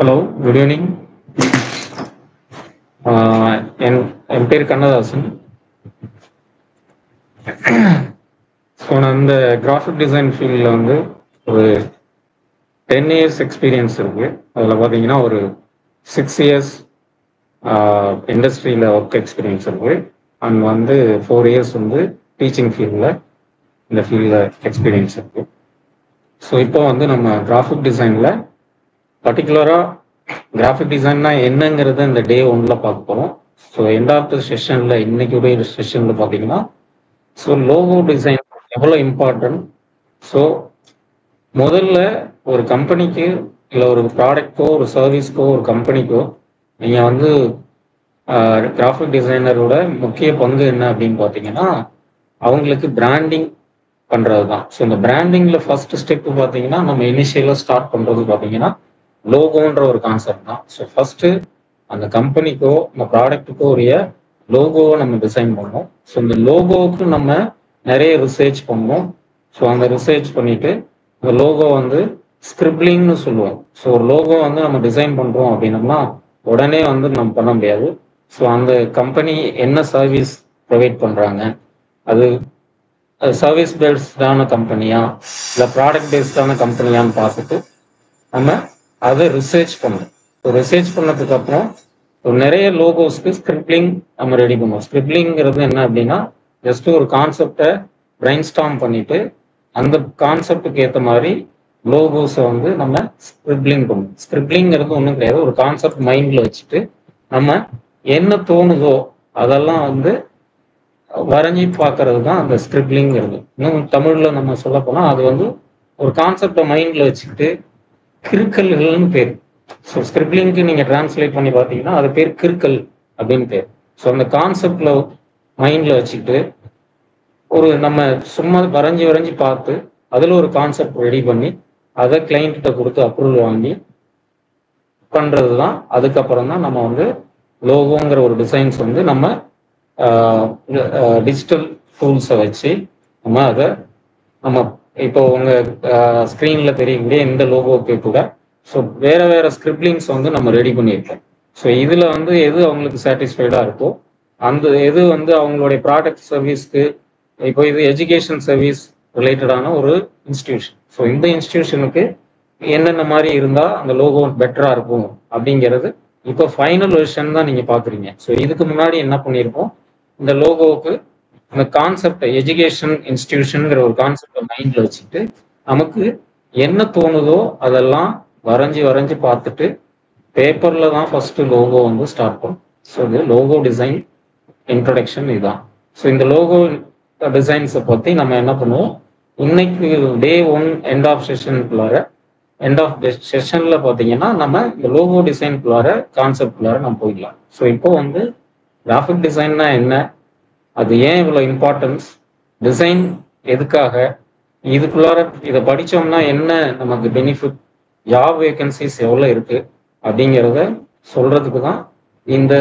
Hello, good evening. என் என் பேர் கண்ணதாசன். ஸோ நான் இந்த கிராஃபிக் டிசைன் ஃபீல்டில் வந்து ஒரு 10 இயர்ஸ் எக்ஸ்பீரியன்ஸ் இருக்குது. அதில் பார்த்தீங்கன்னா ஒரு 6 இயர்ஸ் இண்டஸ்ட்ரியில் ஒர்க் எக்ஸ்பீரியன்ஸ் இருக்குது. அண்ட் வந்து 4 இயர்ஸ் வந்து டீச்சிங் ஃபீல்டில் இந்த ஃபீல்டில் எக்ஸ்பீரியன்ஸ் இருக்குது. ஸோ இப்போ வந்து நம்ம கிராஃபிக் டிசைனில் பர்டிகுலராக கிராஃபிக் டிசைன்னா என்னங்கிறத இந்த டே ஒன்ல பார்க்க போகிறோம். ஸோ எண்ட் ஆஃப் த செஷனில் இன்னைக்குடைய செஷனில் பார்த்தீங்கன்னா ஸோ லோகோ டிசைன் எவ்வளோ இம்பார்ட்டன்ட். ஸோ முதல்ல ஒரு கம்பெனிக்கு இல்லை ஒரு ப்ராடக்ட்கோ ஒரு சர்வீஸ்க்கோ ஒரு கம்பெனிக்கோ நீங்கள் வந்து கிராஃபிக் டிசைனரோட முக்கிய பங்கு என்ன அப்படின்னு பார்த்தீங்கன்னா அவங்களுக்கு பிராண்டிங் பண்ணுறது தான். ஸோ இந்த பிராண்டிங்கில் ஃபர்ஸ்ட் ஸ்டெப்பு பார்த்தீங்கன்னா நம்ம இனிஷியலாக ஸ்டார்ட் பண்ணுறது பார்த்தீங்கன்னா லோகோன்ற ஒரு கான்செப்ட் தான். ஸோ ஃபர்ஸ்ட் அந்த கம்பெனிக்கோ அந்த ப்ராடக்ட்டுக்கோ உரிய லோகோவை நம்ம டிசைன் பண்ணோம். ஸோ இந்த லோகோவுக்கு நம்ம நிறைய ரிசர்ச் பண்ணோம். ஸோ அந்த ரிசர்ச் பண்ணிட்டு இந்த லோகோ வந்து ஸ்கிரிப்லிங்னு சொல்லுவோம். ஸோ ஒரு லோகோ வந்து நம்ம டிசைன் பண்ணுறோம் அப்படின்னம்னா உடனே வந்து நம்ம பண்ண முடியாது. ஸோ அந்த கம்பெனி என்ன சர்வீஸ் ப்ரொவைட் பண்ணுறாங்க, அது சர்வீஸ் பேஸ்டான கம்பெனியா இல்லை ப்ராடக்ட் பேஸ்டான கம்பெனியான்னு பார்த்துட்டு நம்ம அதை ரிசர்ச் பண்ணணும். ஸோ ரிசர்ச் பண்ணதுக்கு அப்புறம் நிறைய லோகோஸ்க்கு ஸ்கிரிப்லிங் நம்ம ரெடி பண்ணுவோம். ஸ்கிரிப்லிங்கிறது என்ன அப்படின்னா ஜஸ்ட் ஒரு கான்செப்டை பிரைன் ஸ்டார்ம் பண்ணிட்டு அந்த கான்செப்டுக்கு ஏற்ற மாதிரி லோகோஸை வந்து நம்ம ஸ்கிரிப்லிங் பண்ணுவோம். ஸ்கிரிப்லிங்கிறது ஒன்றும் கிடையாது, ஒரு கான்செப்ட் மைண்டில் வச்சுட்டு நம்ம என்ன தோணுதோ அதெல்லாம் வந்து வரைஞ்சி பார்க்கறது தான் அந்த ஸ்கிரிப்லிங்கிறது. இன்னும் தமிழில் நம்ம சொல்ல போனால் அது வந்து ஒரு கான்செப்டை மைண்டில் வச்சுக்கிட்டு கிறுக்கல்கள்னு பேர். ஸோ ஸ்கிரிப்லிங்க்கு நீங்கள் டிரான்ஸ்லேட் பண்ணி பார்த்தீங்கன்னா அது பேர் கிறுக்கல் அப்படின்னு பேர். ஸோ அந்த கான்செப்டில் மைண்டில் வச்சுக்கிட்டு ஒரு நம்ம சும்மா வரைஞ்சி பார்த்து அதில் ஒரு கான்செப்ட் ரெடி பண்ணி அதை கிளைண்ட்ட கொடுத்து அப்ரூவல் வாங்கி பண்ணுறது தான். அதுக்கப்புறம் தான் நம்ம வந்து லோகோங்கிற ஒரு டிசைன்ஸ் வந்து நம்ம டிஜிட்டல் டூல்ஸை வச்சு நம்ம அதை நம்ம இப்போ உங்கள் ஸ்க்ரீனில் தெரியக்கூடிய இந்த லோகோக்கு கூட ஸோ வேறு ஸ்கிரிப்லிங்ஸ் வந்து நம்ம ரெடி பண்ணியிருக்கோம். ஸோ இதில் வந்து எது அவங்களுக்கு சாட்டிஸ்ஃபைடாக இருக்கோ அந்த எது வந்து அவங்களுடைய ப்ராடக்ட் சர்வீஸ்க்கு, இப்போ இது எஜுகேஷன் சர்வீஸ் ரிலேட்டடான ஒரு இன்ஸ்டிடியூஷன். ஸோ இந்த இன்ஸ்டிடியூஷனுக்கு என்னென்ன மாதிரி இருந்தால் அந்த லோகோ பெட்டராக இருக்கும் அப்படிங்கிறது இப்போ ஃபைனல் வெர்ஷன் தான் நீங்கள் பார்க்குறீங்க. ஸோ இதுக்கு முன்னாடி என்ன பண்ணியிருக்கோம், இந்த லோகோவுக்கு அந்த கான்செப்டை எஜுகேஷன் இன்ஸ்டிடியூஷனுங்கிற ஒரு கான்செப்டை மைண்டில் வச்சுட்டு நமக்கு என்ன தோணுதோ அதெல்லாம் வரைஞ்சி பார்த்துட்டு பேப்பரில் தான் ஃபஸ்ட்டு லோகோ வந்து ஸ்டார்ட் பண்ணும். ஸோ இது லோகோ டிசைன் இன்ட்ரடக்ஷன் இதுதான். ஸோ இந்த லோகோ டிசைன்ஸை பற்றி நம்ம என்ன பண்ணுவோம், இன்னைக்கு டே ஒன் எண்ட் ஆஃப் செஷனுக்குள்ளார எண்ட் ஆஃப் செஷனில் பார்த்தீங்கன்னா நம்ம இந்த லோகோ டிசைனுக்குள்ளார கான்செப்டுக்குள்ளார நம்ம போயிடலாம். ஸோ இப்போ வந்து கிராஃபிக் டிசைன்னா என்ன, அது ஏன் இவ்வளோ இம்பார்ட்டன்ஸ், டிசைன் எதுக்காக, இதுக்குள்ளார இதை படித்தோம்னா என்ன நமக்கு பெனிஃபிட், ஜாப் வேகன்சிஸ் எவ்வளோ இருக்குது அப்படிங்கிறத சொல்கிறதுக்கு தான் இந்த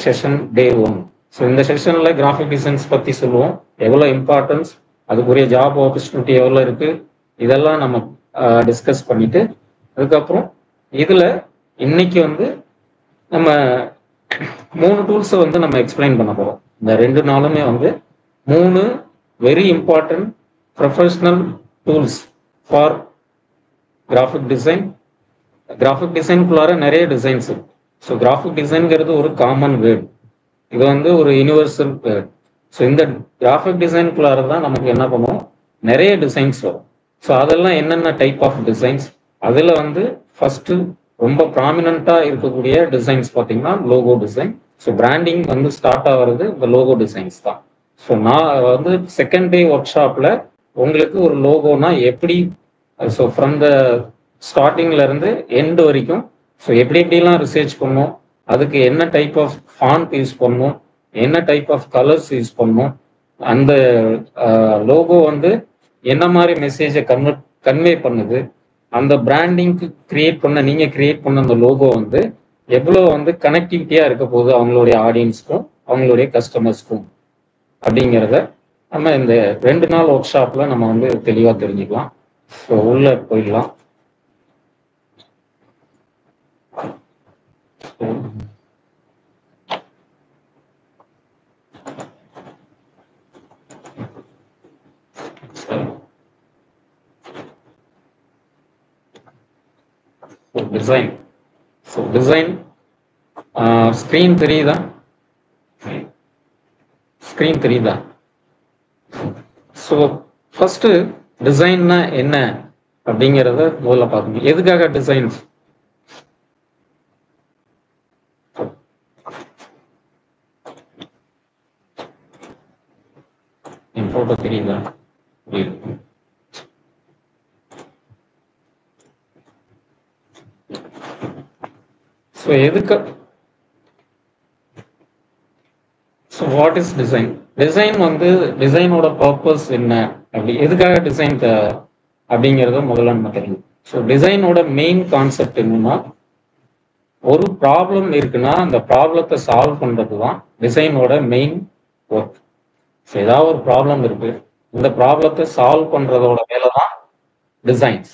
செஷன் டே ஒன். ஸோ இந்த செஷனில் கிராஃபிக் டிசைன்ஸ் பற்றி சொல்லுவோம், எவ்வளோ இம்பார்ட்டன்ஸ், அதுக்குரிய ஜாப் ஆப்பர்ச்சுனிட்டி எவ்வளோ இருக்குது, இதெல்லாம் நம்ம டிஸ்கஸ் பண்ணிவிட்டு அதுக்கப்புறம் இதில் இன்னைக்கு வந்து நம்ம 3 டூல்ஸை வந்து நம்ம எக்ஸ்பிளைன் பண்ண போகிறோம். இந்த 2 நாளுமே வந்து 3 very important professional tools for graphic design. Graphic டிசைனுக்குள்ளார நிறைய டிசைன்ஸ் இருக்கு. ஸோ கிராஃபிக் டிசைன்கிறது ஒரு காமன் வேர்ட், இது வந்து ஒரு யூனிவர்சல் வேர்ட். ஸோ இந்த கிராஃபிக் டிசைனுக்குள்ளார தான் நமக்கு என்ன பண்ணுவோம், நிறைய டிசைன்ஸ் வரும். ஸோ அதெல்லாம் என்னென்ன டைப் ஆஃப் டிசைன்ஸ், அதில் வந்து ஃபர்ஸ்ட் ரொம்ப ப்ராமினெண்ட்டாக இருக்கக்கூடிய டிசைன்ஸ் பார்த்தீங்கன்னா லோகோ டிசைன். ஸோ பிராண்டிங் வந்து ஸ்டார்ட் ஆகிறது இந்த லோகோ டிசைன்ஸ் தான். ஸோ நான் வந்து செகண்ட் டே ஒர்க் ஷாப்பில் உங்களுக்கு ஒரு லோகோனா எப்படி, ஸோ ஃப்ரம் த ஸ்டார்டிங்ல இருந்து எண்ட் வரைக்கும் ஸோ எப்படிலாம் ரிசர்ச் பண்ணணும், அதுக்கு என்ன டைப் ஆஃப் ஃபாண்ட் யூஸ் பண்ணணும், என்ன டைப் ஆஃப் கலர்ஸ் யூஸ் பண்ணணும், அந்த லோகோ வந்து என்ன மாதிரி மெசேஜை கன்வே பண்ணுது, அந்த பிராண்டிங்க்கு நீங்கள் கிரியேட் பண்ண அந்த லோகோ வந்து எவ்வளோ வந்து கனெக்டிவிட்டியாக இருக்க போகுது அவங்களுடைய ஆடியன்ஸ்க்கும் அவங்களுடைய கஸ்டமர்ஸ்க்கும் அப்படிங்கிறத நம்ம இந்த 2 நாள் ஒர்க் ஷாப்பில் நம்ம வந்து தெளிவாக தெரிஞ்சுக்கலாம். ஸோ உள்ளே போயிடலாம். டிசைன். ஸோ டிசைன் ஸ்க்ரீன் தெரியுதா? ஸ்க்ரீன் தெரியுதா? ஸோ ஃபர்ஸ்ட் டிசைன்னா என்ன அப்படிங்கிறத முதல்ல பார்க்கணும். எதுக்காக டிசைன்ஸ்? என் போட்டோ தெரியுதா? ஸோ எதுக்கு? So what is design? Design வந்து டிசைனோட பர்பஸ் என்ன, அப்படி எதுக்காக டிசைன் அப்படிங்கிறத முதல்ல நம்ம தெரியும். ஸோ டிசைனோட மெயின் கான்செப்ட் என்னன்னா, ஒரு ப்ராப்ளம் இருக்குன்னா அந்த ப்ராப்ளத்தை சால்வ் பண்றது தான் டிசைனோட மெயின் ஒர்க். ஸோ ஏதாவது ஒரு ப்ராப்ளம் இருக்கு, இந்த ப்ராப்ளத்தை சால்வ் பண்றதோட வேலை தான் டிசைன்ஸ்.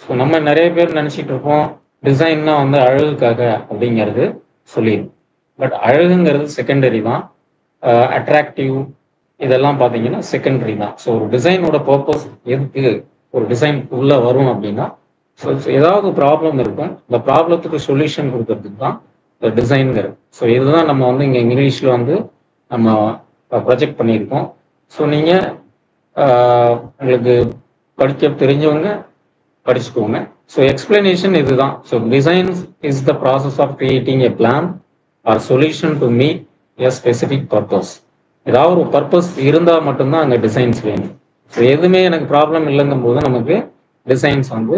ஸோ நம்ம நிறைய பேர் நினைச்சிட்டு இருக்கோம் டிசைன்னா வந்து அழகுக்காக அப்படிங்கிறது சொல்லிடும். பட் அழகுங்கிறது செகண்டரி தான். அட்ராக்டிவ் இதெல்லாம் பார்த்தீங்கன்னா செகண்டரி தான். ஸோ ஒரு டிசைனோட பர்பஸ் எதுக்கு ஒரு டிசைன் உள்ள வரும் அப்படின்னா, ஸோ ஏதாவது ப்ராப்ளம் இருக்கும், இந்த ப்ராப்ளத்துக்கு சொல்யூஷன் கொடுக்கறதுக்கு தான் டிசைன்ங்கிறது. ஸோ இதுதான் நம்ம வந்து இங்கே இங்கிலீஷில் வந்து நம்ம ப்ரொஜெக்ட் பண்ணியிருக்கோம். ஸோ நீங்கள் உங்களுக்கு படிக்க தெரிஞ்சவங்க படிச்சுக்கோங்க. ஸோ எக்ஸ்பிளனேஷன் இதுதான். So designs is the process of creating a plan or solution to meet a specific purpose. ஏதாவது ஒரு பர்பஸ் இருந்தால் மட்டும்தான் அங்கே டிசைன்ஸ் வேணும். ஸோ எதுவுமே எனக்கு ப்ராப்ளம் இல்லைங்கும் போது நமக்கு டிசைன்ஸ் வந்து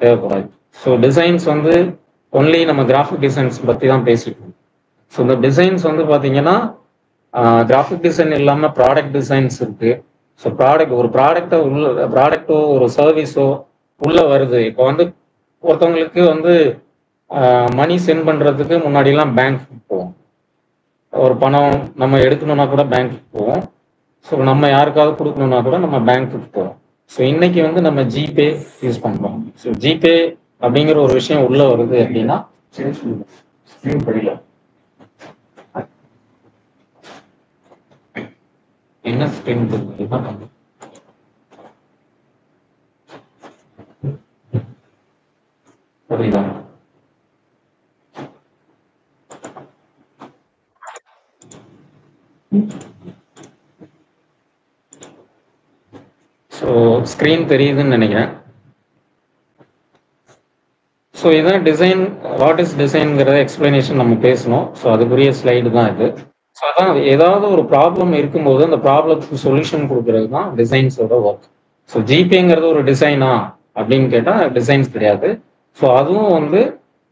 தேவைப்படாது. ஸோ டிசைன்ஸ் வந்து ஒன்லி நம்ம கிராஃபிக் டிசைன்ஸ் பற்றி தான் பேசிக்கணும். ஸோ இந்த டிசைன்ஸ் வந்து பார்த்தீங்கன்னா கிராஃபிக் டிசைன் இல்லாமல் ப்ராடக்ட் டிசைன்ஸ் இருக்கு. ஸோ ஒரு ப்ராடக்டோ ஒரு சர்வீஸோ உள்ள வருது. இப்போ வந்து ஒருத்தவங்களுக்கு வந்து மணி சென்ட் பண்ணுறதுக்கு முன்னாடிலாம் பேங்க்கு போவோம். ஒரு பணம் நம்ம எடுக்கணும்னா கூட பேங்க்குக்கு போவோம். ஸோ நம்ம யாருக்காவது கொடுக்கணும்னா கூட நம்ம பேங்க்குக்கு போவோம். ஸோ இன்னைக்கு வந்து நம்ம ஜிபே யூஸ் பண்ணுறோம். ஸோ ஜிபே அப்படிங்கிற ஒரு விஷயம் உள்ள வருது அப்படின்னா என்ன ஸ்கிரீன் புரியுதா? ஸோ ஸ்க்ரீன் தெரியுதுன்னு நினைக்கிறேன். ஸோ இதான் டிசைன். வாட் இஸ் டிசைன்ங்கிறத எக்ஸ்பிளனேஷன் நம்ம பேசணும். ஸோ அதுக்குரிய ஸ்லைடு தான் இது. ஸோ அதான் ஏதாவது ஒரு ப்ராப்ளம் இருக்கும்போது அந்த ப்ராப்ளத்துக்கு சொல்யூஷன் கொடுக்கறது தான் டிசைன்ஸோட ஒர்க். ஸோ ஜிபேங்கிறது ஒரு டிசைனா அப்படின்னு கேட்டால் டிசைன்ஸ் கிடையாது. ஸோ அதுவும் வந்து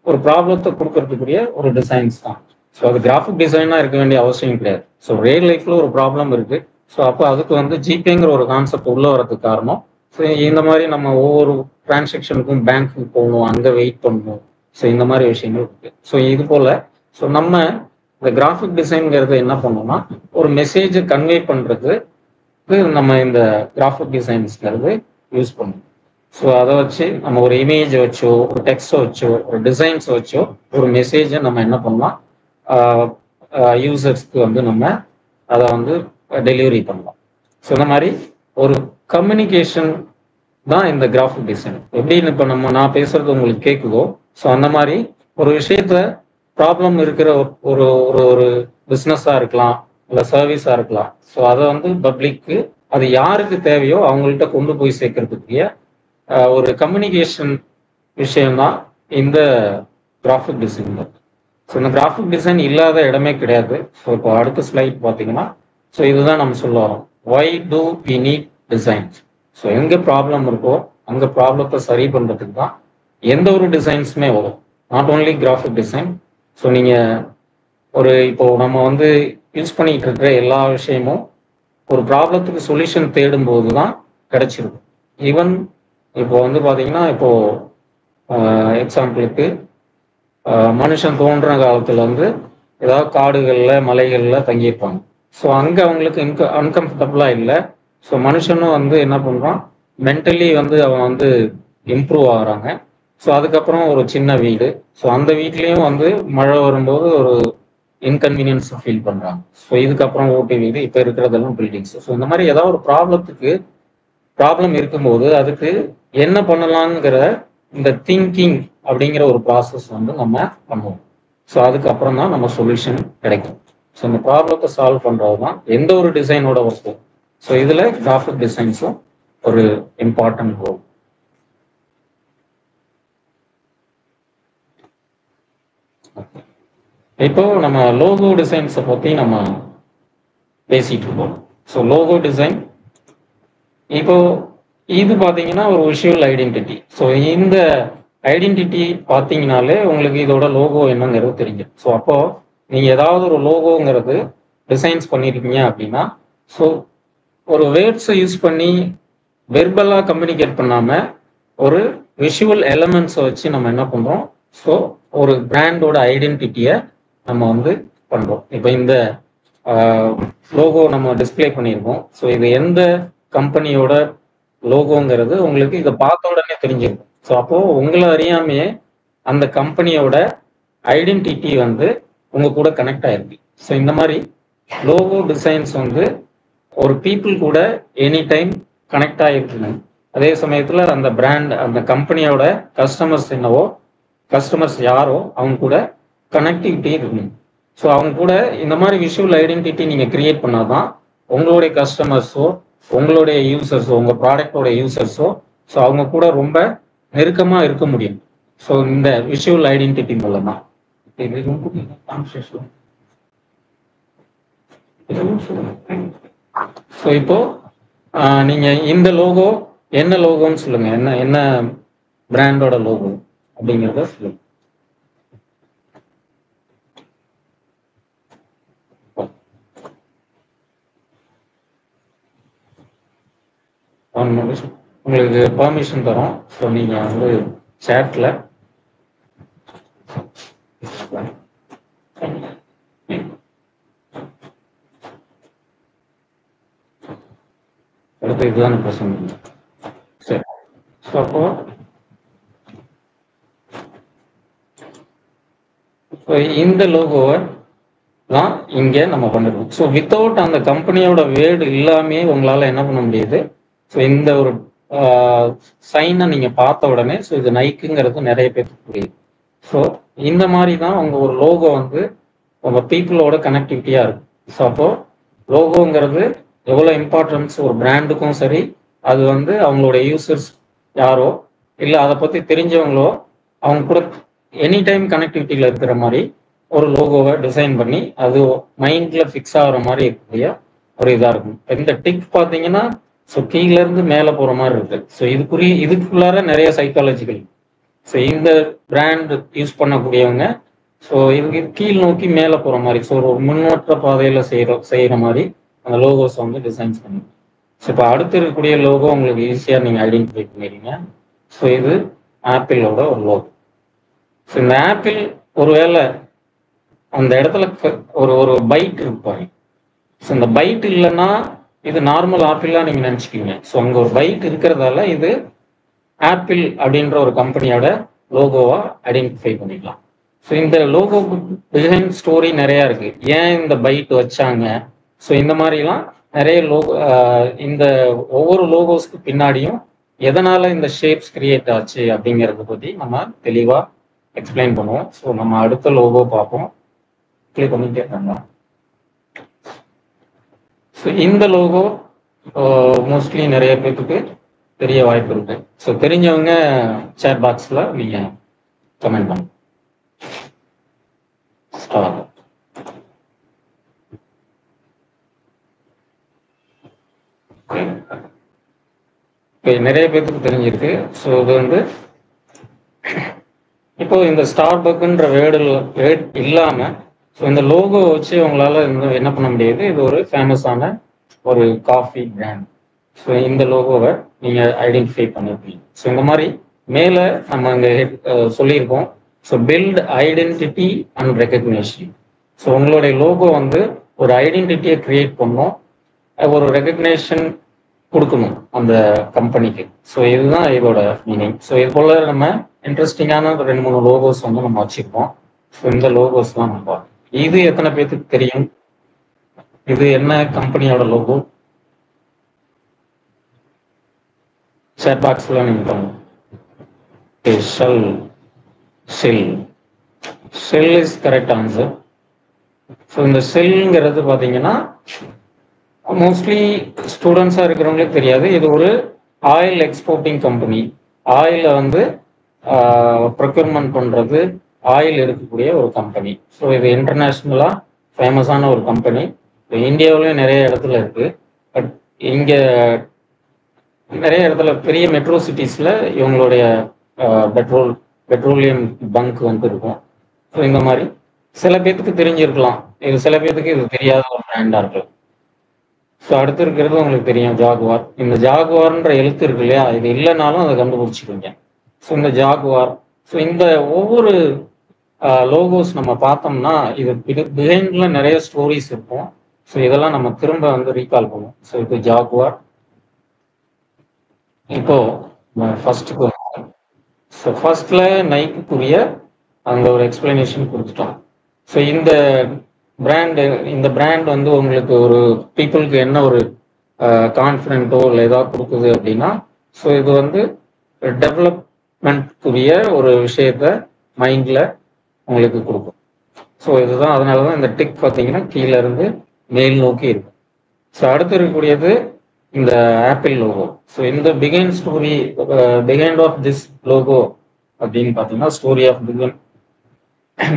ஒரு ப்ராப்ளத்தை கொடுக்கறதுக்குரிய ஒரு டிசைன்ஸ் தான். ஸோ அது கிராஃபிக் டிசைனாக இருக்க வேண்டிய அவசியம் கிடையாது. ஸோ ரியல் லைஃப்ல ஒரு ப்ராப்ளம் இருக்கு. ஸோ அப்போ அதுக்கு வந்து ஜிபேங்கிற ஒரு கான்செப்ட் உள்ள வரதுக்கு காரணம், ஸோ இந்த மாதிரி நம்ம ஒவ்வொரு டிரான்சாக்ஷனுக்கும் பேங்க்குக்கு போகணும், அங்கே வெயிட் பண்ணணும். ஸோ இந்த மாதிரி விஷயங்கள் இருக்கு. ஸோ இது போல ஸோ நம்ம இந்த கிராஃபிக் டிசைன்ங்கிறது என்ன பண்ணோம்னா, ஒரு மெசேஜை கன்வே பண்றதுக்கு நம்ம இந்த கிராஃபிக் டிசைன்ஸ்ங்கிறது யூஸ் பண்ணுவோம். ஸோ அதை வச்சு நம்ம ஒரு இமேஜை வச்சோ, ஒரு டெக்ஸ்ட்டை வச்சோ, ஒரு டிசைன்ஸ் வச்சோ ஒரு மெசேஜை நம்ம என்ன பண்ணலாம், யூசர்ஸ்க்கு வந்து நம்ம அதை வந்து டெலிவரி பண்ணலாம். ஸோ இந்த மாதிரி ஒரு கம்யூனிகேஷன் தான் இந்த கிராஃபிக் டிசைன். எப்படின்னு இப்போ நான் பேசுறது உங்களுக்கு கேட்குதோ, ஸோ அந்த மாதிரி ஒரு விஷயத்த ப்ராப்ளம் இருக்கிற ஒரு ஒரு ஒரு பிஸ்னஸாக இருக்கலாம், இல்லை சர்வீஸாக இருக்கலாம். ஸோ அதை வந்து பப்ளிக்கு அது யாருக்கு தேவையோ அவங்கள்ட்ட கொண்டு போய் சேர்க்கறதுக்குரிய ஒரு கம்யூனிகேஷன் விஷயம்தான் இந்த கிராஃபிக் டிசைன். ஸோ இந்த கிராஃபிக் டிசைன் இல்லாத இடமே கிடையாது. ஸோ இப்போ அடுத்த ஸ்லைட் பார்த்தீங்கன்னா, ஸோ இதுதான் நம்ம சொல்ல வரோம். Why do we need designs? So எங்கே ப்ராப்ளம் இருக்கோ அங்கே ப்ராப்ளத்தை சரி பண்ணுறதுக்கு தான் எந்த ஒரு டிசைன்ஸுமே வரும், not only graphic design. So நீங்கள் இப்போ நம்ம வந்து யூஸ் பண்ணிட்டு இருக்கிற எல்லா விஷயமும் ஒரு ப்ராப்ளத்துக்கு சொல்யூஷன் தேடும்போது தான் கிடைச்சிருக்கும். ஈவன் இப்போ வந்து பார்த்தீங்கன்னா, இப்போ எக்ஸாம்பிளுக்கு மனுஷன் தோன்ற காலத்துல வந்து ஏதாவது காடுகளில் மலைகளில் தங்கியிருப்பாங்க. ஸோ அங்கே அவங்களுக்கு அன்கம்ஃபர்டபுளா இல்லை. ஸோ மனுஷனும் வந்து என்ன பண்ணுறான், மென்டலி வந்து அவன் வந்து இம்ப்ரூவ் ஆகுறாங்க. ஸோ அதுக்கப்புறம் ஒரு சின்ன வீடு, ஸோ அந்த வீட்லேயும் வந்து மழை வரும்போது ஒரு இன்கன்வீனியன்ஸ் ஃபீல் பண்ணுறாங்க. ஸோ இதுக்கப்புறம் ஓட்டு வீடு, இப்போ இருக்கிறதெல்லாம் பில்டிங்ஸ். ஸோ இந்த மாதிரி ஏதாவது ஒரு ப்ராப்ளம் இருக்கும்போது அதுக்கு என்ன பண்ணலாங்கிற இந்த திங்கிங் அப்படிங்கிற ஒரு ப்ராசஸ் வந்து நம்ம பண்ணுவோம். ஸோ அதுக்கப்புறம் தான் நம்ம சொல்யூஷன் கிடைக்கும். ஸோ இந்த ப்ராப்ளத்தை சால்வ் பண்ணுறது தான் எந்த ஒரு டிசைனோட ஒர்க்கும். ஸோ இதில் கிராஃபிக் டிசைன்ஸும் ஒரு இம்பார்ட்டன்ட் ரோல். இப்போ நம்ம லோகோ டிசைன்ஸை பற்றி நம்ம பேசிட்டு இருக்கோம். ஸோ லோகோ டிசைன் இப்போ இது பார்த்தீங்கன்னா ஒரு விஷுவல் ஐடென்டிட்டி. ஸோ இந்த ஐடென்டிட்டி பார்த்தீங்கனாலே உங்களுக்கு இதோட லோகோ என்னங்கிறது தெரியும். ஸோ அப்போ நீங்கள் ஏதாவது ஒரு லோகோங்கிறது டிசைன்ஸ் பண்ணியிருக்கீங்க அப்படின்னா, ஸோ ஒரு வேர்ட்ஸை யூஸ் பண்ணி வெர்பலாக கம்யூனிகேட் பண்ணாமல் ஒரு விஷுவல் எலமெண்ட்ஸை வச்சு நம்ம என்ன பண்ணுறோம், ஸோ ஒரு பிராண்டோட ஐடென்டிட்டியை நம்ம வந்து பண்ணுறோம். இப்போ இந்த லோகோ நம்ம டிஸ்பிளே பண்ணியிருக்கோம். ஸோ இது எந்த கம்பெனியோட லோகோங்கிறது உங்களுக்கு இதை பார்த்த உடனே தெரிஞ்சிருக்கும். ஸோ அப்போது உங்களை அறியாமையே அந்த கம்பெனியோட ஐடென்டிட்டி வந்து உங்கள் கூட கனெக்ட் ஆயிருக்கு. ஸோ இந்த மாதிரி லோகோ டிசைன்ஸ் வந்து ஒரு பீப்புள் கூட எனி டைம் கனெக்ட் ஆகிருக்கணும். அதே சமயத்தில் அந்த பிராண்ட் அந்த கம்பெனியோட கஸ்டமர்ஸ் என்னவோ, கஸ்டமர்ஸ் யாரோ அவங்க கூட கனெக்டிவிட்டி இருக்கணும். ஸோ அவங்க கூட இந்த மாதிரி விஷுவல் ஐடென்டிட்டி நீங்கள் கிரியேட் பண்ணாதான் உங்களுடைய கஸ்டமர்ஸோ, உங்களுடைய யூசர்ஸோ, உங்கள் ப்ராடக்டோட யூசர்ஸோ, ஸோ அவங்க கூட ரொம்ப நெருக்கமாக இருக்க முடியும். ஸோ இந்த விஷுவல் ஐடென்டிட்டி மூலமாக ஸோ இப்போ நீங்கள் இந்த லோகோ என்ன லோகோன்னு சொல்லுங்க, என்ன என்ன பிராண்டோட லோகோ அப்படிங்கிறத சொல்லுங்க. உங்களுக்கு பர்மிஷன் தரோம். ஸோ நீங்கள் வந்து சேட்டில் அடுத்து இதுதான் பிரச்சனை. சரி, ஸோ அப்போ இந்த லோகோவை தான் இங்கே நம்ம பண்ணிருக்கோம். ஸோ வித்தவுட் அந்த கம்பெனியோட வேர்டு இல்லாமே உங்களால் என்ன பண்ண முடியுது, ஸோ இந்த ஒரு சைனை நீங்கள் பார்த்த உடனே ஸோ இது நைக்குங்கிறது நிறைய பேருக்கு புரியுது. ஸோ இந்த மாதிரி தான் உங்கள் ஒரு லோகோ வந்து உங்கள் பீப்புளோட கனெக்டிவிட்டியாக இருக்கும். ஸோ அப்போது லோகோங்கிறது எவ்வளோ இம்பார்ட்டன்ஸ் ஒரு பிராண்டுக்கும் சரி, அது வந்து அவங்களோட யூசர்ஸ் யாரோ இல்லை அதை பற்றி தெரிஞ்சவங்களோ அவங்க கூட எனி டைம் கனெக்டிவிட்டியில் இருக்கிற மாதிரி ஒரு லோகோவை டிசைன் பண்ணி அது மைண்டில் ஃபிக்ஸ் ஆகிற மாதிரி இருக்கக்கூடிய ஒரு இதாக இருக்கும். இந்த டிக் பார்த்தீங்கன்னா ஸோ கீழேருந்து மேலே போகிற மாதிரி இருக்குது. ஸோ இதுக்குள்ளார நிறைய சைக்காலஜிக்கல். ஸோ இந்த பிராண்ட் யூஸ் பண்ணக்கூடியவங்க ஸோ இதுக்கு கீழ் நோக்கி மேலே போகிற மாதிரி, ஸோ ஒரு முன்னோட்ட பாதையில் செய்கிற மாதிரி அந்த லோகோஸ் வந்து டிசைன்ஸ் பண்ணி. ஸோ இப்போ அடுத்து இருக்கக்கூடிய லோகோ உங்களுக்கு ஈஸியாக நீங்கள் ஐடென்டிஃபை பண்ணிடுங்க. ஸோ இது ஆப்பிளோட ஒரு லோகோ. ஸோ இந்த ஆப்பிள் ஒருவேளை அந்த இடத்துல ஒரு பைட் இருப்பாங்க. ஸோ இந்த பைட் இல்லைன்னா இது நார்மல் ஆப்பிளாக நீங்கள் நினச்சிக்கிங்க. ஸோ அங்கே ஒரு பைட் இருக்கிறதால இது ஆப்பிள் அப்படின்ற ஒரு கம்பெனியோட லோகோவா ஐடென்டிஃபை பண்ணிக்கலாம். ஸோ இந்த லோகோ டிசைன் ஸ்டோரி நிறையா இருக்கு. ஏன் இந்த பைட் வச்சாங்க, ஸோ இந்த மாதிரிலாம் நிறைய லோகோ, இந்த ஒவ்வொரு லோகோஸ்க்கு பின்னாடியும் எதனால இந்த ஷேப்ஸ் கிரியேட் ஆச்சு அப்படிங்கிறத பற்றி நம்ம தெளிவாக எக்ஸ்பிளைன் பண்ணுவோம். ஸோ நம்ம அடுத்த லோகோ பார்ப்போம். கிளிக் பண்ணிட்டே இருக்காங்க. ஸோ இந்த லோகோ மோஸ்ட்லி நிறைய பேருக்கு தெரிய வாய்ப்பு இருக்கு. ஸோ தெரிஞ்சவங்க சேட் பாக்ஸில் நீங்கள் கமெண்ட் பண்ணுங்க. நிறைய பேருக்கு தெரிஞ்சிருக்கு. ஸோ இது வந்து இப்போ இந்த ஸ்டார்பக்குன்ற வேர்டு இல்லாமல் ஸோ இந்த லோகோ வச்சு உங்களால் என்ன பண்ண முடியாது, இது ஒரு ஃபேமஸான ஒரு காஃபி பிராண்ட். ஸோ இந்த லோகோவை நீங்கள் ஐடென்டிஃபை பண்ணிருப்பீங்க. ஸோ இந்த மாதிரி மேலே நம்ம அங்கே சொல்லியிருக்கோம். So build identity and recognition. So உங்களுடைய லோகோ வந்து ஒரு ஐடென்டிட்டியை கிரியேட் பண்ணணும், ஒரு ரெகக்னேஷன் கொடுக்கணும் அந்த கம்பெனிக்கு. ஸோ இதுதான் இதோட மீனிங். ஸோ இது போல் நம்ம இன்ட்ரெஸ்டிங்கான 2-3 லோகோஸ் வந்து நம்ம வச்சுருக்கோம். ஸோ இந்த லோகோஸ்லாம் நம்ம இது எத்தனை பேருக்கு தெரியும், இது என்ன கம்பெனியோட லோகோ? சேட் பாக்ஸில் நீங்கள் special sell. Sell is correct answer. So இந்த செல்ங்கிறது பார்த்தீங்கன்னா மோஸ்ட்லி ஸ்டூடெண்ட்ஸாக இருக்கிறவங்களுக்கு தெரியாது. இது ஒரு ஆயில் எக்ஸ்போர்ட்டிங் கம்பெனி. ஆயிலை வந்து ப்ரொக்யூர்மெண்ட் பண்ணுறது, ஆயில் எடுக்கக்கூடிய ஒரு கம்பெனி. ஸோ இது இன்டர்நேஷ்னலாக ஃபேமஸான ஒரு கம்பெனி. இந்தியாவிலையும் நிறைய இடத்துல இருக்குது. பட் இங்கே நிறைய இடத்துல பெரிய மெட்ரோ சிட்டிஸில் இவங்களுடைய பெட்ரோலியம் பங்க் வந்து இருக்கும். ஸோ இந்த மாதிரி சில பேர்த்துக்கு தெரிஞ்சிருக்கலாம், இது சில பேர்த்துக்கு இது தெரியாத ஒரு பிராண்டாக இருக்கலாம். ஸோ அடுத்து இருக்கிறது உங்களுக்கு தெரியும், ஜாகுவார். இந்த ஜாகுவார்ன்ற எழுத்து இருக்கு இல்லையா, இது இல்லைனாலும் அதை கண்டுபிடிச்சிருக்கீங்க. ஸோ இந்த ஜாகுவார். ஸோ இந்த ஒவ்வொரு லோகோஸ் நம்ம பார்த்தோம்னா இது பிஹைண்ட்ல நிறைய ஸ்டோரிஸ் இருக்கும். ஸோ இதெல்லாம் நம்ம திரும்ப வந்து ரீகால் பண்ணுவோம். ஸோ இது ஜாகுவார். இப்போ ஃபர்ஸ்ட்டுக்கு, ஸோ ஃபர்ஸ்ட்ல நைக்குரிய அந்த ஒரு எக்ஸ்பிளனேஷன் கொடுத்துட்டோம். ஸோ இந்த பிராண்ட் வந்து உங்களுக்கு ஒரு பீப்புளுக்கு என்ன ஒரு கான்ஃபிடென்ட்டோ இல்லை ஏதாவது கொடுக்குது அப்படின்னா, ஸோ இது வந்து டெவலப்மெண்ட்க்குரிய ஒரு விஷயத்த மைண்டில் உங்களுக்கு கொடுக்கும். ஸோ இதுதான், அதனால தான் இந்த டிக் பார்த்தீங்கன்னா கீழே இருந்து மேல் நோக்கி இருக்கும். ஸோ அடுத்து இருக்கக்கூடியது இந்த ஆப்பிள் லோகோ. ஸோ இந்த பிகைண்ட் ஆஃப் திஸ் லோகோ அப்படின்னு பார்த்தீங்கன்னா, story of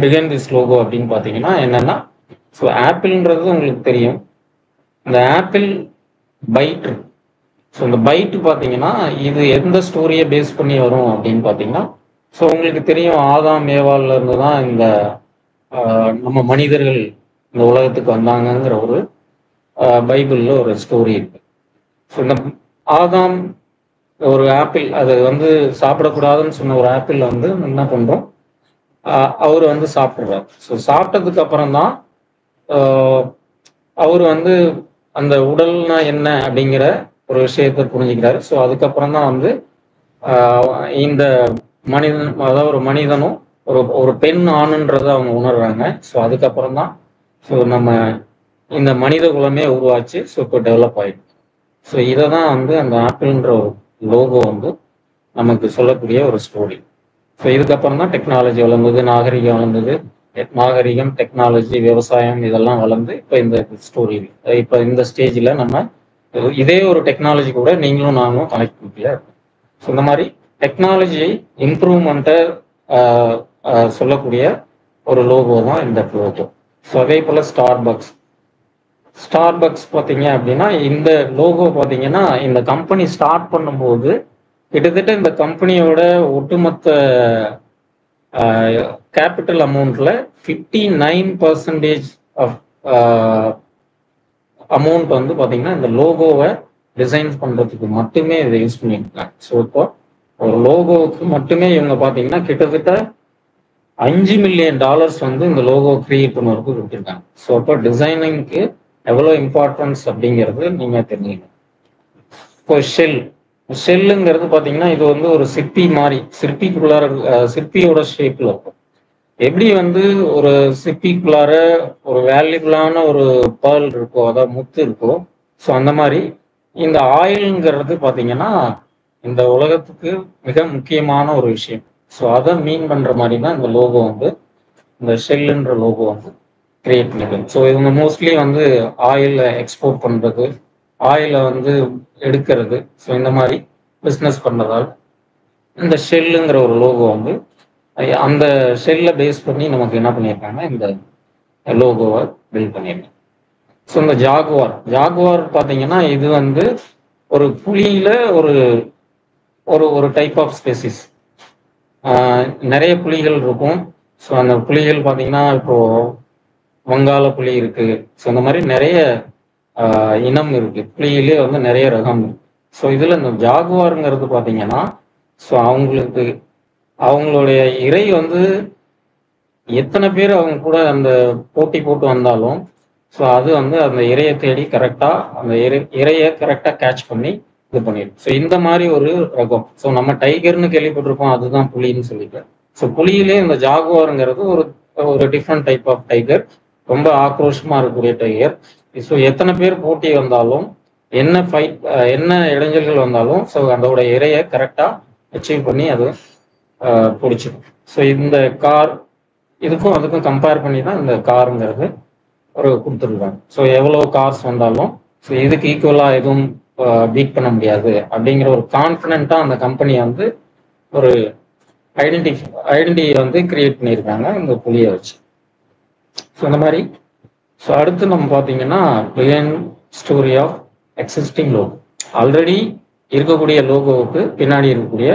behind this logo அப்படின்னு பார்த்தீங்கன்னா என்னன்னா, ஸோ ஆப்பிள்ன்றது உங்களுக்கு தெரியும், இந்த ஆப்பிள் பைட். ஸோ இந்த பைட் பார்த்தீங்கன்னா இது எந்த ஸ்டோரியை பேஸ் பண்ணி வரும் அப்படின்னு பார்த்தீங்கன்னா, ஸோ உங்களுக்கு தெரியும் ஆதாம் ஏவாள்ல இருந்து தான் இந்த நம்ம மனிதர்கள் இந்த உலகத்துக்கு வந்தாங்கங்கிற ஒரு பைபிள்ல ஒரு ஸ்டோரி இருக்கு. ஸோ இந்த ஆதாம் ஒரு ஆப்பிள், அது வந்து சாப்பிடக்கூடாதுன்னு சொன்ன ஒரு ஆப்பிள் வந்து என்ன பண்றோம், அவர் வந்து சாப்பிட்றாரு. ஸோ சாப்பிட்டதுக்கு அப்புறம் தான் அவர் வந்து அந்த உடல்னா என்ன அப்படிங்கிற ஒரு விஷயத்தை புரிஞ்சுக்கிறாரு. ஸோ அதுக்கப்புறம் தான் வந்து இந்த மனிதன், அதாவது ஒரு மனிதனும் ஒரு பெண் ஆணுன்றதை அவங்க உணர்றாங்க. ஸோ அதுக்கப்புறம் தான் ஸோ நம்ம இந்த மனித குலமே உருவாச்சு. ஸோ இப்போ டெவலப் ஆயிடுச்சு. ஸோ இதை தான் வந்து அந்த ஆப்பிள்ன்ற ஒரு லோகோ வந்து நமக்கு சொல்லக்கூடிய ஒரு ஸ்டோரி. ஸோ இதுக்கப்புறம் தான் டெக்னாலஜி வளர்ந்தது, நாகரிகம் வளர்ந்தது. நாகரிகம், டெக்னாலஜி, விவசாயம் இதெல்லாம் வளர்ந்து இப்போ இந்த ஸ்டோரி, இப்போ இந்த ஸ்டேஜில் நம்ம இதே ஒரு டெக்னாலஜி கூட நீங்களும் நாங்களும் கனெக்ட் பண்ணிக்கல. ஸோ இந்த மாதிரி டெக்னாலஜி இம்ப்ரூவ்மெண்ட்டை சொல்லக்கூடிய ஒரு லோகோ தான் இந்த லோகோ. ஸோ அதே போல் ஸ்டார்பக்ஸ் பார்த்தீங்க அப்படின்னா, இந்த லோகோ பார்த்தீங்கன்னா இந்த கம்பெனி ஸ்டார்ட் பண்ணும்போது கிட்டத்தட்ட இந்த கம்பெனியோட ஒட்டுமொத்த கேபிட்டல் அமௌண்ட்ல 59% ஆஃப் அமௌண்ட் வந்து பார்த்தீங்கன்னா இந்த லோகோவை டிசைன் பண்ணுறதுக்கு மட்டுமே இதை யூஸ் பண்ணியிருக்காங்க. ஸோ இப்போ ஒரு லோகோவுக்கு மட்டுமே இவங்க பார்த்தீங்கன்னா கிட்டத்தட்ட $5 மில்லியன் வந்து இந்த லோகோ கிரியேட் பண்ணுறதுக்கு கொடுத்துருக்காங்க. ஸோ அப்போ டிசைனிங்க்கு எவ்வளோ இம்பார்ட்டன்ஸ் அப்படிங்கிறது நீங்கள் தெரிஞ்சுக்கணும். இப்போ ஷெல்லுங்கிறது பார்த்தீங்கன்னா இது வந்து ஒரு சிற்பி மாதிரி, சிற்பியோட ஷேப்பில் இருக்கும். எப்படி வந்து ஒரு சிற்பிக்குள்ளார ஒரு வேல்யூபிளான ஒரு பேர்ல் இருக்கோ, அதாவது முத்து இருக்கோ, ஸோ அந்த மாதிரி இந்த ஆயில்ங்கிறது பார்த்தீங்கன்னா இந்த உலகத்துக்கு மிக முக்கியமான ஒரு விஷயம். ஸோ அதை மீன் பண்ணுற மாதிரி தான் இந்த லோகோ வந்து, இந்த ஷெல்லுன்ற லோகோ வந்து கிரியேட் பண்ணிருக்கு. ஸோ இவங்க மோஸ்ட்லி வந்து ஆயிலை எக்ஸ்போர்ட் பண்ணுறது, ஆயிலை வந்து எடுக்கிறது, ஸோ இந்த மாதிரி பிஸ்னஸ் பண்ணுறதால் இந்த ஷெல்லுங்கிற ஒரு லோகோ வந்து அந்த ஷெல்லை பேஸ் பண்ணி நமக்கு என்ன பண்ணியிருக்காங்க, இந்த லோகோவை பில்ட் பண்ணியிருக்காங்க. ஸோ இந்த ஜாகுவார் பார்த்தீங்கன்னா இது வந்து ஒரு புலியில ஒரு ஒரு டைப் ஆஃப் ஸ்பெசிஸ். நிறைய புலிகள் இருக்கும். ஸோ அந்த புலிகள் பார்த்தீங்கன்னா இப்போ வங்காள புலி இருக்கு. ஸோ இந்த மாதிரி நிறைய இனம் இருக்கு, புலியிலே வந்து நிறைய ரகம் இருக்கு. ஸோ இதுல இந்த ஜாகுவாருங்கிறது பார்த்தீங்கன்னா, ஸோ அவங்களுடைய இறை வந்து எத்தனை பேர் அவங்க கூட அந்த போட்டி போட்டு வந்தாலும், ஸோ அது வந்து அந்த இறையை தேடி கரெக்டாக அந்த இறையை கரெக்டாக கேட்ச் பண்ணி இது பண்ணிடும். ஸோ இந்த மாதிரி ஒரு ரகம். ஸோ நம்ம டைகர்னு கேள்விப்பட்டிருப்போம், அதுதான் புலின்னு சொல்லிட்டு. ஸோ புலியிலே இந்த ஜாகுவாருங்கிறது ஒரு டிஃப்ரெண்ட் டைப் ஆஃப் டைகர், ரொம்ப ஆக்ரோஷமா இருக்கக்கூடிய டைகர். ஸோ எத்தனை பேர் போட்டி வந்தாலும், என்ன இடைஞ்சல்கள் வந்தாலும், ஸோ அதோட இறையை கரெக்டாக அச்சீவ் பண்ணி அது பிடிச்சிடும். ஸோ இந்த கார் இதுக்கும் அதுக்கும் கம்பேர் பண்ணி தான் இந்த காருங்கிறது ஒரு கொடுத்துருக்காங்க. ஸோ எவ்வளோ கார்ஸ் வந்தாலும் ஸோ இதுக்கு ஈக்குவலாக எதுவும் பீட் பண்ண முடியாது அப்படிங்கிற ஒரு கான்ஃபிடென்ட்டாக அந்த கம்பெனியை வந்து ஒரு ஐடென்டிட்டியை வந்து கிரியேட் பண்ணியிருக்காங்க இந்த புலியை வச்சு. ஸோ இந்த மாதிரி ஸோ அடுத்து நம்ம பார்த்தீங்கன்னா begin story of existing logo. Already இருக்கக்கூடிய லோகோவுக்கு பின்னாடி இருக்கக்கூடிய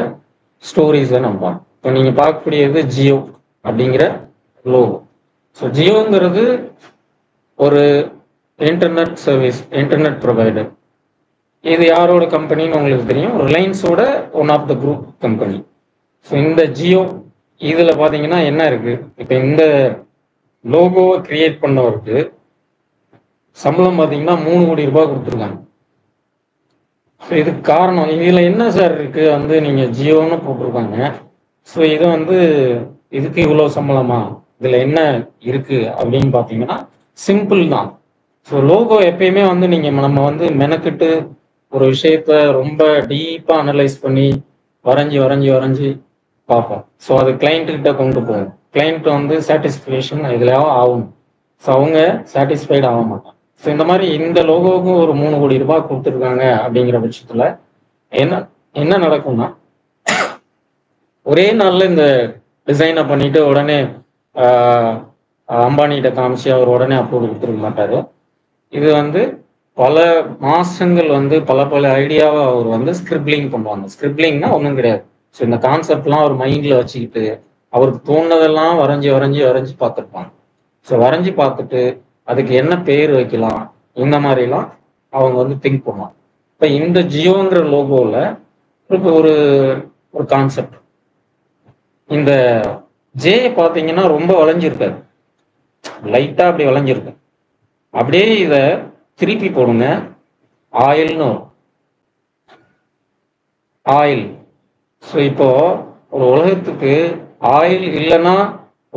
ஸ்டோரிஸை நம்ம பார்க்கணும். இப்போ நீங்கள் பார்க்கக்கூடியது ஜியோ அப்படிங்கிற லோகோ. ஸோ ஜியோங்கிறது ஒரு இன்டர்நெட் சர்வீஸ், இன்டர்நெட் ப்ரொவைடர். இது யாரோட கம்பெனின்னு உங்களுக்கு தெரியும், ரிலையன்ஸோட one of the group company. So இந்த ஜியோ இதில் பார்த்தீங்கன்னா என்ன இருக்குது, இப்போ இந்த லோகோவை கிரியேட் பண்ணவருக்கு சம்பளம் பார்த்தீங்கன்னா 3 கோடி ரூபாய் கொடுத்துருக்காங்க. ஸோ இதுக்கு காரணம் இதில் என்ன சார் இருக்குது, வந்து நீங்கள் ஜியோன்னு போட்டிருக்காங்க. ஸோ இது வந்து இதுக்கு இவ்வளோ சம்பளமா, இதில் என்ன இருக்குது அப்படின்னு பார்த்தீங்கன்னா சிம்பிள் தான். ஸோ லோகோ எப்பயுமே வந்து நம்ம வந்து மெனக்கிட்டு ஒரு விஷயத்த ரொம்ப டீப்பாக அனலைஸ் பண்ணி வரைஞ்சி பார்ப்போம். ஸோ அது கிளைண்ட்டுக்கிட்ட கொண்டு போகும். கிளைண்ட் வந்து சாட்டிஸ்ஃபேக்ஷன் இதுலையாவும் ஆகும். ஸோ அவங்க சாட்டிஸ்ஃபைடு ஆக மாட்டாங்க. ஸோ இந்த மாதிரி இந்த லோகோவுக்கும் ஒரு 3 கோடி ரூபாய் கொடுத்துருக்காங்க அப்படிங்கிற பட்சத்தில் என்ன நடக்கும்னா, ஒரே நாளில் இந்த டிசைனை பண்ணிட்டு உடனே அம்பானிகிட்ட காமிச்சு அவர் உடனே அப்ரூவல் கொடுத்துருக்க மாட்டார். இது வந்து பல மாசங்கள் வந்து பல ஐடியாவை அவர் வந்து ஸ்கிரிப்லிங் பண்ணுவாங்க. ஸ்கிரிப்லிங்னா ஒன்றும் கிடையாது. ஸோ இந்த கான்செப்ட்லாம் அவர் மைண்டில் வச்சுக்கிட்டு அவருக்கு தோணுனதெல்லாம் வரைஞ்சி பார்த்துருப்பாங்க. ஸோ வரைஞ்சி பார்த்துட்டு அதுக்கு என்ன பேர் வைக்கலாம், இந்த மாதிரிலாம் அவங்க வந்து திங்க் பண்ணுவாங்க. இப்போ இந்த ஜியோங்கிற லோகோவில் இப்போ ஒரு கான்செப்ட், இந்த ஜே பார்த்தீங்கன்னா ரொம்ப வளைஞ்சிருக்காது, லைட்டாக அப்படி வளைஞ்சிருக்கு. அப்படியே இதை திருப்பி போடுங்க, ஆயில்னு வரும். ஆயில். ஸோ இப்போ ஒரு உலகத்துக்கு ஆயில் இல்லைன்னா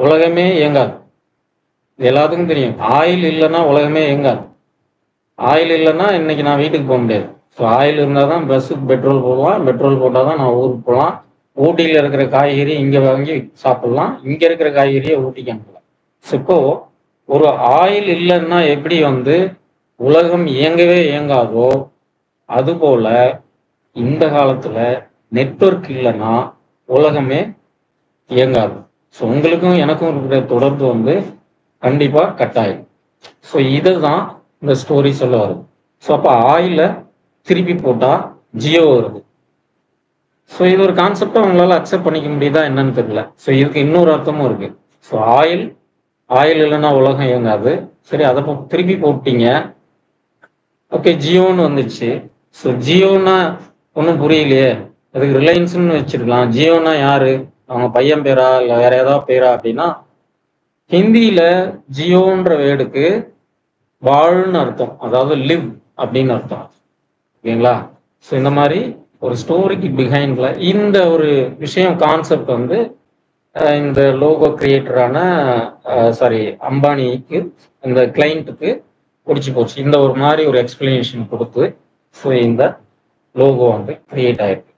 உலகமே இயங்காது. எல்லாத்துக்கும் தெரியும், ஆயில் இல்லைன்னா உலகமே இயங்காது. ஆயில் இல்லைன்னா இன்னைக்கு நான் வீட்டுக்கு போக முடியாது. ஸோ ஆயில் இருந்தால் தான் பஸ்ஸுக்கு பெட்ரோல் போடலாம், பெட்ரோல் போட்டால் தான் நான் ஊருக்கு போகலாம். ஊட்டியில் இருக்கிற காய்கறி இங்கே வாங்கி சாப்பிடலாம், இங்கே இருக்கிற காய்கறியை ஊட்டிக்கு அனுப்பலாம். ஸோ இப்போ ஒரு ஆயில் இல்லைன்னா எப்படி வந்து உலகம் இயங்கவே இயங்காதோ, அதுபோல இந்த காலத்துல நெட்வொர்க் இல்லைன்னா உலகமே இயங்காது. ஸோ உங்களுக்கும் எனக்கும் இருக்கிற தொடர்பு வந்து கண்டிப்பா கட் ஆயிடும். ஸோ இதுதான் இந்த ஸ்டோரி சொல்ல வருது. ஸோ அப்போ ஆயில திருப்பி போட்டா ஜியோ வருது. ஸோ இது ஒரு கான்செப்டை உங்களால அக்செப்ட் பண்ணிக்க முடியுதா என்னன்னு தெரியல. ஸோ இதுக்கு இன்னொரு அர்த்தமும் இருக்கு. ஸோ ஆயில் இல்லைன்னா உலகம் இயங்காது. சரி, அதை திருப்பி போட்டீங்க, ஓகே ஜியோன்னு வந்துச்சு. ஸோ ஜியோன்னா ஒன்றும் புரியலையே, அதுக்கு ரிலையன்ஸ்ன்னு வச்சிருக்கலாம். ஜியோன்னா யாரு, அவங்க பையன் பேரா இல்லை வேற ஏதாவது பேரா அப்படின்னா, ஹிந்தியில ஜியோன்ற வேர்டுக்கு வாழ்ன்னு அர்த்தம், அதாவது லிவ் அப்படின்னு அர்த்தம். ஓகேங்களா? ஸோ இந்த மாதிரி ஒரு ஸ்டோரிக்கு பிஹைண்ட்ல இந்த ஒரு விஷயம் கான்செப்ட் வந்து இந்த லோகோ கிரியேட்டரான அம்பானிக்கு இந்த கிளைண்ட்டுக்கு பிடிச்சி போச்சு. இந்த ஒரு மாதிரி ஒரு எக்ஸ்பிளனேஷன் கொடுத்து ஸோ இந்த லோகோ வந்து கிரியேட் ஆயிருக்கு.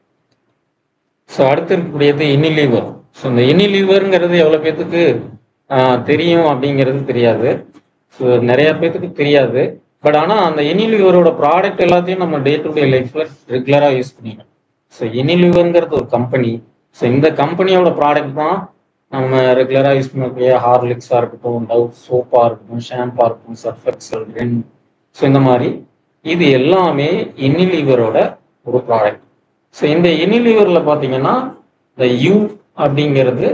ஸோ அடுத்து இருக்கக்கூடியது யூனிலீவர். ஸோ இந்த யூனிலீவருங்கிறது எவ்வளோ பேர்த்துக்கு தெரியும் அப்படிங்கிறது தெரியாது. ஸோ நிறைய பேர்த்துக்கு தெரியாது. பட் ஆனால் அந்த யூனிலீவரோட ப்ராடக்ட் எல்லாத்தையும் நம்ம டே டு டே லைஃப்ல ரெகுலராக யூஸ் பண்ணிக்கணும். ஸோ யூனிலீவருங்கிறது ஒரு கம்பெனி. ஸோ இந்த கம்பெனியோட ப்ராடக்ட் தான் நம்ம ரெகுலராக யூஸ் பண்ணக்கூடிய ஹார்லிக்ஸாக இருக்கட்டும், டவ் சோப்பாக இருக்கட்டும், ஷாம்பா இருக்கட்டும், சர்ஃப் எக்ஸல், ரென். ஸோ இந்த மாதிரி இது எல்லாமே யூனிலீவரோட ஒரு ப்ராடக்ட். ஸோ இந்த யூனிலீவரில் பார்த்தீங்கன்னா இந்த யூ அப்படிங்கிறது,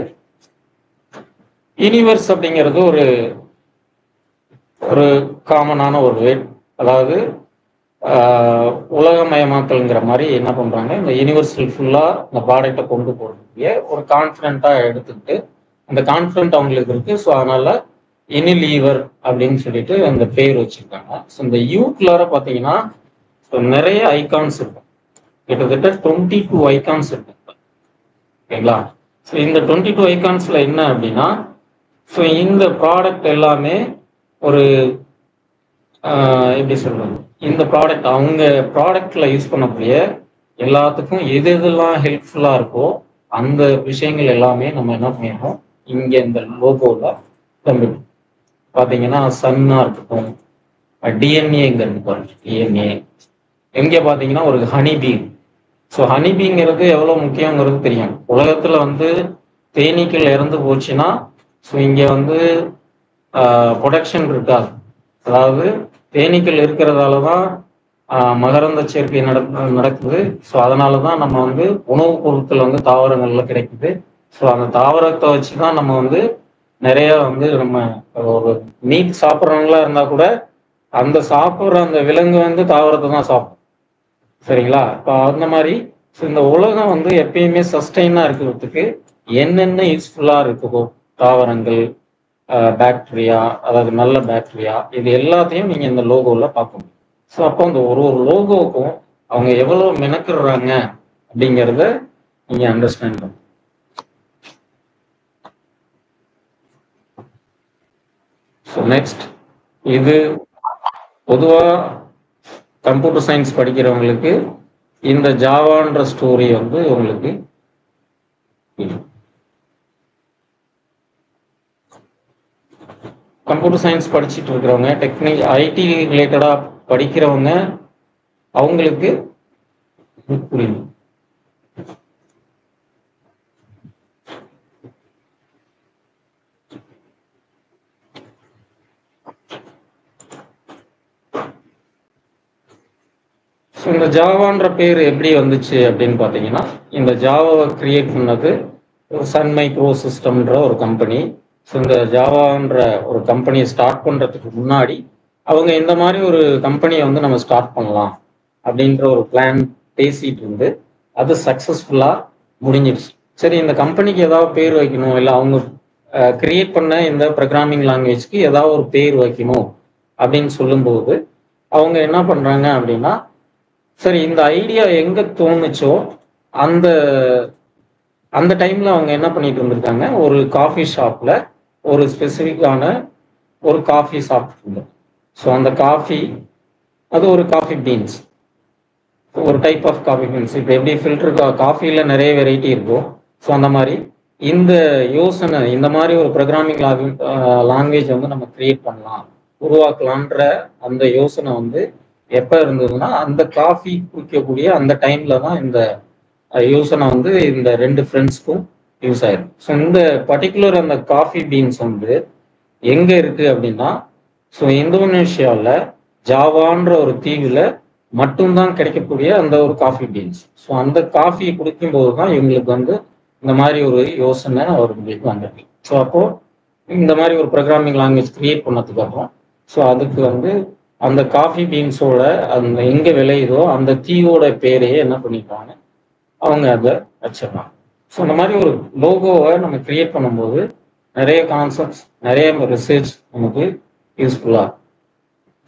யூனிவர்ஸ் அப்படிங்கிறது ஒரு காமனான ஒரு வேர்ட். அதாவது உலகமயமாக்கல்ங்கிற மாதிரி என்ன பண்றாங்க, இந்த யூனிவர்சல் ஃபுல்லா இந்த ப்ராடக்டை கொண்டு போறதுக்கு ஒரு கான்ஃபிடென்ட்டா எடுத்துக்கிட்டு அந்த கான்ஃபிடென்ட் அவங்களுக்கு இருக்கு. ஸோ அதனால யூனிலீவர் அப்படின்னு சொல்லிட்டு அந்த பேர் வச்சிருக்காங்க. ஸோ இந்த யூக்குள்ளார பார்த்தீங்கன்னா நிறைய ஐகான்ஸ் இருக்கும், கிட்டத்தட்ட 22 ஐகான்ஸ் இருக்கு. ஓகேங்களா? ஸோ இந்த 22 ஐகான்ஸ்ல என்ன அப்படின்னா, ஸோ இந்த ப்ராடக்ட் எல்லாமே ஒரு எப்படி சொல்றது, இந்த ப்ராடக்ட் அவங்க ப்ராடக்ட்ல யூஸ் பண்ணக்கூடிய எல்லாத்துக்கும் எது எதெல்லாம் ஹெல்ப்ஃபுல்லா இருக்கோ அந்த விஷயங்கள் எல்லாமே நம்ம என்ன பண்ணிடுறோம் இங்கே இந்த லோகோவில் தம்பி பார்த்தீங்கன்னா சன்னா இருக்கட்டும், டிஎன்ஏ இங்கே இருக்கு பாருங்க, டிஎன்ஏ எங்கே பார்த்தீங்கன்னா ஒரு ஹனிபீ. ஸோ ஹனிபீங்கிறது எவ்வளோ முக்கியங்கிறது தெரியும். உலகத்தில் வந்து தேனீக்கள் இறந்து போச்சுன்னா ஸோ இங்கே வந்து ப்ரொடக்ஷன் இருக்காது. அதாவது தேனீக்கள் இருக்கிறதால தான் மகரந்த சேர்க்கை நடக்குது. ஸோ அதனால தான் நம்ம வந்து உணவுப் பொருட்கள் வந்து தாவரங்கள்ல கிடைக்குது. ஸோ அந்த தாவரத்தை வச்சு தான் நம்ம வந்து நிறைய வந்து நம்ம ஒரு மீட் சாப்பிட்றவங்களா இருந்தால் கூட அந்த சாப்பிட்ற அந்த விலங்கு வந்து தாவரத்தை தான் சாப்பிடும். சரிங்களா? இப்போ அந்த மாதிரி இந்த உலகம் வந்து எப்பயுமே சஸ்டெயினாக இருக்கிறதுக்கு என்னென்ன யூஸ்ஃபுல்லாக இருக்குதோ தாவரங்கள், பாக்டீரியா, அதாவது நல்ல பாக்டீரியா, இது எல்லாத்தையும் நீங்கள் இந்த லோகோவில் பார்க்க முடியும். ஸோ அப்போ அந்த ஒரு ஒரு லோகோவுக்கும் அவங்க எவ்வளோ மெனக்கிடுறாங்க அப்படிங்கிறத நீங்கள் அண்டர்ஸ்டாண்ட் பண்ணுங்க. ஸோ நெக்ஸ்ட், இது பொதுவாக கம்ப்யூட்டர் சயின்ஸ் படிக்கிறவங்களுக்கு இந்த ஜாவான்ற ஸ்டோரி வந்து உங்களுக்கு கம்ப்யூட்டர் சயின்ஸ் படிச்சுட்டு இருக்கிறவங்க, டெக்னிக் ஐடி ரிலேட்டடாக படிக்கிறவங்க அவங்களுக்கு புரியும். இந்த ஜாவான்ற பேர் எப்படி வந்துச்சு அப்படின்னு பார்த்தீங்கன்னா, இந்த ஜாவாவை கிரியேட் பண்ணது சன் மைக்ரோ சிஸ்டம்ன்ற ஒரு கம்பெனி. ஸோ இந்த ஜாவான்ற ஒரு கம்பெனியை ஸ்டார்ட் பண்ணுறதுக்கு முன்னாடி அவங்க இந்த மாதிரி ஒரு கம்பெனியை வந்து நம்ம ஸ்டார்ட் பண்ணலாம் அப்படின்ற ஒரு பிளான் பேசிட்டு இருந்து அது சக்ஸஸ்ஃபுல்லாக முடிஞ்சிடுச்சு. சரி, இந்த கம்பெனிக்கு ஏதாவது பேர் வைக்கணும், இல்லை அவங்க கிரியேட் பண்ண இந்த ப்ரோக்ராமிங் லாங்குவேஜ்க்கு ஏதாவது ஒரு பேர் வைக்கணும் அப்படின்னு சொல்லும்போது அவங்க என்ன பண்ணுறாங்க அப்படின்னா, சரி இந்த ஐடியா எங்கே தோணுச்சோ அந்த அந்த டைமில் அவங்க என்ன பண்ணிட்டு இருந்திருக்காங்க, ஒரு காஃபி ஷாப்பில் ஒரு ஸ்பெசிஃபிக்கான ஒரு காஃபி சாப்பிட்டு. ஸோ அந்த காஃபி அது ஒரு காஃபி பீன்ஸ், ஒரு டைப் ஆஃப் காஃபி பீன்ஸ். இப்போ எப்படி ஃபில்டர் காஃபியில் நிறைய வெரைட்டி இருக்கும். ஸோ அந்த மாதிரி இந்த யோசனை, இந்த மாதிரி ஒரு ப்ரோக்ராமிங் லாங்குவேஜ் வந்து நம்ம கிரியேட் பண்ணலாம், உருவாக்கலான்ற அந்த யோசனை வந்து எப்போ இருந்ததுன்னா அந்த காஃபி குடிக்கக்கூடிய அந்த டைமில் தான் இந்த யோசனை வந்து இந்த ரெண்டு ஃப்ரெண்ட்ஸ்க்கும் யூஸ் ஆயிடும். ஸோ இந்த பர்டிகுலர் அந்த காஃபி பீன்ஸ் வந்து எங்கே இருக்குது அப்படின்னா, ஸோ இந்தோனேஷியாவில் ஜாவான்ற ஒரு தீவில் மட்டும்தான் கிடைக்கக்கூடிய அந்த ஒரு காஃபி பீன்ஸ். ஸோ அந்த காஃபியை குடிக்கும்போது தான் இவங்களுக்கு வந்து இந்த மாதிரி ஒரு யோசனை அவர்களுக்கு வந்துருக்கு. ஸோ அப்போது இந்த மாதிரி ஒரு ப்ரோக்ராமிங் லாங்குவேஜ் கிரியேட் பண்ணதுக்கு அப்புறம் ஸோ அதுக்கு வந்து அந்த காஃபி பீன்ஸோட அந்த எங்கே விளையுதோ அந்த தீயோட பேரையே என்ன பண்ணிட்டாங்க, அவங்க அதை வச்சிடலாம். ஸோ இந்த மாதிரி ஒரு லோகோவை நம்ம கிரியேட் பண்ணும்போது நிறைய கான்செப்ட்ஸ், நிறைய ரிசர்ச் நமக்கு யூஸ்ஃபுல்லாக.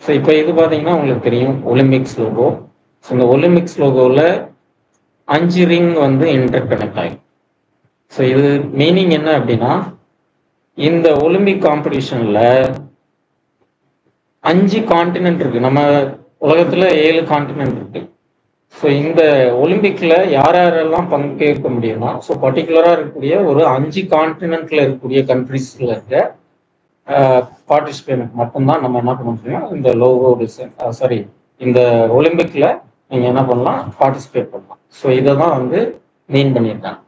ஸோ இப்போ இது பார்த்தீங்கன்னா உங்களுக்கு தெரியும் ஒலிம்பிக்ஸ் லோகோ. ஸோ இந்த ஒலிம்பிக்ஸ் லோகோவில் 5 ரிங் வந்து இன்டர் கனெக்ட் ஆகும். ஸோ இது மீனிங் என்ன அப்படின்னா, இந்த ஒலிம்பிக் காம்படிஷனில் 5 கான்டினென்ட் இருக்கு. நம்ம உலகத்தில் 7 கான்டினென்ட் இருக்கு. ஸோ இந்த ஒலிம்பிக்ல யார் யாரெல்லாம் பங்கேற்க முடியும்னா, ஸோ பர்டிகுலராக இருக்கக்கூடிய ஒரு 5 கான்டினென்ட்ல இருக்கக்கூடிய கண்ட்ரிஸ்ல இருக்க பார்ட்டிசிபேட் மட்டும்தான் நம்ம என்ன பண்ண முடியும், இந்த லோகோ டிசைன் சாரி இந்த ஒலிம்பிக்ல நீங்கள் என்ன பண்ணலாம், பார்ட்டிசிபேட் பண்ணலாம். ஸோ இதை தான் வந்து மீன் பண்ணியிருக்காங்க.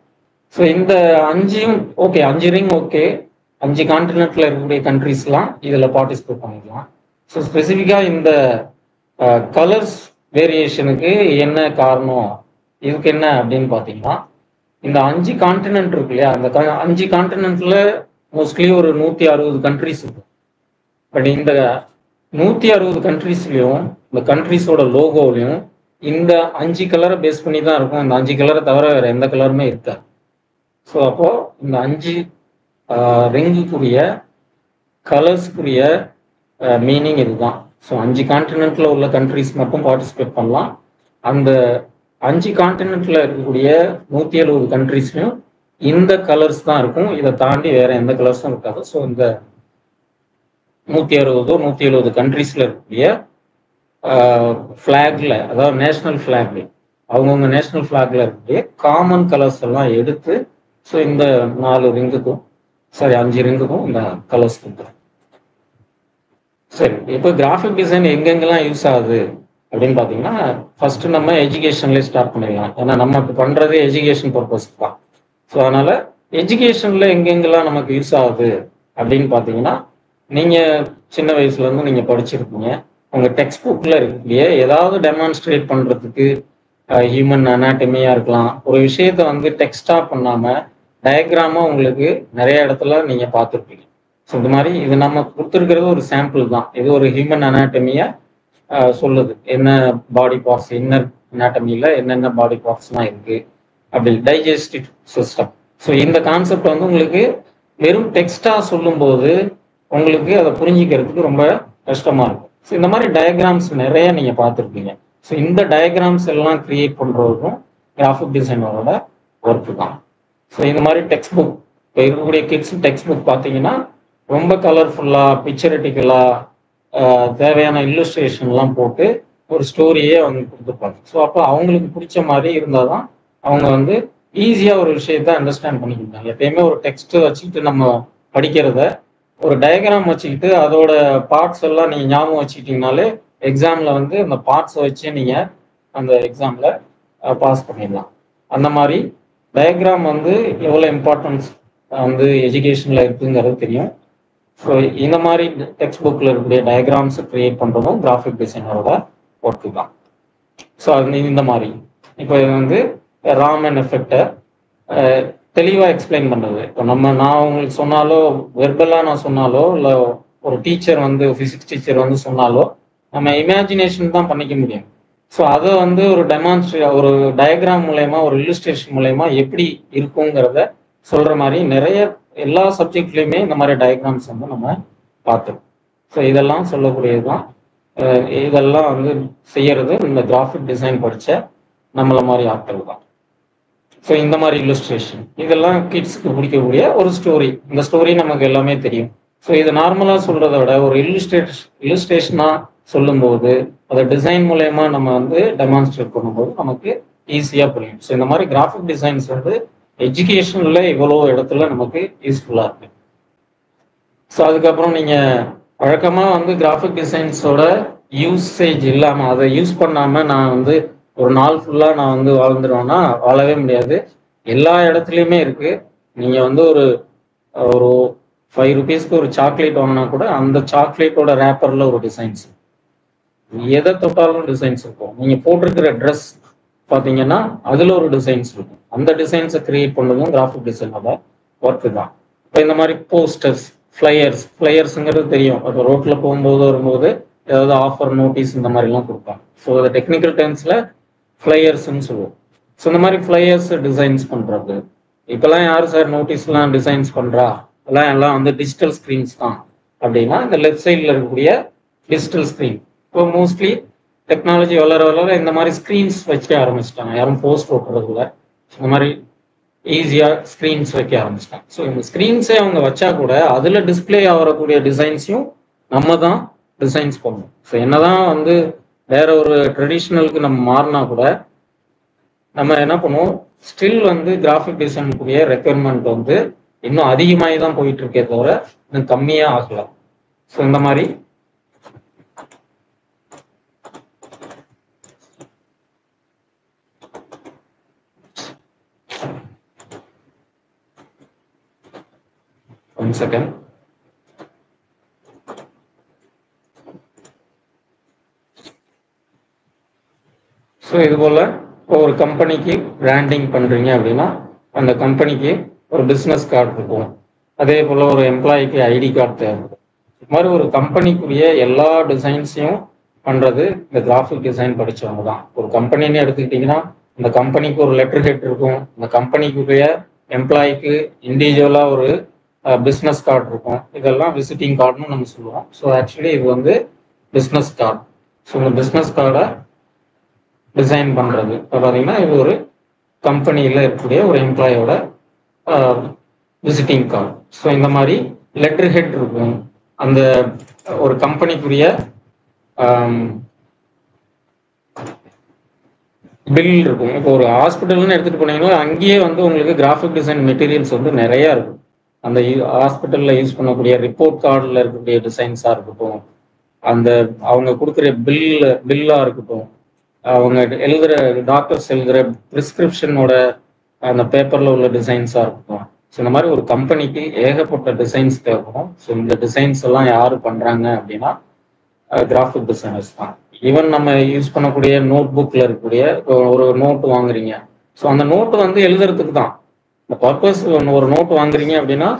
ஸோ இந்த 5ம் ஓகே, 5 ரிங் ஓகே, 5 கான்டினென்ட்ல இருக்கக்கூடிய கண்ட்ரிஸ்லாம் இதில் பார்ட்டிசிபேட் பண்ணிக்கலாம். ஸோ ஸ்பெசிஃபிக்காக இந்த கலர்ஸ் வேரியேஷனுக்கு என்ன காரணம், இதுக்கு என்ன அப்படின்னு பார்த்தீங்கன்னா, இந்த 5 கான்டினென்ட் இருக்கு இல்லையா, அந்த 5 கான்டினென்ட்ல மோஸ்ட்லி ஒரு 160 கண்ட்ரிஸ் இருக்கு. பட் இந்த 160 கண்ட்ரிஸ்லையும் இந்த கண்ட்ரிஸோட லோகோலையும் இந்த 5 கலரை பேஸ் பண்ணி தான் இருக்கும். இந்த 5 கலரை தவிர வேற எந்த கலருமே இருக்காது. ஸோ அப்போ இந்த 5 ரிங்குக்குரிய கலர்ஸ்க்குரிய மீனிங் இதுதான். ஸோ 5 கான்டினென்ட்ல உள்ள கண்ட்ரிஸ் மட்டும் பார்ட்டிசிபேட் பண்ணலாம். அந்த 5 கான்டினென்ட்ல இருக்கக்கூடிய 170 கண்ட்ரிஸ்லையும் இந்த கலர்ஸ் தான் இருக்கும். இதை தாண்டி வேற எந்த கலர்ஸும் இருக்காது. ஸோ இந்த 160 170 கண்ட்ரிஸ்ல இருக்கக்கூடிய ஃபிளாக்ல, அதாவது நேஷனல் ஃபிளாக்ல அவங்கவுங்க நேஷனல் ஃபிளாக்ல இருக்கக்கூடிய காமன் கலர்ஸ் எல்லாம் எடுத்து ஸோ இந்த 4 ரிங்குக்கும் சாரி 5 ரிங்குக்கும் இந்த கலர்ஸ் கொடுக்குறோம். சரி, இப்போ கிராஃபிக் டிசைன் எங்கெங்கெல்லாம் யூஸ் ஆகுது அப்படின்னு பார்த்தீங்கன்னா, ஃபர்ஸ்ட் நம்ம எஜுகேஷன்லேயே ஸ்டார்ட் பண்ணிடலாம். ஏன்னா நம்ம இப்போ பண்ணுறது எஜுகேஷன் பர்பஸ்க்கு தான். ஸோ அதனால எஜுகேஷனில் எங்கெங்கெல்லாம் நமக்கு யூஸ் ஆகுது அப்படின்னு பார்த்தீங்கன்னா, நீங்கள் சின்ன வயசுலேருந்து நீங்கள் படிச்சிருப்பீங்க. உங்கள் டெக்ஸ்ட் புக்கில் இருக்கக்கூடிய ஏதாவது டெமான்ஸ்ட்ரேட் பண்ணுறதுக்கு ஹியூமன் அனாட்டமியாக இருக்கலாம், ஒரு விஷயத்தை வந்து டெக்ஸ்டாக பண்ணாமல் டயக்ராமாக உங்களுக்கு நிறைய இடத்துல நீங்கள் பார்த்துருப்பீங்க. ஸோ இந்த மாதிரி இது நம்ம கொடுத்துருக்கிறது ஒரு சாம்பிள் தான். இது ஒரு ஹியூமன் அனாட்டமியை சொல்லுது, என்ன பாடி பார்ட்ஸ், இன்னர் அனாட்டமியில் என்னென்ன பாடி பார்ட்ஸ்லாம் இருக்குது அப்படி டைஜஸ்டிவ் சிஸ்டம். ஸோ இந்த கான்செப்ட் வந்து உங்களுக்கு வெறும் டெக்ஸ்டாக சொல்லும்போது உங்களுக்கு அதை புரிஞ்சிக்கிறதுக்கு ரொம்ப கஷ்டமாக இருக்கும். ஸோ இந்த மாதிரி டயக்ராம்ஸ் நிறைய நீங்கள் பார்த்துருப்பீங்க. ஸோ இந்த டயக்ராம்ஸ் எல்லாம் கிரியேட் பண்ணுறதுக்கும் கிராஃபிக் டிசைனரோட ஒர்க்கு தான். ஸோ இந்த மாதிரி டெக்ஸ்ட் புக், இப்போ இருக்கக்கூடிய கிட்ஸ் டெக்ஸ்ட் புக் பார்த்தீங்கன்னா ரொம்ப கலர்ஃபுல்லாக பிக்சரட்டிக்கலாக தேவையான இல்லுஸ்ட்ரேஷன்லாம் போட்டு ஒரு ஸ்டோரியே அவங்க கொடுத்துருப்பாங்க. ஸோ அப்போ அவங்களுக்கு பிடிச்ச மாதிரி இருந்தால் தான் அவங்க வந்து ஈஸியாக ஒரு விஷயத்த அண்டர்ஸ்டாண்ட் பண்ணிக்கிட்டாங்க. எப்பயுமே ஒரு டெக்ஸ்ட்டு வச்சுக்கிட்டு நம்ம படிக்கிறத ஒரு டயக்ராம் வச்சுக்கிட்டு அதோட பார்ட்ஸ் எல்லாம் நீங்கள் ஞாபகம் வச்சுக்கிட்டீங்கனாலே எக்ஸாமில் வந்து அந்த பார்ட்ஸை வச்சு நீங்கள் அந்த எக்ஸாமில் பாஸ் பண்ணிடலாம். அந்த மாதிரி டயக்ராம் வந்து எவ்வளோ இம்பார்ட்டன்ஸ் வந்து எஜுகேஷனில் இருக்குங்கிறது தெரியும். ஸோ இந்த மாதிரி டெக்ஸ்ட் புக்கில் இருக்கக்கூடிய டயக்ராம்ஸை க்ரியேட் பண்ணுறதும் கிராஃபிக் டிசைனரோட ஒர்க்கு தான். ஸோ அது இந்த மாதிரி இப்போ இது வந்து ராமன் எஃபெக்டை தெளிவாக எக்ஸ்பிளைன் பண்ணுறது. இப்போ நான் உங்களுக்கு சொன்னாலோ வெர்பலாக நான் சொன்னாலோ இல்லை ஒரு டீச்சர் வந்து ஃபிசிக்ஸ் டீச்சர் வந்து சொன்னாலோ நம்ம இமேஜினேஷன் தான் பண்ணிக்க முடியும். ஸோ அதை வந்து ஒரு ஒரு டயக்ராம் மூலயமா ஒரு இல்லுஸ்ட்ரேஷன் மூலயமா எப்படி இருக்குங்கிறத சொல்கிற மாதிரி நிறைய எல்லா சப்ஜெக்ட்லேயுமே இந்த மாதிரி டயக்ராம்ஸ் வந்து நம்ம பார்த்துருக்கோம். ஸோ இதெல்லாம் சொல்லக்கூடியது தான். இதெல்லாம் வந்து செய்யறது இந்த கிராஃபிக் டிசைன் படித்த நம்மள மாதிரி ஆட்கள் தான். ஸோ இந்த மாதிரி இல்லுஸ்ட்ரேஷன் இதெல்லாம் கிட்ஸுக்கு பிடிக்கக்கூடிய ஒரு ஸ்டோரி. இந்த ஸ்டோரி நமக்கு எல்லாமே தெரியும். ஸோ இது நார்மலாக சொல்கிறத விட ஒரு இல்லுஸ்ட்ரேஷனாக சொல்லும்போது அதை டிசைன் மூலயமா நம்ம வந்து டெமான்ஸ்ட்ரேட் பண்ணும்போது நமக்கு ஈஸியாக புரியும். ஸோ இந்த மாதிரி கிராஃபிக் டிசைன்ஸ் வந்து எஜுகேஷனில் இவ்வளோ இடத்துல நமக்கு யூஸ்ஃபுல்லாக இருக்கு. ஸோ அதுக்கப்புறம் நீங்கள் வழக்கமாக வந்து கிராஃபிக் டிசைன்ஸோட யூசேஜ் இல்லாமல் அதை யூஸ் பண்ணாமல் நான் வந்து ஒரு நாள் ஃபுல்லாக நான் வந்து வாழ்ந்துருவேன்னா வாழவே முடியாது. எல்லா இடத்துலையுமே இருக்குது. நீங்கள் வந்து ஒரு 5 rupeesக்கு ஒரு சாக்லேட் வாங்கினா கூட அந்த சாக்லேட்டோட ரேப்பரில் ஒரு டிசைன்ஸ், எதை தொட்டாலும் டிசைன்ஸ் இருக்கும். நீங்கள் போட்டிருக்கிற ட்ரெஸ் பார்த்தீங்கன்னா அதில் ஒரு டிசைன்ஸ் இருக்கும். அந்த டிசைன்ஸை கிரியேட் பண்ணதும் கிராஃபிக் டிசைனோட ஒர்க்கு தான். இப்போ இந்த மாதிரி போஸ்டர்ஸ், ஃப்ளையர்ஸுங்கிறது தெரியும். இப்போ ரோட்டில் போகும்போது வரும்போது ஏதாவது ஆஃபர் நோட்டீஸ் இந்த மாதிரிலாம் கொடுப்பாங்க. ஸோ அதை டெக்னிக்கல் டேர்ம்ஸில் ஃப்ளையர்ஸ்ன்னு சொல்லுவோம். ஸோ இந்த மாதிரி ஃப்ளையர்ஸ் டிசைன்ஸ் பண்ணுறது. இப்போல்லாம் யார் சார் நோட்டீஸ்லாம் டிசைன்ஸ் பண்ணுறா? எல்லாம் வந்து டிஜிட்டல் ஸ்க்ரீன்ஸ் தான் அப்படின்னா இந்த லெஃப்ட் சைடில் இருக்கக்கூடிய டிஜிட்டல் ஸ்க்ரீன். இப்போ மோஸ்ட்லி டெக்னாலஜி வளர இந்த மாதிரி ஸ்க்ரீன்ஸ் வைக்க ஆரம்பிச்சிட்டாங்க. யாரும் போஸ்ட் ஓட்டுறதுல இந்த மாதிரி ஈஸியாக ஸ்க்ரீன்ஸ் வைக்க ஆரம்பிச்சிட்டாங்க. ஸோ இந்த ஸ்க்ரீன்ஸே அவங்க வச்சா கூட அதில் டிஸ்பிளே ஆகக்கூடிய டிசைன்ஸையும் நம்ம தான் டிசைன்ஸ் பண்ணணும். ஸோ என்னதான் வந்து வேற ஒரு ட்ரெடிஷ்னலுக்கு நம்ம மாறினா கூட நம்ம என்ன பண்ணுவோம், ஸ்டில் வந்து கிராஃபிக் டிசைனுக்குரிய ரெக்குயர்மெண்ட் வந்து இன்னும் அதிகமாகி தான் போயிட்டு இருக்கே தவிர இன்னும் கம்மியாக ஆகலாம். ஸோ இந்த மாதிரி one second. ஸோ இது போல் ஒரு கம்பெனிக்கு பிராண்டிங் பண்ணுறீங்க அப்படின்னா அந்த கம்பெனிக்கு ஒரு பிஸ்னஸ் கார்டு இருக்கும். அதே போல் ஒரு எம்ப்ளாய்க்கு ஐடி கார்டு தேவைப்படும். இது மாதிரி ஒரு கம்பெனிக்குரிய எல்லா டிசைன்ஸையும் பண்ணுறது இந்த கிராஃபிக் டிசைன் படித்தவங்க தான். ஒரு கம்பெனின்னு எடுத்துக்கிட்டிங்கன்னா இந்த கம்பெனிக்கு ஒரு லெட்டர் ஹெட் இருக்கும். இந்த கம்பெனிக்குரிய எம்ப்ளாய்க்கு இண்டிவிஜுவலாக ஒரு பிஸ்னஸ் கார்டு இருக்கும். இதெல்லாம் விசிட்டிங் கார்டுன்னு நம்ம சொல்லுவோம். ஸோ ஆக்சுவலி இது வந்து பிஸ்னஸ் கார்டு. ஸோ இந்த பிஸ்னஸ் கார்டை டிசைன் பண்ணுறது இப்போ பார்த்தீங்கன்னா இது ஒரு கம்பெனியில் இருக்கக்கூடிய ஒரு எம்ப்ளாயோட விசிட்டிங் கார்டு. ஸோ இந்த மாதிரி லெட்டர் ஹெட் இருக்கும். அந்த ஒரு கம்பெனிக்குரிய பில் இருக்கும். இப்போ ஒரு ஹாஸ்பிட்டல்னு எடுத்துகிட்டு போனீங்கன்னா அங்கேயே வந்து உங்களுக்கு கிராஃபிக் டிசைன் மெட்டீரியல்ஸ் வந்து நிறையா இருக்கும். அந்த ஹாஸ்பிட்டலில் யூஸ் பண்ணக்கூடிய ரிப்போர்ட் கார்டில் இருக்கக்கூடிய டிசைன்ஸாக இருக்கட்டும், அந்த அவங்க கொடுக்குற பில்லாக இருக்கட்டும், அவங்க எழுதுகிற டாக்டர்ஸ் எழுதுகிற ப்ரிஸ்கிரிப்ஷனோட அந்த பேப்பரில் உள்ள டிசைன்ஸாக இருக்கட்டும். ஸோ இந்த மாதிரி ஒரு கம்பெனிக்கு ஏகப்பட்ட டிசைன்ஸ் தேவைப்படும். ஸோ இந்த டிசைன்ஸ் எல்லாம் யார் பண்ணுறாங்க அப்படின்னா கிராஃபிக் டிசைனர்ஸ் தான். ஈவன் நம்ம யூஸ் பண்ணக்கூடிய நோட் புக்கில் இருக்கக்கூடிய ஒரு நோட்டு வாங்குறீங்க. ஸோ அந்த நோட்டு வந்து எழுதுறதுக்கு தான் இந்த பர்பஸ். ஒரு நோட்டு வாங்குறீங்க அப்படின்னா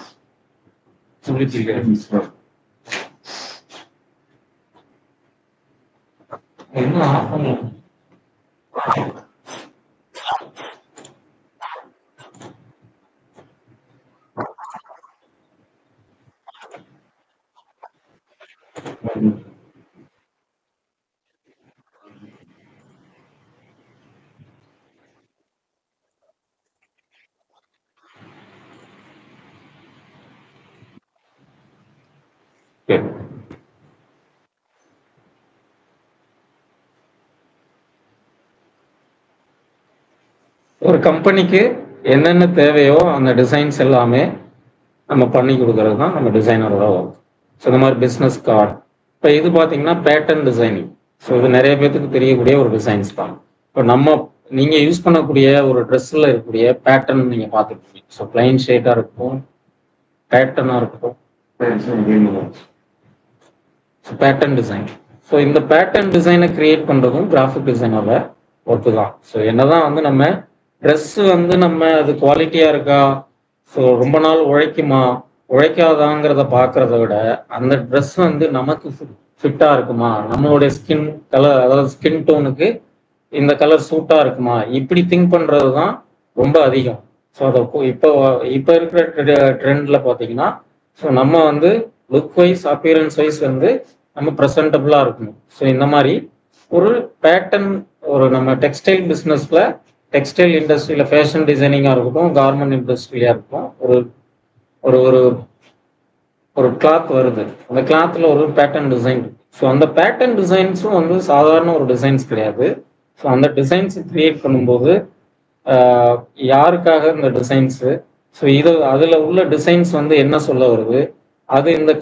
என்ன ஒரு கம்பெனிக்கு என்னென்ன தேவையோ அந்த டிசைன்ஸ் எல்லாமே நம்ம பண்ணி கொடுக்கறது தான் நம்ம டிசைனரோட ஒர்க். ஸோ இந்த மாதிரி பிஸ்னஸ் கார்டு, இப்போ இது பார்த்தீங்கன்னா பேட்டர்ன் டிசைனிங். ஸோ இது நிறைய பேர்த்துக்கு தெரியக்கூடிய ஒரு டிசைன்ஸ் தான். இப்போ நீங்கள் யூஸ் பண்ணக்கூடிய ஒரு ட்ரெஸ்ஸில் இருக்கக்கூடிய பேட்டர்ன் நீங்கள் பார்த்துருப்பீங்க. ஸோ பிளைன் ஷேட்டாக இருக்கும், பேட்டர்னாக இருக்கட்டும், பேட்டர்ன் டிசைன். ஸோ இந்த பேட்டர்ன் டிசைனை கிரியேட் பண்ணுறதும் கிராஃபிக் டிசைனோட ஒர்க்கு தான். ஸோ என்னதான் வந்து நம்ம ட்ரெஸ் வந்து நம்ம அது குவாலிட்டியாக இருக்கா, ஸோ ரொம்ப நாள் உழைக்குமா உழைக்காதாங்கிறத பார்க்கறத விட அந்த ட்ரெஸ் வந்து நமக்கு ஃபிட்டாக இருக்குமா, நம்மளுடைய ஸ்கின் கலர் அதாவது ஸ்கின் டோனுக்கு இந்த கலர் சூட்டாக இருக்குமா, இப்படி திங்க் பண்ணுறது தான் ரொம்ப அதிகம். ஸோ அதை இப்போ இருக்கிற ட்ரெண்டில் பார்த்தீங்கன்னா ஸோ நம்ம வந்து லுக் வைஸ் அப்பியரன்ஸ் வைஸ் வந்து நம்ம ப்ரெசன்டபுளாக இருக்கணும். ஸோ இந்த மாதிரி ஒரு பேட்டர்ன் ஒரு நம்ம டெக்ஸ்டைல் பிஸ்னஸில் டெக்ஸ்டைல் இண்டஸ்ட்ரியில் ஃபேஷன் டிசைனிங்காக இருக்கட்டும், கார்மெண்ட் இண்டஸ்ட்ரியாக இருக்கட்டும், ஒரு ஒரு ஒரு ஒரு கிளாத் வருது, அந்த கிளாத்தில் ஒரு பேட்டர்ன் டிசைன். ஸோ அந்த பேட்டர்ன் டிசைன்ஸும் வந்து சாதாரண ஒரு டிசைன்ஸ் கிடையாது. ஸோ அந்த டிசைன்ஸ் கிரியேட் பண்ணும்போது யாருக்காக இந்த டிசைன்ஸு, ஸோ அதில் உள்ள டிசைன்ஸ் வந்து என்ன சொல்ல வருது, அது இந்த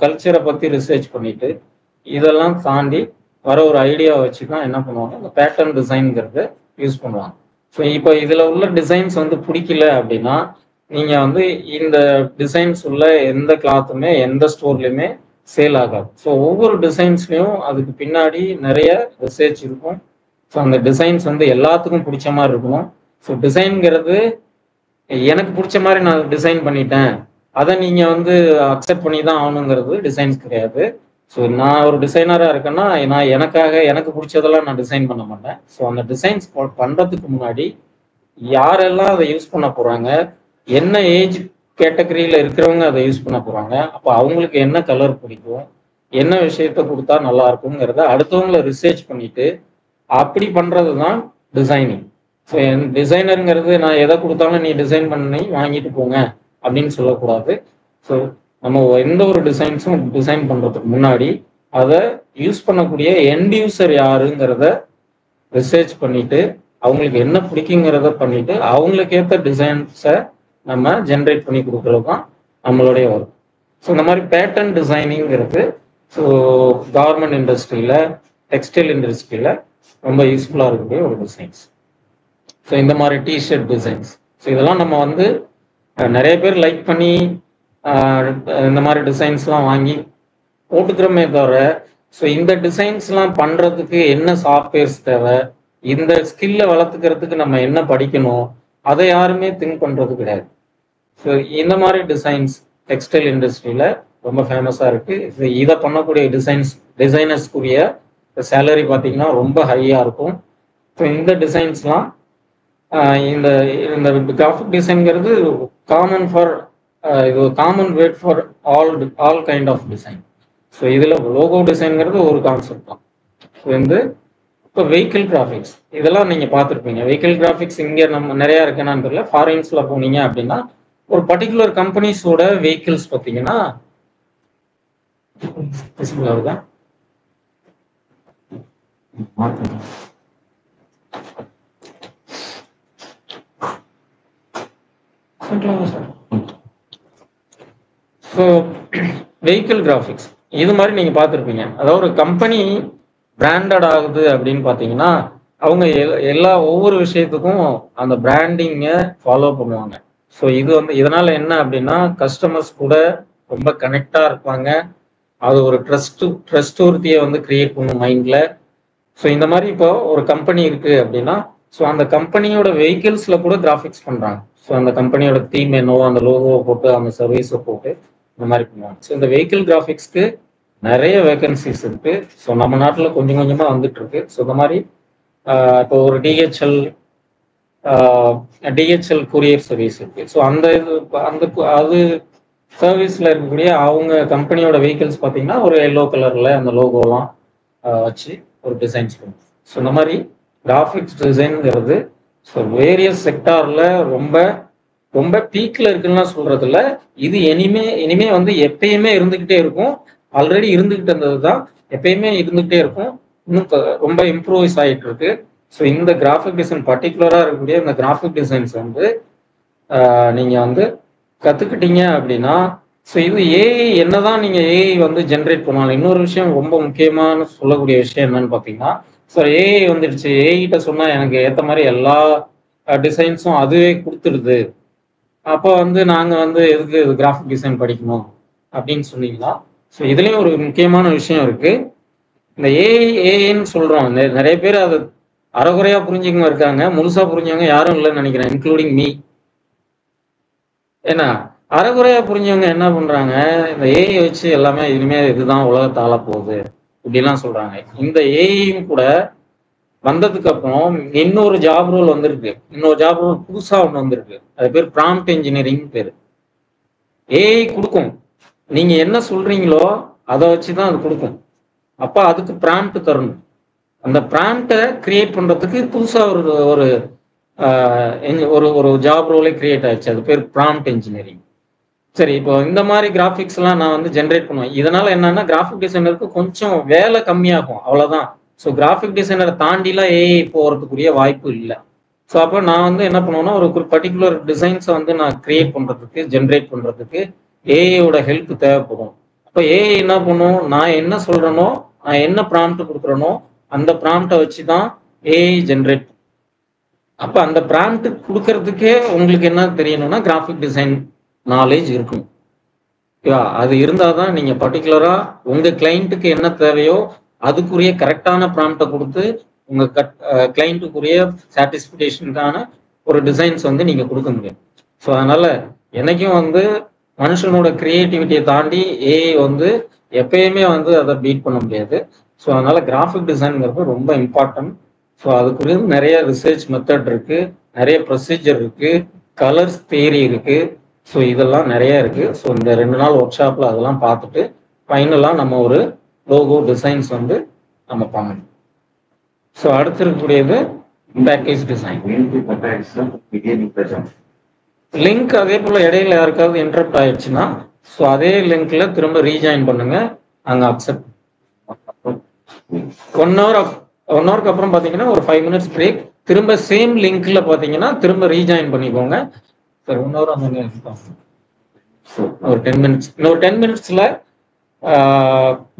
கல்ச்சரை பற்றி ரிசர்ச் பண்ணிட்டு இதெல்லாம் தாண்டி வர ஒரு ஐடியாவை வச்சு தான் என்ன பண்ணுவாங்க, இந்த பேட்டர்ன் டிசைன்ங்கிறத யூஸ் பண்ணுவாங்க. ஸோ இப்போ இதில் உள்ள டிசைன்ஸ் வந்து பிடிக்கல அப்படின்னா நீங்கள் வந்து இந்த டிசைன்ஸ் உள்ள எந்த கிளாத்துமே எந்த ஸ்டோர்லையுமே சேல் ஆகாது. ஸோ ஒவ்வொரு டிசைன்ஸ்லையும் அதுக்கு பின்னாடி நிறைய ரிசர்ச் இருக்கும். ஸோ அந்த டிசைன்ஸ் வந்து எல்லாத்துக்கும் பிடிச்ச மாதிரி இருக்கணும். ஸோ டிசைன்ங்கிறது எனக்கு பிடிச்ச மாதிரி நான் டிசைன் பண்ணிட்டேன், அதை நீங்கள் வந்து அக்செப்ட் பண்ணி தான் ஆகணுங்கிறது டிசைன்ஸ் கிடையாது. ஸோ நான் ஒரு டிசைனராக இருக்கேன்னா நான் எனக்கு பிடிச்சதெல்லாம் நான் டிசைன் பண்ண மாட்டேன். ஸோ அந்த டிசைன்ஸ் பண்ணுறதுக்கு முன்னாடி யாரெல்லாம் அதை யூஸ் பண்ண போகிறாங்க, என்ன ஏஜ் கேட்டகரியில் இருக்கிறவங்க அதை யூஸ் பண்ண போகிறாங்க, அப்போ அவங்களுக்கு என்ன கலர் பிடிக்கும், என்ன விஷயத்த கொடுத்தா நல்லா இருக்குங்கிறத அடுத்தவங்களை ரிசர்ச் பண்ணிட்டு அப்படி பண்ணுறது தான் டிசைனிங். ஸோ என் டிசைனருங்கிறது நான் எதை கொடுத்தாலும் நீ டிசைன் பண்ணி வாங்கிட்டு போங்க அப்படின்னு சொல்லக்கூடாது. ஸோ நம்ம எந்த ஒரு டிசைன்ஸும் டிசைன் பண்ணுறதுக்கு முன்னாடி அதை யூஸ் பண்ணக்கூடிய எண்ட் யூசர் யாருங்கிறத ரிசர்ச் பண்ணிட்டு அவங்களுக்கு என்ன பிடிக்குங்கிறத பண்ணிட்டு அவங்களுக்கு ஏற்ற டிசைன்ஸை நம்ம ஜென்ரேட் பண்ணி கொடுக்குறது தான் நம்மளுடைய ஒர்க். ஸோ இந்த மாதிரி பேட்டர்ன் டிசைனிங்கிறது ஸோ கார்மெண்ட் இண்டஸ்ட்ரியில் டெக்ஸ்டைல் இண்டஸ்ட்ரியில் ரொம்ப யூஸ்ஃபுல்லாக இருக்கக்கூடிய ஒரு டிசைன்ஸ். ஸோ இந்த மாதிரி டிஷர்ட் டிசைன்ஸ், ஸோ இதெல்லாம் நம்ம வந்து நிறைய பேர் லைக் பண்ணி இந்த மாதிரி டிசைன்ஸ்லாம் வாங்கி போட்டுக்கிறோமே தவிர ஸோ இந்த டிசைன்ஸ்லாம் பண்ணுறதுக்கு என்ன சாஃப்ட்வேர்ஸ் தேவை, இந்த ஸ்கில்லை வளர்த்துக்கிறதுக்கு நம்ம என்ன படிக்கணும், அதை யாருமே திங்க் பண்ணுறது கிடையாது. ஸோ இந்த மாதிரி டிசைன்ஸ் டெக்ஸ்டைல் இண்டஸ்ட்ரியில் ரொம்ப ஃபேமஸாக இருக்குது. ஸோ இதை பண்ணக்கூடிய டிசைனர்ஸ்க்குரிய சேலரி பார்த்தீங்கன்னா ரொம்ப ஹையாக இருக்கும். ஸோ இந்த டிசைன்ஸ்லாம் இந்த இந்த கிராஃபிக் டிசைன்ங்கிறது காமன் ஃபார் இது common word for all kind of design. So இதில் லோகோ டிசைன்ங்கிறது ஒரு கான்செப்ட் தான். ஸோ வந்து இப்போ வெஹிக்கிள் கிராஃபிக்ஸ் இதெல்லாம் நீங்கள் பார்த்துருப்பீங்க. வெஹிக்கிள் கிராஃபிக்ஸ் இங்கே நம்ம நிறையா இருக்குன்னு தெரியல. ஃபாரின்ஸில் போனீங்க அப்படின்னா ஒரு பர்டிகுலர் கம்பெனிஸோட வெஹிக்கிள்ஸ் பார்த்தீங்கன்னா சார். ஸோ வெஹிக்கிள் கிராஃபிக்ஸ் இது மாதிரி நீங்கள் பார்த்துருப்பீங்க. அதாவது ஒரு கம்பெனி பிராண்டட் ஆகுது அப்படின்னு பார்த்தீங்கன்னா அவங்க எல்லா ஒவ்வொரு விஷயத்துக்கும் அந்த பிராண்டிங்கை ஃபாலோ பண்ணுவாங்க. ஸோ இது வந்து இதனால என்ன அப்படின்னா கஸ்டமர்ஸ் கூட ரொம்ப கனெக்டாக இருப்பாங்க. அது ஒரு ட்ரஸ்ட்வொர்த்தியை வந்து கிரியேட் பண்ணும் மைண்டில். ஸோ இந்த மாதிரி இப்போ ஒரு கம்பெனி இருக்குது அப்படின்னா ஸோ அந்த கம்பெனியோட வெஹிக்கிள்ஸில் கூட கிராஃபிக்ஸ் பண்ணுறாங்க. ஸோ அந்த கம்பெனியோட தீம் என்னவோ அந்த லோகோவை போட்டு அந்த சர்வீஸை போட்டு இந்த மாதிரி பண்ணுவாங்க. ஸோ இந்த வெஹிக்கிள் கிராஃபிக்ஸ்க்கு நிறைய வேகன்சிஸ் இருக்கு. ஸோ நம்ம நாட்டில் கொஞ்சம் கொஞ்சமாக வந்துட்டு இருக்கு. ஸோ இந்த மாதிரி இப்போ ஒரு டிஹெச்எல் கொரியர் சர்வீஸ் இருக்கு. ஸோ அந்த இது அது சர்வீஸில் இருக்கக்கூடிய அவங்க கம்பெனியோட வெஹிக்கிள்ஸ் பார்த்தீங்கன்னா ஒரு எல்லோ கலரில் அந்த லோகோலாம் வச்சு ஒரு டிசைன்ஸ் பண்ணும். ஸோ இந்த மாதிரி கிராஃபிக்ஸ் டிசைனுங்கிறது ஸோ வேரியஸ் செக்டாரில் ரொம்ப ரொம்ப பீக்கில் இருக்குன்னா சொல்றதுல இது இனிமே வந்து எப்பயுமே இருந்துக்கிட்டே இருக்கும். ஆல்ரெடி இருந்துகிட்டு இருந்தது தான், எப்பயுமே இருந்துகிட்டே இருக்கும். இன்னும் ரொம்ப இம்ப்ரூவைஸ் ஆகிட்டு இருக்கு. ஸோ இந்த கிராஃபிக் டிசைன் பர்டிகுலராக இருக்கக்கூடிய இந்த கிராஃபிக் டிசைன்ஸ் வந்து நீங்கள் வந்து கற்றுக்கிட்டீங்க அப்படின்னா ஸோ இது ஏஐ என்னதான் நீங்கள் ஏஐ வந்து ஜென்ரேட் பண்ணாலும் இன்னொரு விஷயம் ரொம்ப முக்கியமான சொல்லக்கூடிய விஷயம் என்னன்னு பார்த்தீங்கன்னா ஸோ ஏஐ வந்துடுச்சு, ஏஐ கிட்ட சொன்னால் எனக்கு ஏற்ற மாதிரி எல்லா டிசைன்ஸும் அதுவே கொடுத்துடுது. அப்போ வந்து நாங்கள் வந்து எதுக்கு கிராஃபிக் டிசைன் படிக்கணும் அப்படின்னு சொன்னீங்கன்னா ஸோ இதுலேயும் ஒரு முக்கியமான விஷயம் இருக்கு. இந்த ஏஐன்னு சொல்கிறோம், நிறைய பேர் அது அறகுறையாக புரிஞ்சுக்கங்க இருக்காங்க, முழுசாக புரிஞ்சவங்க யாரும் இல்லைன்னு நினைக்கிறேன், இன்க்ளூடிங் மீ. ஏன்னா அறகுறையாக புரிஞ்சவங்க என்ன பண்ணுறாங்க, இந்த ஏஐ வச்சு எல்லாமே இனிமேல் இதுதான் உலகத்தை ஆள போகுது இப்படிலாம் சொல்கிறாங்க. இந்த ஏஐயும் கூட வந்ததுக்கு அப்புறம் இன்னொரு ஜாப் ரோல் வந்திருக்கு. இன்னொரு ஜாப் ரோல் புதுசா ஒன்று வந்திருக்கு. அது பேர் ப்ராம்ப்ட் இன்ஜினியரிங் பேரு. ஏஐ கொடுக்கும், நீங்க என்ன சொல்றீங்களோ அதை வச்சுதான் அது கொடுக்கும். அப்ப அதுக்கு ப்ராம்ப்ட் தரணும். அந்த ப்ராம்ப்டை கிரியேட் பண்றதுக்கு புதுசா ஒரு ஒரு ஜாப் ரோலே கிரியேட் ஆயிடுச்சு. அது பேர் ப்ராம்ப்ட் இன்ஜினியரிங். சரி, இப்போ இந்த மாதிரி கிராஃபிக்ஸ் எல்லாம் நான் வந்து ஜென்ரேட் பண்ணுவேன். இதனால என்னன்னா கிராஃபிக் டிசைனருக்கு கொஞ்சம் வேலை கம்மியாகும், அவ்வளவுதான். ஸோ கிராஃபிக் டிசைனரை தாண்டிலாம் ஏஐ போகிறதுக்குரிய வாய்ப்பு இல்லை. ஸோ அப்போ நான் வந்து என்ன பண்ணுவேன்னா ஒரு பர்டிகுலர் டிசைன்ஸை வந்து நான் கிரியேட் பண்ணுறதுக்கு ஜென்ரேட் பண்ணுறதுக்கு ஏஐயோட ஹெல்ப் தேவைப்படும். அப்போ ஏஐ என்ன பண்ணும், நான் என்ன சொல்கிறேனோ, நான் என்ன ப்ராம்ப்ட் கொடுக்குறேனோ அந்த ப்ராம்ப்டை வச்சு தான் ஏஐ ஜென்ரேட். அப்போ அந்த ப்ராம்ப்ட் கொடுக்கறதுக்கே உங்களுக்கு என்ன தெரியணும்னா கிராஃபிக் டிசைன் நாலேஜ் இருக்கும். அது இருந்தால் தான் நீங்கள் பர்டிகுலராக உங்கள் கிளைண்ட்டுக்கு என்ன தேவையோ அதுக்குரிய கரெக்டான ப்ராம்ப்டை கொடுத்து உங்கள் கிளைண்ட்டுக்குரிய சாட்டிஸ்ஃபிகேஷனுக்கான ஒரு டிசைன்ஸ் வந்து நீங்கள் கொடுக்க முடியும். ஸோ அதனால் என்னைக்கும் வந்து மனுஷனோட கிரியேட்டிவிட்டியை தாண்டி ஏஐ வந்து எப்பயுமே வந்து அதை பீட் பண்ண முடியாது. ஸோ அதனால் கிராஃபிக் டிசைனுங்கிறது ரொம்ப இம்பார்ட்டன்ட். ஸோ அதுக்குரிய நிறைய ரிசர்ச் மெத்தட் இருக்குது, நிறைய ப்ரொசீஜர் இருக்குது, கலர்ஸ் தியரி இருக்குது. ஸோ இதெல்லாம் நிறைய இருக்குது. ஸோ இந்த 2 நாள் ஒர்க் ஷாப்பில் அதெல்லாம் பார்த்துட்டு ஃபைனலாக நம்ம ஒரு லோகோ டிசைன்ஸ் வந்து நம்ம பண்ணணும். ஸோ அடுத்து இருக்கக்கூடியது பேக்கேஜ் டிசைன். லிங்க் அதே போல் இடையில யாருக்காவது இன்டரப்ட் ஆயிடுச்சுன்னா ஸோ அதே லிங்க்ல திரும்ப ரீஜாயின் பண்ணுங்க, அங்கே அக்செப்ட். 1 ஹவருக்கு அப்புறம் பார்த்தீங்கன்னா ஒரு 5 மினிட்ஸ் பிரேக், திரும்ப சேம் லிங்க்ல பார்த்தீங்கன்னா திரும்ப ரீஜாயின் பண்ணிக்கோங்க. சார் 1 ஹவர் அந்த ஒரு 10 மினிட்ஸ், இன்னொரு 10 மினிட்ஸ்ல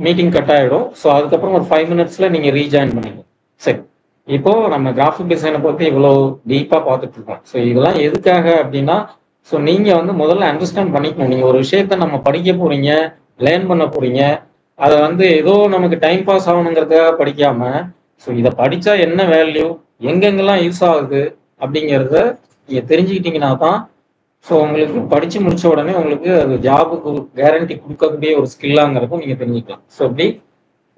மீட்டிங் கட் ஆகிடும். ஸோ அதுக்கப்புறம் ஒரு 5 மினிட்ஸ்ல நீங்க ரீஜாயின் பண்ணிக்கணும். சரி, இப்போ நம்ம கிராஃபிக் டிசைனை பத்தி இவ்வளோ டீப்பா பார்த்துட்டு இருக்கோம். ஸோ இதெல்லாம் எதுக்காக அப்படின்னா ஸோ நீங்க வந்து முதல்ல அண்டர்ஸ்டாண்ட் பண்ணிக்கணும். நீங்க ஒரு விஷயத்த நம்ம படிக்க போறீங்க, லேர்ன் பண்ண போறீங்க, அதை வந்து ஏதோ நமக்கு டைம் பாஸ் ஆகணுங்கிறதுக்காக படிக்காம ஸோ இதை படிச்சா என்ன வேல்யூ, எங்கெங்கெல்லாம் யூஸ் ஆகுது அப்படிங்கிறத நீங்க தெரிஞ்சுக்கிட்டீங்கன்னா தான் ஸோ உங்களுக்கு படிச்சு முடிச்ச உடனே உங்களுக்கு அது ஜாபுக்கு கேரண்டி கொடுக்கக்கூடிய ஒரு ஸ்கில்லாங்கிறதும் நீங்க தெரிஞ்சுக்கலாம். ஸோ இப்படி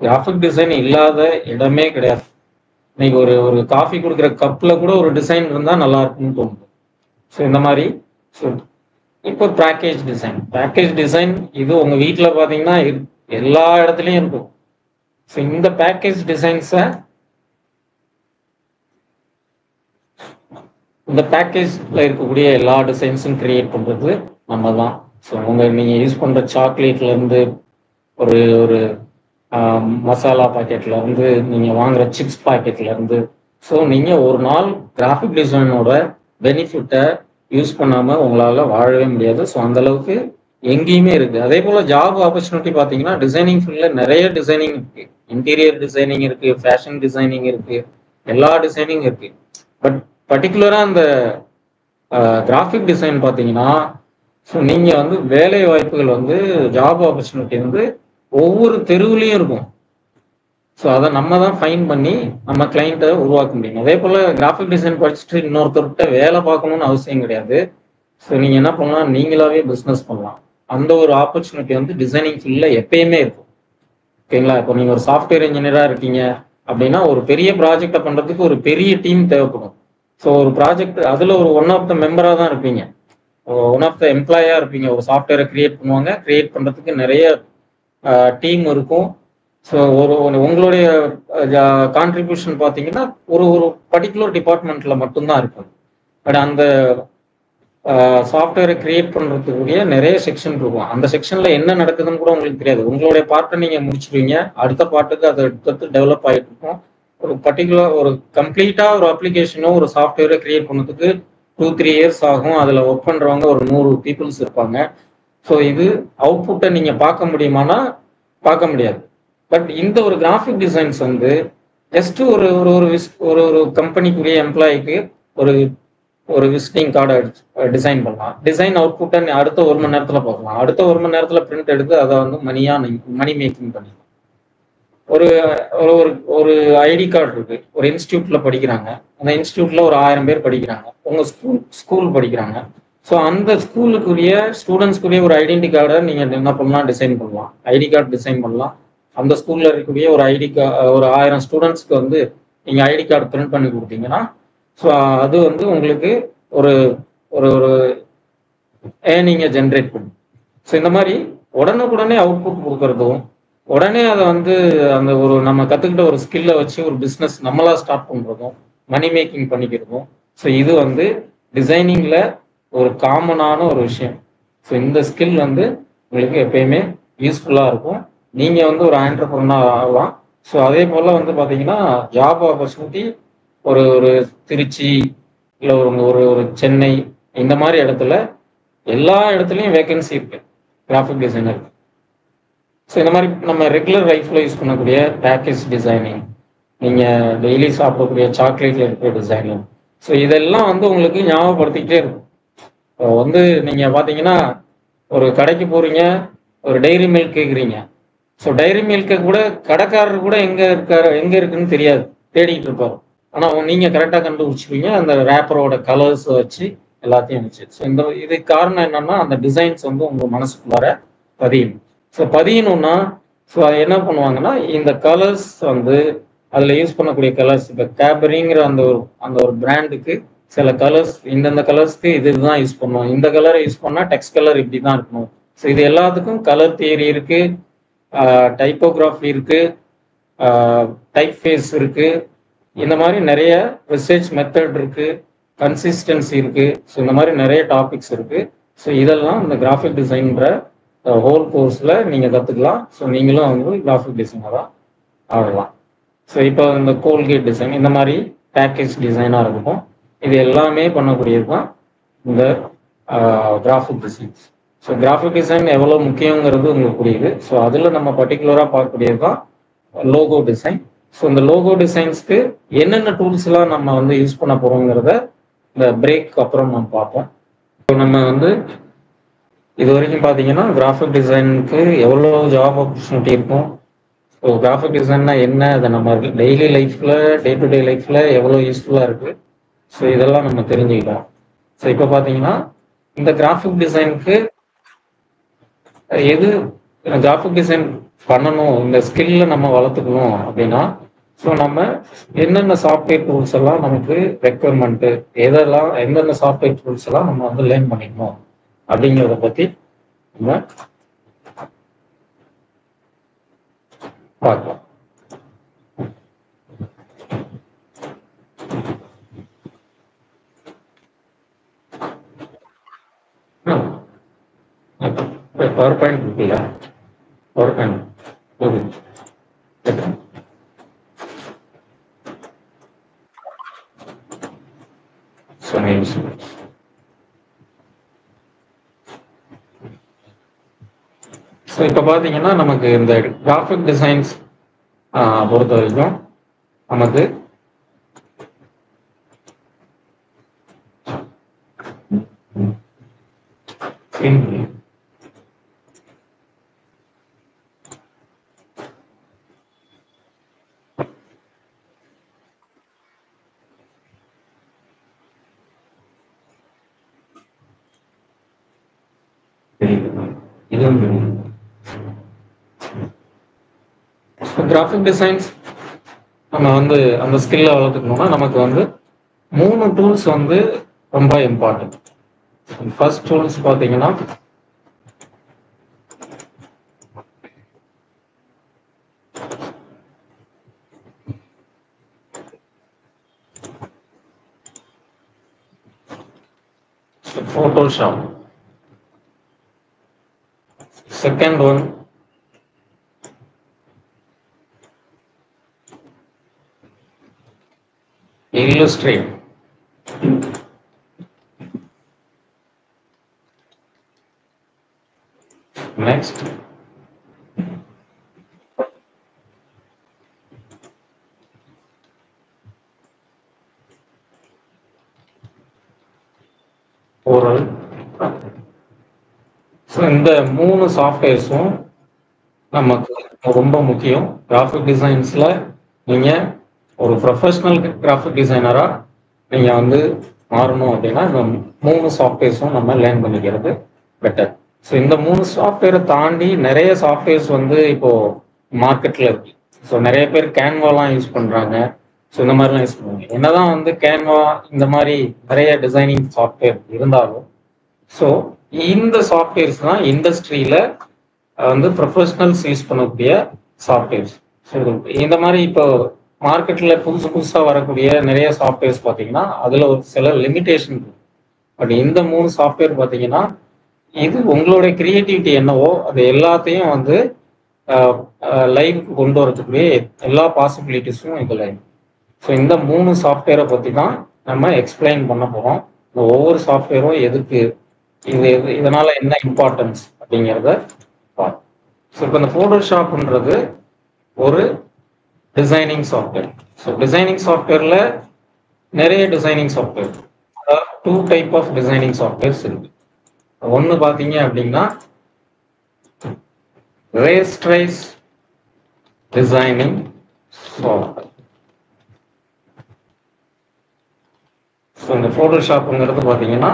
கிராஃபிக் டிசைன் இல்லாத இடமே கிடையாது. இன்னைக்கு ஒரு காஃபி கொடுக்குற கப்ல கூட ஒரு டிசைன் இருந்தால் நல்லா இருக்கும்னு தோணுது. ஸோ இந்த மாதிரி ஸோ இப்போ பேக்கேஜ் டிசைன் இது உங்க வீட்டில் பார்த்தீங்கன்னா எல்லா இடத்துலையும் இருக்கும். ஸோ இந்த பேக்கேஜ் டிசைன்ஸை இந்த பேக்கேஜ்ல இருக்கக்கூடிய எல்லா டிசைன்ஸும் கிரியேட் பண்றது நம்ம தான். ஸோ நீங்க யூஸ் பண்ற சாக்லேட்ல இருந்து ஒரு மசாலா பாக்கெட்ல இருந்து நீங்க வாங்குற சிப்ஸ் பாக்கெட்ல இருந்து ஸோ நீங்க ஒரு நாள் கிராஃபிக் டிசைனோட பெனிஃபிட்டை யூஸ் பண்ணாமல் உங்களால் வாழவே முடியாது. ஸோ அந்தளவுக்கு எங்கேயுமே இருக்குது. அதே போல் ஜாப் ஆப்பர்ச்சுனிட்டி பார்த்தீங்கன்னா டிசைனிங் ஃபீல்டில் நிறைய டிசைனிங் இருக்குது. இன்டீரியர் டிசைனிங் இருக்குது, ஃபேஷன் டிசைனிங் இருக்குது, எல்லா டிசைனிங் இருக்குது. பட் பர்டிகுலராக அந்த கிராஃபிக் டிசைன் பார்த்தீங்கன்னா, ஸோ நீங்கள் வந்து வேலை வாய்ப்புகள் வந்து ஜாப் ஆப்பர்ச்சுனிட்டி வந்து ஒவ்வொரு தெருவுலையும் இருக்கும். ஸோ அதை நம்ம தான் ஃபைன் பண்ணி நம்ம கிளைண்ட்டை உருவாக்க முடியும். அதே போல் கிராஃபிக் டிசைன் படிச்சுட்டு இன்னொருத்தர்கிட்ட வேலை பார்க்கணும்னு அவசியம் கிடையாது. ஸோ நீங்கள் என்ன பண்ணலாம், நீங்களாவே பிஸ்னஸ் பண்ணலாம். அந்த ஒரு ஆப்பர்ச்சுனிட்டி வந்து டிசைனிங் ஃபீல்டில் எப்பயுமே இருக்கும். ஓகேங்களா? இப்போ நீங்கள் ஒரு சாஃப்ட்வேர் இன்ஜினியராக இருக்கீங்க அப்படின்னா ஒரு பெரிய ப்ராஜெக்டை பண்ணுறதுக்கு ஒரு பெரிய டீம் தேவைப்படும். ஸோ ஒரு ப்ராஜெக்ட் அதில் ஒரு ஒன் ஆஃப் த மெம்பராக தான் இருப்பீங்க, ஒன் ஆஃப் த எம்ப்ளாயாக இருப்பீங்க. ஒரு சாஃப்ட்வேரை கிரியேட் பண்ணுவாங்க, கிரியேட் பண்ணுறதுக்கு நிறைய டீம் இருக்கும். ஸோ உங்களுடைய கான்ட்ரிபியூஷன் பார்த்தீங்கன்னா ஒரு ஒரு பர்டிகுலர் டிபார்ட்மெண்ட்டில் மட்டும்தான் இருக்கும். பட் அந்த சாஃப்ட்வேரை கிரியேட் பண்ணுறதுக்குரிய நிறைய செக்ஷன் இருக்கும். அந்த செக்ஷனில் என்ன நடக்குதுன்னு கூட உங்களுக்கு தெரியாது. உங்களுடைய பார்ட்டை நீங்கள் முடிச்சிடுவீங்க, அடுத்த பார்ட்டுக்கு அதை எடுத்து டெவலப் ஆகிட்டு இருக்கும். ஒரு பர்டிகுலர் ஒரு கம்ப்ளீட்டாக ஒரு அப்ளிகேஷனோ ஒரு சாஃப்ட்வேரை கிரியேட் பண்ணுறதுக்கு 2-3 இயர்ஸ் ஆகும். அதில் ஒர்க் பண்ணுறவங்க ஒரு 100 பீப்புள்ஸ் இருப்பாங்க. ஸோ இது அவுட்புட்டை நீங்கள் பார்க்க முடியுமானா பார்க்க முடியாது. பட் இந்த ஒரு கிராஃபிக் டிசைன்ஸ் வந்து ஜஸ்ட் ஒரு ஒரு ஒரு ஒரு கம்பெனிக்குரிய எம்ப்ளாய்க்கு ஒரு ஒரு விசிட்டிங் கார்டை டிசைன் பண்ணலாம். டிசைன் அவுட்புட்டை அடுத்த 1 மணி நேரத்தில் பார்க்கலாம். அடுத்த 1 மணி நேரத்தில் பிரிண்ட் எடுத்து அதை வந்து மணி மேக்கிங் பண்ணிக்கலாம். ஒரு ஒரு ஒரு ஐடி கார்டு இருக்கு, ஒரு இன்ஸ்டியூட்ல படிக்கிறாங்க. அந்த இன்ஸ்டியூட்ல ஒரு 1000 பேர் படிக்கிறாங்க. உங்க ஸ்கூல் படிக்கிறாங்க. ஸோ அந்த ஸ்கூலுக்குரிய ஸ்டூடெண்ட்ஸ்க்குரிய ஒரு ஐடென்டி கார்டை நீங்க என்ன பண்ணலாம், டிசைன் பண்ணலாம். ஐடி கார்டு டிசைன் பண்ணலாம். அந்த ஸ்கூல்ல இருக்கக்கூடிய ஒரு ஒரு 1000 ஸ்டூடெண்ட்ஸ்க்கு வந்து நீங்க ஐடி கார்டு பிரிண்ட் பண்ணி கொடுத்தீங்கன்னா, ஸோ அது வந்து உங்களுக்கு ஒரு ஒரு ஒரு ஏர்னிங்கை ஜென்ரேட் பண்ணும். ஸோ இந்த மாதிரி உடனுக்குடனே அவுட்புட் கொடுக்கறதும், உடனே அதை வந்து அந்த ஒரு நம்ம கற்றுக்கிட்ட ஒரு ஸ்கில்லை வச்சு ஒரு பிஸ்னஸ் நம்மளா ஸ்டார்ட் பண்ணுறதும், மணி மேக்கிங் பண்ணிக்கிறதும், ஸோ இது வந்து டிசைனிங்கில் ஒரு காமனான ஒரு விஷயம். ஸோ இந்த ஸ்கில் வந்து உங்களுக்கு எப்பயுமே யூஸ்ஃபுல்லாக இருக்கும். நீங்கள் வந்து ஒரு ஆண்டர்பிரனர் ஆகலாம். ஸோ அதே போல் வந்து பார்த்தீங்கன்னா ஜாப் ஆப்பர்ச்சுனிட்டி ஒரு ஒரு திருச்சி இல்லை ஒரு ஒரு சென்னை இந்த மாதிரி இடத்துல எல்லா இடத்துலையும் வேகன்சி இருக்கு கிராஃபிக் டிசைனர். ஸோ இந்த மாதிரி நம்ம ரெகுலர் லைஃப்பில் யூஸ் பண்ணக்கூடிய பேக்கேஜ் டிசைனிங், நீங்கள் டெய்லி சாப்பிடக்கூடிய சாக்லேட்டில் இருக்கிற டிசைனிங், ஸோ இதெல்லாம் வந்து உங்களுக்கு ஞாபகப்படுத்திக்கிட்டே இருக்கும். வந்து நீங்கள் பார்த்தீங்கன்னா ஒரு கடைக்கு போகிறீங்க, ஒரு டைரி மில்க் கேட்குறீங்க. ஸோ டைரி மில்கை கூட கடைக்காரர் கூட எங்கே இருக்குன்னு தெரியாது, தேடிக்கிட்டு இருப்பார். ஆனால் நீங்கள் கரெக்டாக கண்டுபிடிச்சிருவீங்க அந்த ரேப்பரோட கலர்ஸ் வச்சு எல்லாத்தையும் வச்சு. ஸோ இதுக்கு காரணம் என்னன்னா அந்த டிசைன்ஸ் வந்து உங்கள் மனசுக்குள்ளார பதியும். ஸோ பதியணும்னா ஸோ அதை என்ன பண்ணுவாங்கன்னா இந்த கலர்ஸ் வந்து அதில் யூஸ் பண்ணக்கூடிய கலர்ஸ், இப்போ கேபரிங்கிற அந்த ஒரு பிராண்டுக்கு சில கலர்ஸ், இந்தந்த கலர்ஸ்க்கு இதுதான் யூஸ் பண்ணுவோம், இந்த கலரை யூஸ் பண்ணால் டெக்ஸ்ட் கலர் இப்படி தான் இருக்கணும். ஸோ இது எல்லாத்துக்கும் கலர் தியரி இருக்கு, டைப்போகிராஃபி இருக்கு, டைப் ஃபேஸ் இருக்கு, இந்த மாதிரி நிறைய ரிசர்ச் மெத்தட் இருக்கு, கன்சிஸ்டன்சி இருக்கு. ஸோ இந்த மாதிரி நிறைய டாபிக்ஸ் இருக்கு. ஸோ இதெல்லாம் இந்த கிராஃபிக் டிசைன்ற ஹோல் கோர்ஸில் நீங்கள் கற்றுக்கலாம். ஸோ நீங்களும் வந்து கிராஃபிக் டிசைனராக ஆகலாம். ஸோ இப்போ இந்த கோல்கேட் டிசைன், இந்த மாதிரி பேக்கேஜ் டிசைனாக இருக்கட்டும், இது எல்லாமே பண்ணக்கூடியது தான் இந்த graphic designs. So graphic design எவ்வளோ முக்கியங்கிறது உங்களுக்கு புரியுது. ஸோ அதில் நம்ம பர்டிகுலராக பார்க்கக்கூடியது தான் லோகோ டிசைன். ஸோ இந்த லோகோ டிசைன்ஸ்க்கு என்னென்ன டூல்ஸ்லாம் நம்ம வந்து யூஸ் பண்ண போகிறோங்கிறத இந்த பிரேக் அப்புறம் நம்ம பார்ப்போம். ஸோ நம்ம வந்து இது வரைக்கும் பார்த்தீங்கன்னா கிராஃபிக் டிசைனுக்கு எவ்வளோ ஜாப் ஆப்பர்ச்சுனிட்டி இருக்கும், ஸோ கிராஃபிக் டிசைன்னா என்ன, அதை நம்ம டெய்லி லைஃப்பில் டே டு டே லைஃப்பில் எவ்வளோ யூஸ்ஃபுல்லாக இருக்குது, ஸோ இதெல்லாம் நம்ம தெரிஞ்சுக்கலாம். ஸோ இப்போ பார்த்தீங்கன்னா இந்த கிராஃபிக் டிசைனுக்கு எது கிராஃபிக் டிசைன் பண்ணணும், இந்த ஸ்கில்ல நம்ம வளர்த்துக்கணும் அப்படின்னா, ஸோ நம்ம என்னென்ன சாஃப்ட்வேர் டூல்ஸ் எல்லாம் நமக்கு ரெக்குவயர்மெண்ட்டு, எந்தெந்த சாஃப்ட்வேர் டூல்ஸ் எல்லாம் நம்ம வந்து லேர்ன் பண்ணிக்கணும் அப்படிங்கிறத பற்றி நம்ம பார்க்கலாம். பவர் பாயிண்ட் இருக்குல்ல, பவர் பாயிண்ட் ஸோ இப்போ பார்த்தீங்கன்னா நமக்கு இந்த கிராஃபிக் டிசைன்ஸ் பொறுத்த வரைக்கும் நமக்கு கிராஃபிக் டிசைன்ஸ் நம்ம வந்து அந்த ஸ்கில்லை வளர்த்துக்கணும்னா நமக்கு வந்து 3 டூல்ஸ் வந்து ரொம்ப இம்பார்ட்டன்ட். ஃபர்ஸ்ட் டூல்ஸ் பார்த்தீங்கன்னா Photoshop. Second one Illustrate. Next Corel. So இந்த 3 சாஃப்ட்வேர்ஸும் நமக்கு ரொம்ப முக்கியம். கிராஃபிக் டிசைன்ஸில் நீங்கள் ஒரு ப்ரொஃபஷ்னல் கிராஃபிக் டிசைனராக நீங்கள் வந்து மாறணும் அப்படின்னா இந்த 3 சாஃப்ட்வேர்ஸும் நம்ம லேர்ன் பண்ணிக்கிறது பெட்டர். ஸோ இந்த 3 சாஃப்ட்வேரை தாண்டி நிறைய சாஃப்ட்வேர்ஸ் வந்து இப்போது மார்க்கெட்டில் இருக்கு. ஸோ நிறைய பேர் கேன்வாலாம் யூஸ் பண்ணுறாங்க. ஸோ இந்த மாதிரிலாம் யூஸ் பண்ணுவாங்க. என்னதான் வந்து கேன்வா இந்த மாதிரி நிறைய டிசைனிங் சாஃப்ட்வேர் இருந்தாலும் ஸோ இந்த சாஃப்ட்வேர்ஸ் தான் இண்டஸ்ட்ரியில் வந்து ப்ரொஃபஷனல்ஸ் யூஸ் பண்ணக்கூடிய சாஃப்ட்வேர்ஸ். ஸோ இந்த மாதிரி இப்போ மார்க்கெட்டில் புதுசாக வரக்கூடிய நிறைய சாஃப்ட்வேர்ஸ் பார்த்தீங்கன்னா அதில் ஒரு சில லிமிட்டேஷன் இருக்கு. பட் இந்த 3 சாஃப்ட்வேர் பார்த்தீங்கன்னா இது உங்களுடைய கிரியேட்டிவிட்டி என்னவோ அது எல்லாத்தையும் வந்து லைவுக்கு கொண்டு வரதுக்குரிய எல்லா பாசிபிலிட்டிஸும் இதில். ஸோ இந்த 3 சாஃப்ட்வேரை பற்றி தான் நம்ம எக்ஸ்பிளைன் பண்ண போகிறோம். ஒவ்வொரு சாஃப்ட்வேரும் எதுக்கு இதனால என்ன இம்பார்ட்டன்ஸ் அப்படிங்கிறத பார்ப்போம். ஸோ இப்போ இந்த ஃபோட்டோஷாப்ன்றது ஒரு டிசைனிங் சாஃப்ட்வேர். ஸோ டிசைனிங் சாஃப்ட்வேரில் நிறைய டிசைனிங் சாஃப்ட்வேர், அதாவது 2 டைப் ஆஃப் டிசைனிங் சாஃப்ட்வேர்ஸ் இருக்கு. ஒன்று பார்த்தீங்க அப்படின்னா ரேஸ்ட்ரைஸ் டிசைனிங் சாஃப்ட்வேர். ஸோ இந்த ஃபோட்டோஷாப்புங்கிறது பார்த்தீங்கன்னா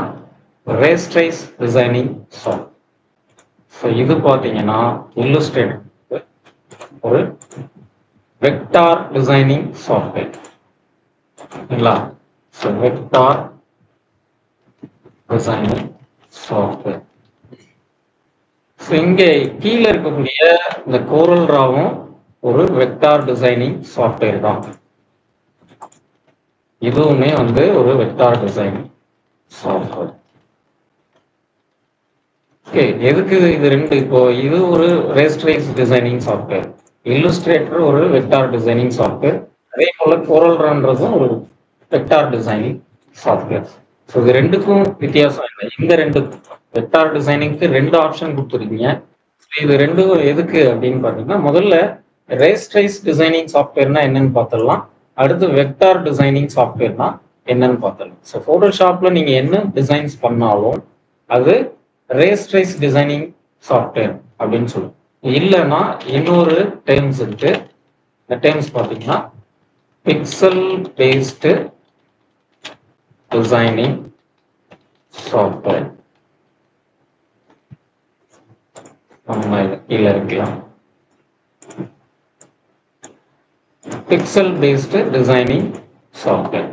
ரேஸ்ட்ரைஸ் டிசைனிங் சாஃப்ட்வேர். ஸோ இது பார்த்தீங்கன்னா இல்லுஸ்ட்ரேட் ஒரு வெக்டார் டிசைனிங் சாஃப்ட்வேர் இல்லைங்களா? So vector designing software. So இங்கே கீழே இருக்கக்கூடிய இந்த கோரல் ராவும் ஒரு வெக்டார் டிசைனிங் சாஃப்ட்வேர் தான். இதுவுமே வந்து ஒரு வெக்டார் டிசைனிங் சாஃப்ட்வேர். ஓகே, எதுக்கு இது ரெண்டு? இப்போ இது ஒரு ரேஸ்ட்ரைஸ் டிசைனிங் சாஃப்ட்வேர், இல்லுஸ்ட்ரேட்டர் ஒரு வெக்டார் டிசைனிங் சாஃப்ட்வேர், அதே போல கோரல் ரான்றதும் ஒரு வெக்டார் டிசைனிங் சாஃப்ட்வேர். ஸோ இது ரெண்டுக்கும் வித்தியாசம் என்ன? இந்த ரெண்டு வெக்டார் டிசைனிங்க்கு 2 ஆப்ஷன் கொடுத்துருக்கீங்க. இது ரெண்டும் எதுக்கு அப்படின்னு பார்த்தீங்கன்னா, முதல்ல ரேஸ்ட்ரைஸ் டிசைனிங் சாஃப்ட்வேர்னா என்னன்னு பார்த்துடலாம். அடுத்து வெக்டார் டிசைனிங் சாஃப்ட்வேர்னா என்னன்னு பார்த்துடலாம். ஸோ ஃபோட்டோஷாப்ல நீங்க என்ன டிசைன்ஸ் பண்ணாலும் அது ரேஸ்ட்ரைஸ் டிசைனிங் சாஃப்ட்வேர் அப்படின்னு சொல்லுவோம். இல்லைன்னா இன்னொரு டேர்ம்ஸ் இருக்கு. இந்த டேர்ம்ஸ் பார்த்தீங்கன்னா பிக்சல் பேஸ்டு டிசைனிங் சாஃப்ட்வேர். நம்ம கீழே இருக்கலாம் pixel based designing software.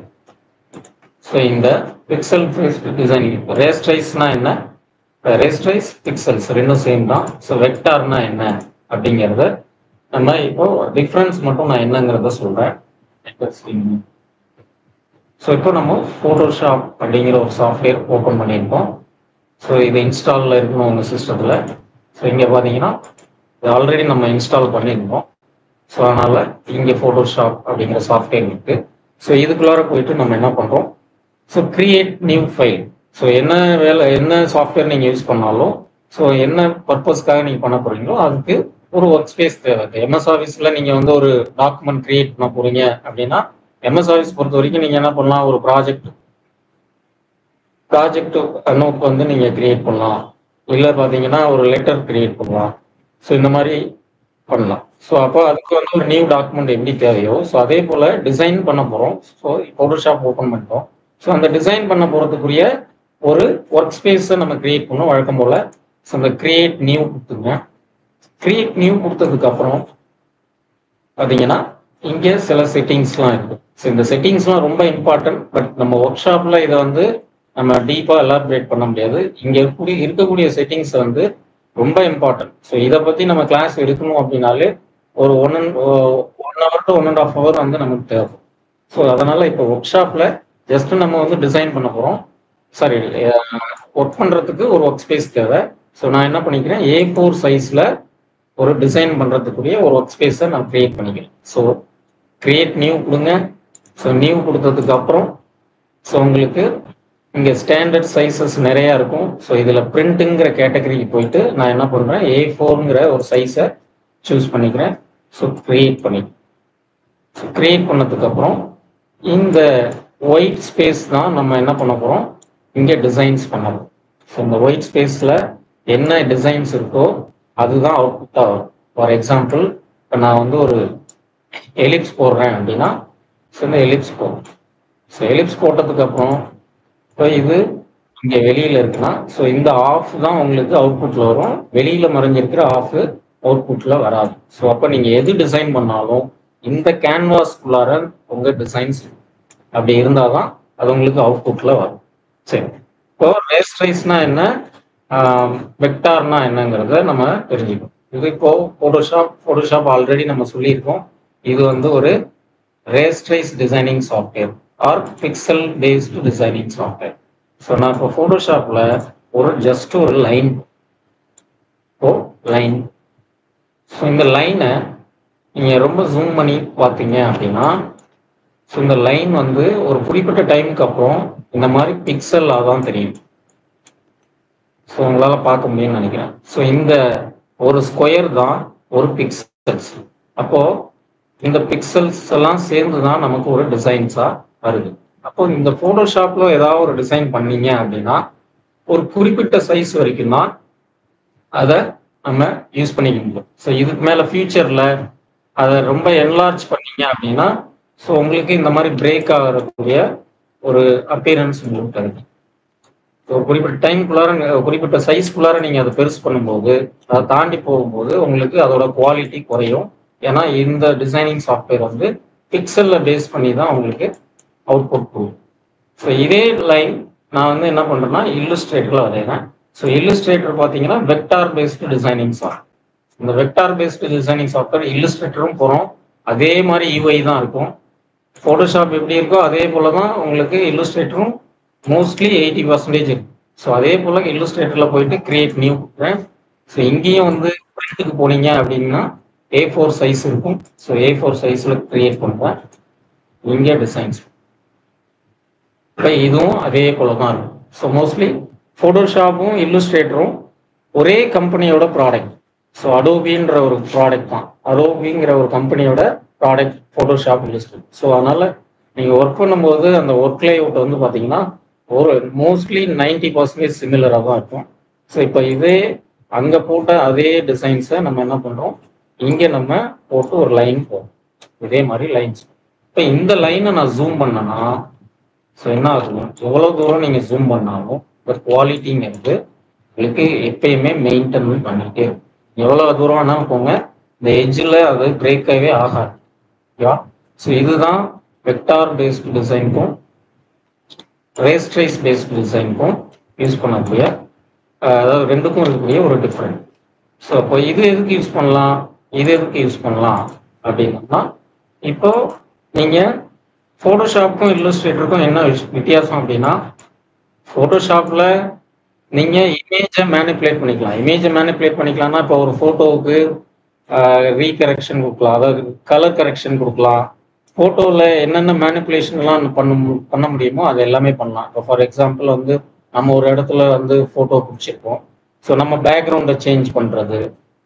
So இந்த பிக்சல் பேஸ்டு டிசைனிங் ரேஸ்ட்ரைஸ்னா என்ன, ரேஸ்ட்ரைஸ் பிக்சல்ஸ் ரெண்டும் சேம் தான். ஸோ வெக்டார்னா என்ன அப்படிங்கிறத நம்ம இப்போ டிஃப்ரென்ஸ் மட்டும் நான் என்னங்கிறத சொல்றேன். ஸோ இப்போ நம்ம ஃபோட்டோஷாப் அப்படிங்கிற ஒரு சாஃப்ட்வேர் ஓப்பன் பண்ணியிருக்கோம். ஸோ இது இன்ஸ்டாலில் இருக்கணும் உங்கள் சிஸ்டத்தில். ஸோ இங்கே பார்த்தீங்கன்னா இது ஆல்ரெடி நம்ம இன்ஸ்டால் பண்ணியிருக்கோம். ஸோ அதனால் இங்கே ஃபோட்டோஷாப் அப்படிங்கிற சாஃப்ட்வேர் இருக்கு. ஸோ இதுக்குள்ளார போயிட்டு நம்ம என்ன பண்ணுறோம், so create new file. So என்ன சாஃப்ட்வேர் நீங்கள் யூஸ் பண்ணாலும் ஸோ என்ன பர்பஸ்க்காக நீங்கள் பண்ண போறீங்களோ அதுக்கு ஒரு ஒர்க் ஸ்பேஸ் தேவை. எம்எஸ் ஆஃபீஸில் நீங்கள் வந்து ஒரு டாக்குமெண்ட் கிரியேட் பண்ண போறீங்க அப்படின்னா எம்எஸ் ஆஃபீஸ் பொறுத்த வரைக்கும் நீங்கள் என்ன பண்ணலாம், ஒரு ப்ராஜெக்ட் நோட் வந்து நீங்கள் கிரியேட் பண்ணலாம், இல்லை பார்த்தீங்கன்னா ஒரு லெட்டர் கிரியேட் பண்ணலாம். ஸோ இந்த மாதிரி பண்ணலாம். ஸோ அப்போ அதுக்கு வந்து ஒரு நியூ டாக்குமெண்ட் எப்படி தேவையோ ஸோ அதே போல் டிசைன் பண்ண போகிறோம். ஸோ ஃபோட்டோஷாப் ஓப்பன் பண்ணிட்டோம். ஸோ அந்த டிசைன் பண்ண போகிறதுக்குரிய ஒரு ஒர்க் ஸ்பேஸை நம்ம கிரியேட் பண்ணோம் வழக்கம் போல். ஸோ அந்த கிரியேட் நியூ கொடுத்துங்க. கிரியேட் நியூ கொடுத்ததுக்கப்புறம் பார்த்தீங்கன்னா இங்கே சில செட்டிங்ஸ்லாம் இருக்கு. ஸோ இந்த செட்டிங்ஸ்லாம் ரொம்ப இம்பார்ட்டன்ட். பட் நம்ம ஒர்க் ஷாப்பில் இதை வந்து நம்ம டீப்பாக எலாபரேட் பண்ண முடியாது. இங்கே இருக்கக்கூடிய செட்டிங்ஸ் வந்து ரொம்ப இம்பார்ட்டன்ட். ஸோ இதை பற்றி நம்ம கிளாஸ் எடுக்கணும் அப்படின்னாலே ஒரு 1 hour to 1.5 hour வந்து நமக்கு தேவை. ஸோ அதனால இப்போ ஒர்க் ஷாப்பில் ஜஸ்ட் நம்ம வந்து டிசைன் பண்ண போகிறோம், சாரி ஒர்க் பண்ணுறதுக்கு ஒரு ஒர்க் ஸ்பேஸ் தேவை. ஸோ நான் என்ன பண்ணிக்கிறேன், A4 சைஸில் ஒரு டிசைன் பண்ணுறதுக்குரிய ஒரு ஒர்க் ஸ்பேஸை நான் கிரியேட் பண்ணிக்கிறேன். ஸோ கிரியேட் நியூ கொடுங்க. ஸோ நியூ கொடுத்ததுக்கு அப்புறம் ஸோ உங்களுக்கு இங்கே ஸ்டாண்டர்ட் சைஸஸ் நிறையா இருக்கும். ஸோ இதில் பிரிண்ட்டுங்கிற கேட்டகரிக்கு போயிட்டு நான் என்ன பண்ணுறேன், A4ங்கிற ஒரு சைஸை சூஸ் பண்ணிக்கிறேன். ஸோ கிரியேட் பண்ணிக்கிறேன். ஸோ கிரியேட் பண்ணதுக்கப்புறம் இந்த ஒயிட் ஸ்பேஸ் தான் நம்ம என்ன பண்ண போகிறோம், இங்கே டிசைன்ஸ் பண்ணணும். ஸோ இந்த ஒயிட் ஸ்பேஸில் என்ன டிசைன்ஸ் இருக்கோ அதுதான் அவுட்புட்டாக வரும். ஃபார் எக்ஸாம்பிள் இப்போ நான் வந்து ஒரு எலிப்ஸ் போடுறேன் அப்படின்னா ஸோ இந்த எலிப்ஸ் போடுறேன். ஸோ எலிப்ஸ் போட்டதுக்கப்புறம் இப்போ இது இங்கே வெளியில் இருக்குன்னா ஸோ இந்த ஆஃப் தான் உங்களுக்கு அவுட்புட்டில் வரும். வெளியில் மறைஞ்சிருக்கிற ஆஃப் அவுட்புட்டில் வராது. ஸோ அப்போ நீங்கள் எது டிசைன் பண்ணாலும் இந்த கேன்வாஸ்குள்ளார உங்கள் டிசைன்ஸ் அப்படி இருந்தால் தான் அது உங்களுக்கு அவுட்புட்டில் வரும். சரி, இப்போ ரேஸ்ட்ரைஸ்னா என்ன, வெக்டார்னா என்னங்கிறத நம்ம தெரிஞ்சுக்கணும். இது இப்போ ஃபோட்டோஷாப் ஆல்ரெடி நம்ம சொல்லியிருக்கோம். இது வந்து ஒரு rasterise designing software or pixel based designing software. So நான் இப்போ ஃபோட்டோஷாப்பில் ஜஸ்ட் ஒரு லைன் ஸோ இந்த லைனை நீங்கள் ரொம்ப ஜூம் பண்ணி பார்த்தீங்க அப்படின்னா ஸோ இந்த லைன் வந்து ஒரு குறிப்பிட்ட டைமுக்கு அப்புறம் இந்த மாதிரி பிக்சலாக தான் தெரியும். ஸோ உங்களால் பார்க்க முடியும்னு நினைக்கிறேன். ஸோ இந்த ஒரு ஸ்கொயர் தான் ஒரு பிக்சல்ஸ். அப்போது இந்த பிக்சல்ஸ் எல்லாம் சேர்ந்து தான் நமக்கு ஒரு டிசைன்ஸாக வருது. அப்போ இந்த ஃபோட்டோஷாப்பில் ஏதாவது ஒரு டிசைன் பண்ணீங்க அப்படின்னா ஒரு குறிப்பிட்ட சைஸ் வரைக்கும் தான் அதை நம்ம யூஸ் பண்ணிக்க முடியும். ஸோ இதுக்கு மேலே ஃபியூச்சரில் அதை ரொம்ப என்லார்ஜ் பண்ணீங்க அப்படின்னா ஸோ உங்களுக்கு இந்த மாதிரி பிரேக் ஆகக்கூடிய ஒரு அப்பியரன்ஸ் உங்களுக்கு கிடைக்கும். ஸோ குறிப்பிட்ட டைம்குள்ளார குறிப்பிட்ட சைஸ்குள்ளார நீங்கள் அதை பெருசு பண்ணும்போது அதை தாண்டி போகும்போது உங்களுக்கு அதோட குவாலிட்டி குறையும். ஏன்னா இந்த டிசைனிங் சாஃப்ட்வேர் வந்து பிக்சலில் பேஸ் பண்ணி தான் உங்களுக்கு அவுட்புட் போகும். ஸோ இதே லைன் நான் வந்து என்ன பண்ணுறேன்னா இல்லுஸ்ட்ரேட்டரில் வரைகிறேன். ஸோ இல்லுஸ்ட்ரேட்டர் பார்த்தீங்கன்னா வெக்டார் பேஸ்டு டிசைனிங் சாஃப்ட்வேர். இந்த வெக்டார் பேஸ்டு டிசைனிங் சாஃப்ட்வேர் இல்லுஸ்ட்ரேட்டரும் போகிறோம், அதே மாதிரி யூஐ தான் இருக்கும். ஃபோட்டோஷாப் எப்படி இருக்கோ அதே போல் தான் உங்களுக்கு இல்லுஸ்ட்ரேட்டரும் மோஸ்ட்லி 80% இருக்கும். ஸோ அதே போல் இல்லுஸ்ட்ரேட்டரில் போயிட்டு கிரியேட் நியூ கொடுக்குறேன். ஸோ இங்கேயும் வந்து பிரிண்ட்டுக்கு போனீங்க அப்படின்னா A4 சைஸ் இருக்கும். ஸோ A4 சைஸில் கிரியேட் பண்ணுறேன். இங்கே டிசைன்ஸ் இப்போ இதுவும் அதே போல தான் இருக்கும். ஸோ மோஸ்ட்லி ஃபோட்டோஷாப்பும் இல்லுஸ்ட்ரேட்டரும் ஒரே கம்பெனியோட ப்ராடக்ட். ஸோ அடோபின்ற ஒரு ப்ராடக்ட் தான், அடோபிங்கிற ஒரு கம்பெனியோட ப்ராடக்ட் ஃபோட்டோஷாப் இல்லுஸ்ட்ரேட்டர். ஸோ அதனால் நீங்கள் ஒர்க் பண்ணும்போது அந்த ஒர்க் லேஅவுட் வந்து பார்த்தீங்கன்னா ஒரு மோஸ்ட்லி 90% சிமிலராக தான் இருக்கும். ஸோ இப்போ இதே அங்கே போட்ட அதே டிசைன்ஸை நம்ம என்ன பண்ணுறோம், இங்கே நம்ம போட்டு ஒரு லைன் போடுறோம், இதே மாதிரி லைன்ஸ். இப்போ இந்த லைனை நான் ஜூம் பண்ணேன்னா ஸோ என்ன ஆகும், எவ்வளோ தூரம் நீங்கள் ஜூம் பண்ணாலும் இந்த குவாலிட்டிங்கிறது உங்களுக்கு எப்பயுமே மெயின்டைன் பண்ணிகிட்டே இருக்கும். எவ்வளோ தூரம் வேணாலும் போங்க, இந்த எட்ஜில் அது பிரேக்காகவே ஆகாது. ஓகேவா? ஸோ இதுதான் vector based டிசைனுக்கும் rasterise based டிசைனுக்கும் use பண்ணக்கூடிய அதாவது ரெண்டுக்கும் இருக்கக்கூடிய ஒரு டிஃப்ரெண்ட். ஸோ அப்போ இது எதுக்கு யூஸ் பண்ணலாம், இது எதுக்கு யூஸ் பண்ணலாம் அப்படின்னா, இப்போ நீங்கள் ஃபோட்டோஷாப்புக்கும் இல்லுஸ்ட்ரேட்டருக்கும் என்ன வித்தியாசம் அப்படின்னா, ஃபோட்டோஷாப்பில் நீங்கள் இமேஜை மேனிப்புலேட் பண்ணிக்கலாம். இமேஜை மேனிப்புலேட் பண்ணிக்கலாம்னா இப்போ ஒரு ஃபோட்டோவுக்கு ரீகரெக்ஷன் கொடுக்கலாம், அதாவது கலர் கரெக்ஷன் கொடுக்கலாம். ஃபோட்டோவில் என்னென்ன மேனிப்புலேஷன்லாம் பண்ண முடியுமோ அது எல்லாமே பண்ணலாம். இப்போ ஃபார் எக்ஸாம்பிள் வந்து நம்ம ஒரு இடத்துல வந்து ஃபோட்டோ பிடிச்சிருக்கோம், ஸோ நம்ம பேக்ரவுண்டை சேஞ்ச் பண்ணுறது.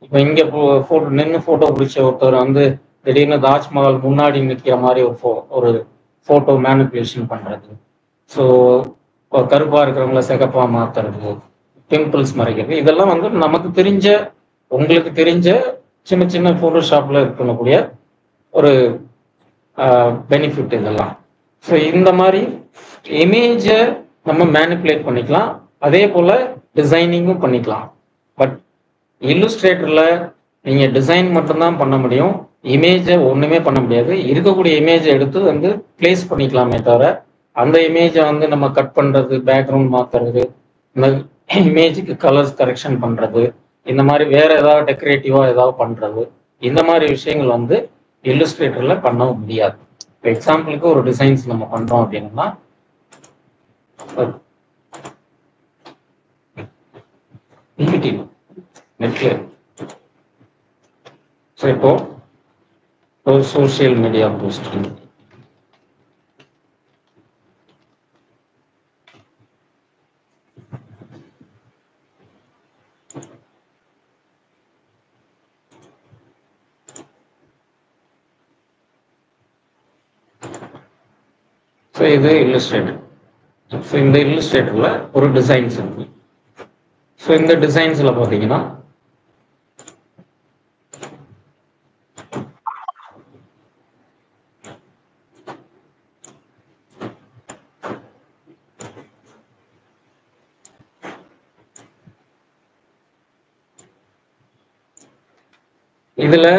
இப்போ இங்கே ஃபோட்டோ நின்று ஃபோட்டோ பிடிச்ச ஒருத்தர் வந்து திடீர்னு தாஜ்மஹால் முன்னாடி நிற்கிற மாதிரி ஒரு ஃபோட்டோ மேனிப்புலேஷன் பண்ணுறது. ஸோ இப்போ கருப்பாக இருக்கிறவங்கள சிகப்பாக மாற்றுறது, பிம்பிள்ஸ் மறைக்கிறது, இதெல்லாம் வந்து நமக்கு தெரிஞ்ச உங்களுக்கு தெரிஞ்ச சின்ன சின்ன ஃபோட்டோஷாப்பில் இருக்கக்கூடிய ஒரு பெனிஃபிட் இதெல்லாம். ஸோ இந்த மாதிரி இமேஜை நம்ம மேனிப்புலேட் பண்ணிக்கலாம், அதே போல் டிசைனிங்கும் பண்ணிக்கலாம். பட் இல்லுஸ்ட்ரேட்டரில் நீங்கள் டிசைன் மட்டும்தான் பண்ண முடியும், இமேஜை ஒன்றுமே பண்ண முடியாது. இருக்கக்கூடிய இமேஜை எடுத்து வந்து பிளேஸ் பண்ணிக்கலாமே தவிர அந்த இமேஜை வந்து நம்ம கட் பண்ணுறது, பேக்ரவுண்ட் மாற்றுறது, இந்த இமேஜுக்கு கலர்ஸ் கரெக்ஷன் பண்ணுறது, இந்த மாதிரி வேற ஏதாவது டெக்கரேட்டிவாக ஏதாவது பண்ணுறது, இந்த மாதிரி விஷயங்கள் வந்து இல்லுஸ்ட்ரேட்டரில் பண்ண முடியாது. இப்போ எக்ஸாம்பிளுக்கு ஒரு டிசைன்ஸ் நம்ம பண்ணுறோம் அப்படின்னா நெட்ல ஸோ இப்போ ஒரு சோஷியல் மீடியா போஸ்டிங் ஸோ இது இல்லுஸ்ட்ரேட்டர். ஸோ இந்த இல்லுஸ்ட்ரேட்டரில் ஒரு டிசைன்ஸ் இருக்கு. ஸோ இந்த டிசைன்ஸில் பார்த்தீங்கன்னா இதில்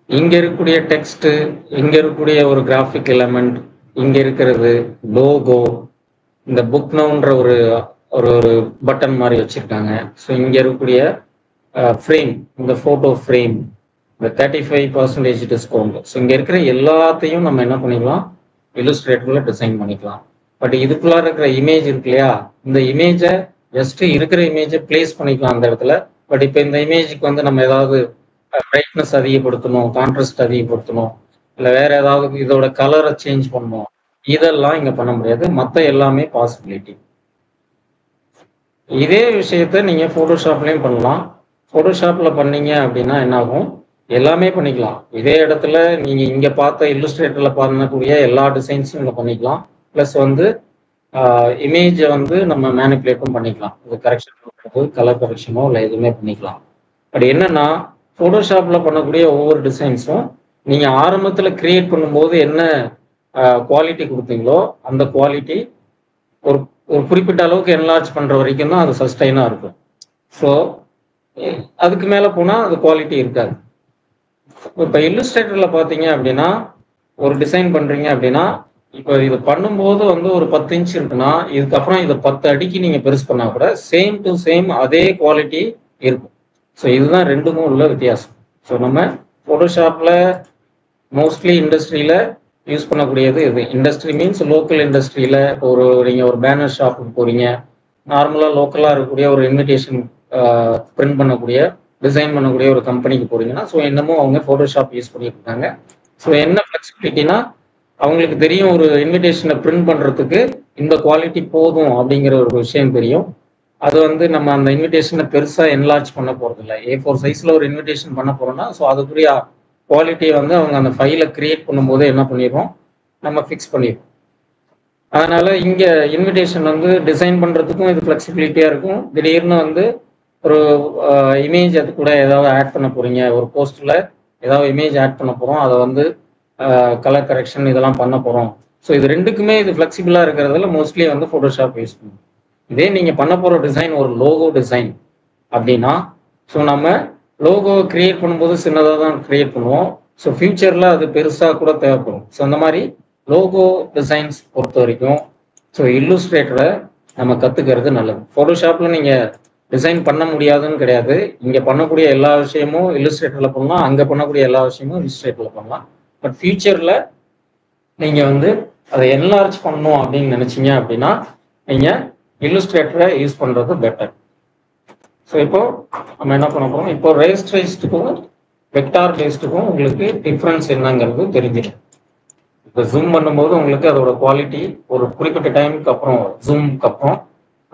இங்கே இருக்கக்கூடிய டெக்ஸ்ட்டு, இங்கே இருக்கக்கூடிய ஒரு கிராஃபிக் எலமெண்ட், இங்கே இருக்கிறது லோகோ, இந்த புக் நவுன்ற ஒரு ஒரு ஒரு பட்டன் மாதிரி வச்சுருக்காங்க. ஸோ இங்கே இருக்கக்கூடிய ஃப்ரேம், இந்த ஃபோட்டோ ஃப்ரேம், இந்த 35% டிஸ்கவுண்ட். ஸோ இங்கே இருக்கிற எல்லாத்தையும் நம்ம என்ன பண்ணிக்கலாம், இல்லுஸ்ட்ரேட்டரில் டிசைன் பண்ணிக்கலாம். பட் இதுக்குள்ளார இருக்கிற இமேஜ் இருக்கு இல்லையா, இந்த இமேஜை ஜஸ்ட் இருக்கிற இமேஜை பிளேஸ் பண்ணிக்கலாம் அந்த இடத்துல. பட் இப்போ இந்த இமேஜுக்கு வந்து நம்ம ஏதாவது பிரைட்னஸ் அதிகப்படுத்தணும், கான்ட்ராஸ்ட் அதிகப்படுத்தணும், இல்லை வேற ஏதாவது இதோட கலரை சேஞ்ச் பண்ணணும், இதெல்லாம் இங்கே பண்ண முடியாது. மற்ற எல்லாமே பாசிபிலிட்டி. இதே விஷயத்த நீங்கள் ஃபோட்டோஷாப்லேயும் பண்ணலாம். ஃபோட்டோஷாப்பில் பண்ணீங்க அப்படின்னா என்ன ஆகும், எல்லாமே பண்ணிக்கலாம். இதே இடத்துல நீங்கள் இங்கே பார்த்த இல்லுஸ்ட்ரேட்டரில் பண்ணக்கூடிய எல்லா டிசைன்ஸும் இங்கே பண்ணிக்கலாம். ப்ளஸ் வந்து இமேஜை வந்து நம்ம மேனிப்புலேட்டும் பண்ணிக்கலாம். இது கரெக்ஷன் பண்ணுறது, கலர் கரெக்ஷனோ இல்லை எதுவுமே பண்ணிக்கலாம். பட் என்னன்னா, ஃபோட்டோஷாப்பில் பண்ணக்கூடிய ஒவ்வொரு டிசைன்ஸும் நீங்கள் ஆரம்பத்தில் கிரியேட் பண்ணும்போது என்ன குவாலிட்டி கொடுத்தீங்களோ அந்த குவாலிட்டி ஒரு ஒரு குறிப்பிட்ட அளவுக்கு என்லார்ஜ் பண்ணுற வரைக்கும் தான் அது சஸ்டைனாக இருக்கும். ஸோ அதுக்கு மேலே போனால் அது குவாலிட்டி இருக்காது. இப்போ இல்லுஸ்ட்ரேட்டரில் பார்த்தீங்க அப்படின்னா ஒரு டிசைன் பண்ணுறீங்க அப்படின்னா, இப்போ இது பண்ணும்போது வந்து ஒரு 10 இன்ச் இருக்குன்னா, இதுக்கப்புறம் இதை 10 அடிக்கு நீங்கள் பெருசு பண்ணால் கூட சேம் டு சேம் அதே குவாலிட்டி இருக்கும். ஸோ இதுதான் ரெண்டுக்கும் உள்ள வித்தியாசம். ஸோ நம்ம ஃபோட்டோஷாப்பில் மோஸ்ட்லி இண்டஸ்ட்ரியில் யூஸ் பண்ணக்கூடியது இது. இண்டஸ்ட்ரி மீன்ஸ் லோக்கல் இண்டஸ்ட்ரியில் ஒரு நீங்கள் ஒரு பேனர் ஷாப்புக்கு போகிறீங்க, நார்மலாக லோக்கலாக இருக்கக்கூடிய ஒரு இன்விடேஷன் பிரிண்ட் பண்ணக்கூடிய, டிசைன் பண்ணக்கூடிய ஒரு கம்பெனிக்கு போகிறீங்கன்னா, ஸோ என்னமோ அவங்க ஃபோட்டோஷாப் யூஸ் பண்ணிட்டு இருக்காங்க. ஸோ என்ன ஃப்ளெக்சிபிலிட்டினா, அவங்களுக்கு தெரியும் ஒரு இன்விடேஷனை பிரிண்ட் பண்ணுறதுக்கு இந்த குவாலிட்டி போதும் அப்படிங்கிற ஒரு விஷயம் தெரியும். அது வந்து நம்ம அந்த இன்விடேஷனை பெருசாக என்லார்ஜ் பண்ண போகிறது இல்லை. A4 சைஸில் ஒரு இன்விடேஷன் பண்ண போகிறோம்னா, ஸோ அதுக்குரிய குவாலிட்டியை வந்து அவங்க அந்த ஃபைலை கிரியேட் பண்ணும்போது என்ன பண்ணிடுவோம், நம்ம ஃபிக்ஸ் பண்ணிடுவோம். அதனால் இங்கே இன்விடேஷன் வந்து டிசைன் பண்ணுறதுக்கும் இது ஃப்ளெக்சிபிலிட்டியாக இருக்கும். திடீர்னு வந்து ஒரு இமேஜ் அது கூட ஏதாவது ஆட் பண்ண போகிறீங்க, ஒரு போஸ்ட்டில் ஏதாவது இமேஜ் ஆட் பண்ண போகிறோம், அதை வந்து கலர் கரெக்ஷன் இதெல்லாம் பண்ண போகிறோம். ஸோ இது ரெண்டுக்குமே இது ஃப்ளெக்சிபிளாக இருக்கிறதுல மோஸ்ட்லி வந்து ஃபோட்டோஷாப் யூஸ் பண்ணுவோம். இதே நீங்கள் பண்ண போகிற டிசைன் ஒரு லோகோ டிசைன் அப்படின்னா, ஸோ நம்ம லோகோ கிரியேட் பண்ணும்போது சின்னதாக தான் கிரியேட் பண்ணுவோம். ஸோ ஃபியூச்சரில் அது பெருசாக கூட தேவைப்படும். ஸோ அந்த மாதிரி லோகோ டிசைன்ஸ் பொறுத்த வரைக்கும் ஸோ இல்லுஸ்ட்ரேட்டரை நம்ம கற்றுக்கிறது நல்லது. ஃபோட்டோஷாப்பில் நீங்கள் டிசைன் பண்ண முடியாதுன்னு கிடையாது. இங்கே பண்ணக்கூடிய எல்லா விஷயமும் இல்லுஸ்ட்ரேட்டரில் பண்ணலாம், அங்கே பண்ணக்கூடிய எல்லா விஷயமும் இல்லுஸ்ட்ரேட்டரில் பண்ணலாம். பட் ஃபியூச்சரில் நீங்கள் வந்து அதை என்லார்ஜ் பண்ணணும் அப்படின்னு நினச்சிங்க அப்படின்னா நீங்கள் இல்லுஸ்ட்ரேட்டரை யூஸ் பண்ணுறது பெட்டர். ஸோ இப்போ நம்ம என்ன பண்ண போகிறோம், இப்போ ரேஸ்ட்ரைஸ்டுக்கும் வெக்டார் பேஸ்டுக்கும் உங்களுக்கு டிஃப்ரென்ஸ் என்னங்கிறது தெரிஞ்சிடும். இப்போ ஜூம் பண்ணும்போது உங்களுக்கு அதோட குவாலிட்டி ஒரு குறிப்பிட்ட டைமுக்கு அப்புறம், ஜூமுக்கு அப்புறம்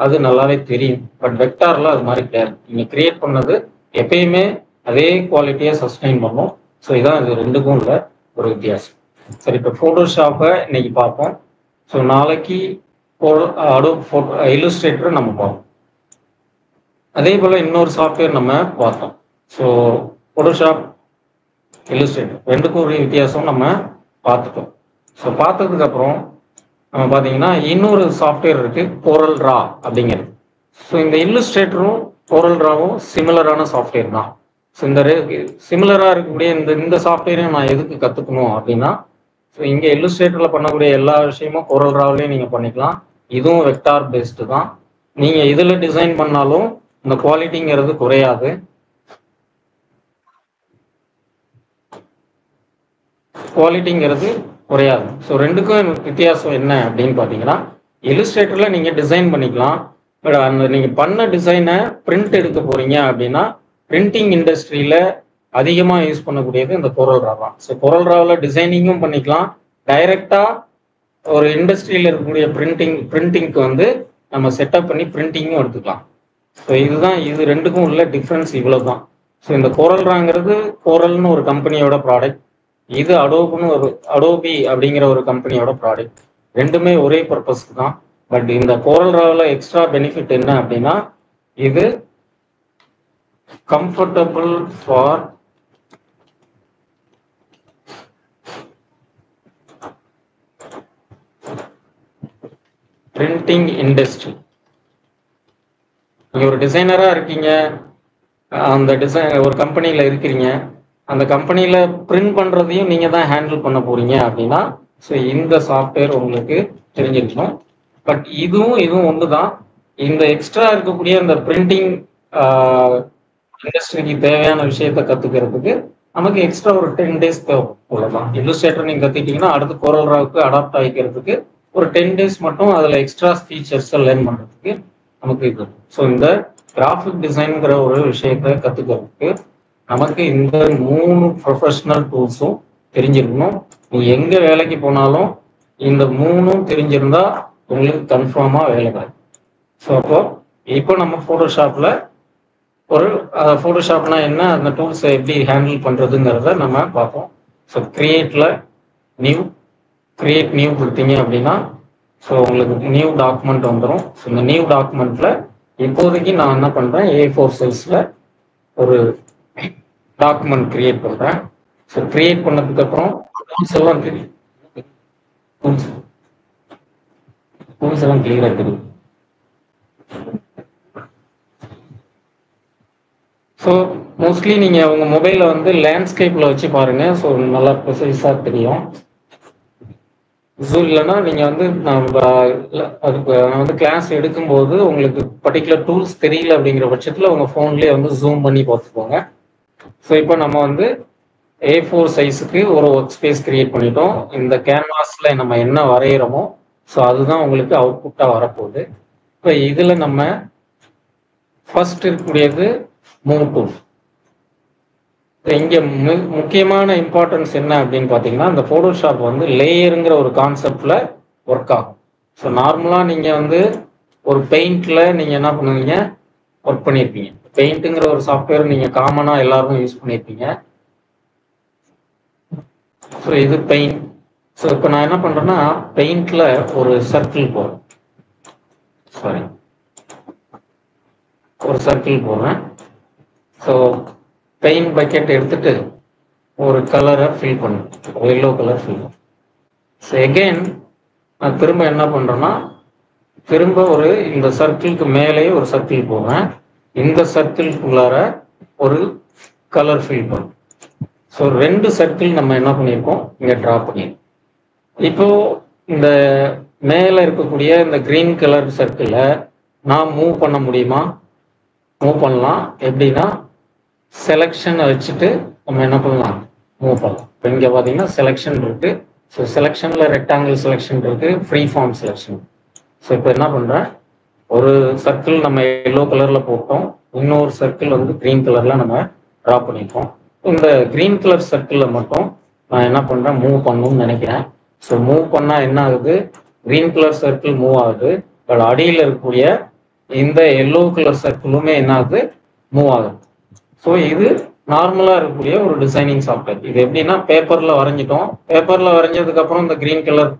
அது நல்லாவே தெரியும். பட் வெக்டார்ல அது மாதிரி கிடையாது. நீங்கள் கிரியேட் பண்ணது எப்பயுமே அதே குவாலிட்டியை சஸ்டெயின் பண்ணும். ஸோ இதான் இது ரெண்டுக்கும் உள்ள ஒரு வித்தியாசம். சரி, இப்போ ஃபோட்டோஷாப்பை இன்னைக்கு பார்ப்போம். ஸோ நாளைக்கு அடோப் இல்லுஸ்ட்ரேட்டரை நம்ம பார்ப்போம். அதே போல் இன்னொரு சாஃப்ட்வேர் நம்ம பார்த்தோம். ஸோ ஃபோட்டோஷாப், இல்லுஸ்ட்ரேட்டர் ரெண்டுக்கும் ஒரு வித்தியாசம் நம்ம பார்த்துட்டோம். ஸோ பார்த்ததுக்கப்புறம் நம்ம பார்த்தீங்கன்னா இன்னொரு சாஃப்ட்வேர் இருக்குது, கோரல் ரா அப்படிங்கிறது. ஸோ இந்த இல்லுஸ்ட்ரேட்டரும் கோரல் ராவும் சிமிலரான சாஃப்ட்வேர் தான். ஸோ இந்த சிமிலராக இருக்கக்கூடிய இந்த சாஃப்ட்வேரையும் நான் எதுக்கு கற்றுக்கணும் அப்படின்னா, ஸோ இங்கே இல்லுஸ்ட்ரேட்டரில் பண்ணக்கூடிய எல்லா விஷயமும் கோரல் ராவிலையும் நீங்கள் பண்ணிக்கலாம். இதுவும் வெக்டார் பேஸ்டு தான். நீங்கள் இதில் டிசைன் பண்ணாலும் இந்த குவாலிட்டிங்கிறது குறையாது. குவாலிட்டிங்கிறது குறையாது. ஸோ ரெண்டுக்கும் வித்தியாசம் என்ன அப்படின்னு பார்த்தீங்கன்னா, இல்லுஸ்ட்ரேட்டரில் நீங்கள் டிசைன் பண்ணிக்கலாம். பட் அந்த நீங்கள் பண்ண டிசைனை பிரிண்ட் எடுக்க போகிறீங்க அப்படின்னா, பிரிண்டிங் இண்டஸ்ட்ரியில் அதிகமாக யூஸ் பண்ணக்கூடியது இந்த கோரல் ரா தான். ஸோ கோரல் ராவில் டிசைனிங்கும் பண்ணிக்கலாம். டைரெக்டாக ஒரு இண்டஸ்ட்ரியில் இருக்கக்கூடிய பிரிண்டிங்க்கு வந்து நம்ம செட்டப் பண்ணி பிரிண்டிங்கும் எடுத்துக்கலாம். ஸோ இதுதான் இது ரெண்டுக்கும் உள்ள டிஃப்ரென்ஸ், இவ்வளோ தான். ஸோ இந்த கோரல் ராங்கிறது கோரல்னு ஒரு கம்பெனியோட ப்ராடக்ட், இது அடோபி அப்படிங்கிற ஒரு கம்பெனியோட ப்ராடக்ட். ரெண்டுமே ஒரே பர்பஸ்க்கு தான். பட் இந்த கோரல் ராவில் எக்ஸ்ட்ரா பெனிஃபிட் என்ன அப்படின்னா, இது கம்ஃபர்டபுள் ஃபார் பிரிண்டிங் இண்டஸ்ட்ரி. நீங்கள் ஒரு டிசைனராக இருக்கீங்க, அந்த ஒரு கம்பெனியில் இருக்கிறீங்க, அந்த கம்பெனியில் பிரிண்ட் பண்ணுறதையும் நீங்கள் தான் ஹேண்டில் பண்ண போகிறீங்க அப்படின்னா, ஸோ இந்த சாஃப்ட்வேர் உங்களுக்கு தெரிஞ்சிருக்கணும். பட் இதுவும் ஒன்று தான். இந்த எக்ஸ்ட்ரா இருக்கக்கூடிய இந்த பிரிண்டிங் இண்டஸ்ட்ரிக்கு தேவையான விஷயத்தை கற்றுக்கிறதுக்கு நமக்கு எக்ஸ்ட்ரா ஒரு 10 days தேவைப்படலாம். இல்லுஸ்ட்ரேட்டர் நீங்கள் கற்றுக்கிட்டீங்கன்னா அடுத்து கோரல் ராவுக்கு அடாப்ட் ஆகிக்கிறதுக்கு ஒரு 10 days மட்டும் அதில் எக்ஸ்ட்ரா ஃபீச்சர்ஸை லேர்ன் பண்ணுறதுக்கு நமக்கு இது. ஸோ இந்த கிராஃபிக் டிசைன்கிற ஒரு விஷயத்தை கற்றுக்கிறதுக்கு நமக்கு இந்த 3 ப்ரொஃபஷனல் டூல்ஸும் தெரிஞ்சிருக்கணும். நீ எங்கே வேலைக்கு போனாலும் இந்த 3ம் தெரிஞ்சிருந்தா உங்களுக்கு கன்ஃபார்மாக வேலை கிடைக்கும். ஸோ இப்போ நம்ம ஃபோட்டோஷாப்பில் ஃபோட்டோஷாப்னா என்ன, அந்த டூல்ஸை எப்படி ஹேண்டில் பண்ணுறதுங்கிறத நம்ம பார்ப்போம். ஸோ கிரியேட் நியூ கொடுத்தீங்க அப்படின்னா, ஸோ உங்களுக்கு நியூ டாக்குமெண்ட் வந்துடும். ஸோ இந்த நியூ டாக்குமெண்ட்டில் இப்போதைக்கு நான் என்ன பண்ணுறேன், A4 சைஸில் ஒரு டாக்குமெண்ட் கிரியேட் பண்ணுறேன். ஸோ கிரியேட் பண்ணதுக்கப்புறம் டூல்ஸ் எல்லாம் தெரியும், டூல்ஸ் எல்லாம் கிளியராக தெரியும். ஸோ மோஸ்ட்லி நீங்கள் உங்கள் மொபைலில் வந்து லேண்ட்ஸ்கேப்பில் வச்சு பாருங்கள். ஸோ நல்லா ப்ரிசைஸாக தெரியும். ஜூம் இல்லைன்னா நீங்கள் வந்து அதுக்கு நான் வந்து கிளாஸ் எடுக்கும்போது உங்களுக்கு பர்டிகுலர் டூல்ஸ் தெரியல அப்படிங்கிற பட்சத்தில் உங்கள் ஃபோன்லேயே வந்து ஜூம் பண்ணி பார்த்துக்கோங்க. ஸோ இப்போ நம்ம வந்து A4 சைஸுக்கு ஒரு ஒர்க் ஸ்பேஸ் கிரியேட் பண்ணிட்டோம். இந்த கேன்வாஸில் நம்ம என்ன வரைகிறோமோ ஸோ அதுதான் உங்களுக்கு அவுட்புட்டாக வரப்போகுது. இப்போ இதில் நம்ம ஃபர்ஸ்ட் இருக்கக்கூடியது மூவ் டூல். இங்கே முக்கியமான இம்பார்ட்டன்ஸ் என்ன அப்படின்னு பார்த்தீங்கன்னா, இந்த ஃபோட்டோஷாப் வந்து லேயருங்கிற ஒரு கான்செப்டில் ஒர்க் ஆகும். ஸோ நார்மலாக நீங்கள் வந்து ஒரு பெயிண்டில் நீங்கள் என்ன பண்ணுவீங்க, ஒர்க் பண்ணியிருப்பீங்க. பெயிண்ட்டுங்கிற ஒரு சாஃப்ட்வேர் நீங்கள் காமனாக எல்லாருமே யூஸ் பண்ணியிருப்பீங்க. ஸோ இது பெயிண்ட். ஸோ இப்போ நான் என்ன பண்ணுறேன்னா, பெயிண்டில் ஒரு சர்க்கிள் போடுறேன். ஸோ பெயிண்ட் பக்கெட் எடுத்துட்டு ஒரு கலரை ஃபில் பண்ணும், எல்லோ கலர் ஃபில் பண்ணும். ஸோ எகெயின் நான் திரும்ப என்ன பண்ணுறேன்னா, திரும்ப இந்த சர்க்கிளுக்கு மேலேயே ஒரு சர்க்கிள் போவேன். இந்த சர்க்கிள்குள்ளார ஒரு கலர் ஃபில் பண்ணும். ஸோ 2 சர்க்கிள் நம்ம என்ன பண்ணியிருக்கோம், இங்கே ட்ரா பண்ணியிருக்கோம். இப்போ இந்த மேலே இருக்கக்கூடிய இந்த கிரீன் கலர் சர்க்கிளை நான் மூவ் பண்ண முடியுமா? மூவ் பண்ணலாம். எப்படின்னா, செலெக்ஷனை வச்சுட்டு நம்ம என்ன பண்ணலாம், மூவ் பண்ணலாம். இப்போ இங்கே பார்த்தீங்கன்னா செலெக்ஷன் இருக்கு. ஸோ செலெக்ஷனில் ரெக்டாங்கிள் செலெக்ஷன் இருக்கு, ஃப்ரீ ஃபார்ம் செலெக்ஷன். ஸோ இப்போ என்ன பண்ணுறேன், ஒரு சர்க்கிள் நம்ம எல்லோ கலரில் போட்டோம், இன்னொரு சர்க்கிள் வந்து க்ரீன் கலரில் நம்ம ட்ரா பண்ணியிருக்கோம். இந்த க்ரீன் கலர் சர்க்கிளில் மட்டும் நான் என்ன பண்ணுறேன், மூவ் பண்ணணும்னு நினைக்கிறேன். ஸோ மூவ் பண்ணால் என்ன ஆகுது, க்ரீன் கலர் சர்க்கிள் மூவ் ஆகுது. பட் அடியில் இருக்கக்கூடிய இந்த எல்லோ கலர் சர்க்கிளுமே என்ன ஆகுது, மூவ் ஆகுது. ஸோ இது நார்மலாக இருக்கக்கூடிய ஒரு டிசைனிங் சாஃப்ட்வேர். இது எப்படின்னா பேப்பரில் வரைஞ்சிட்டோம், பேப்பரில் வரைஞ்சதுக்கு அப்புறம் இந்த கிரீன் கலர்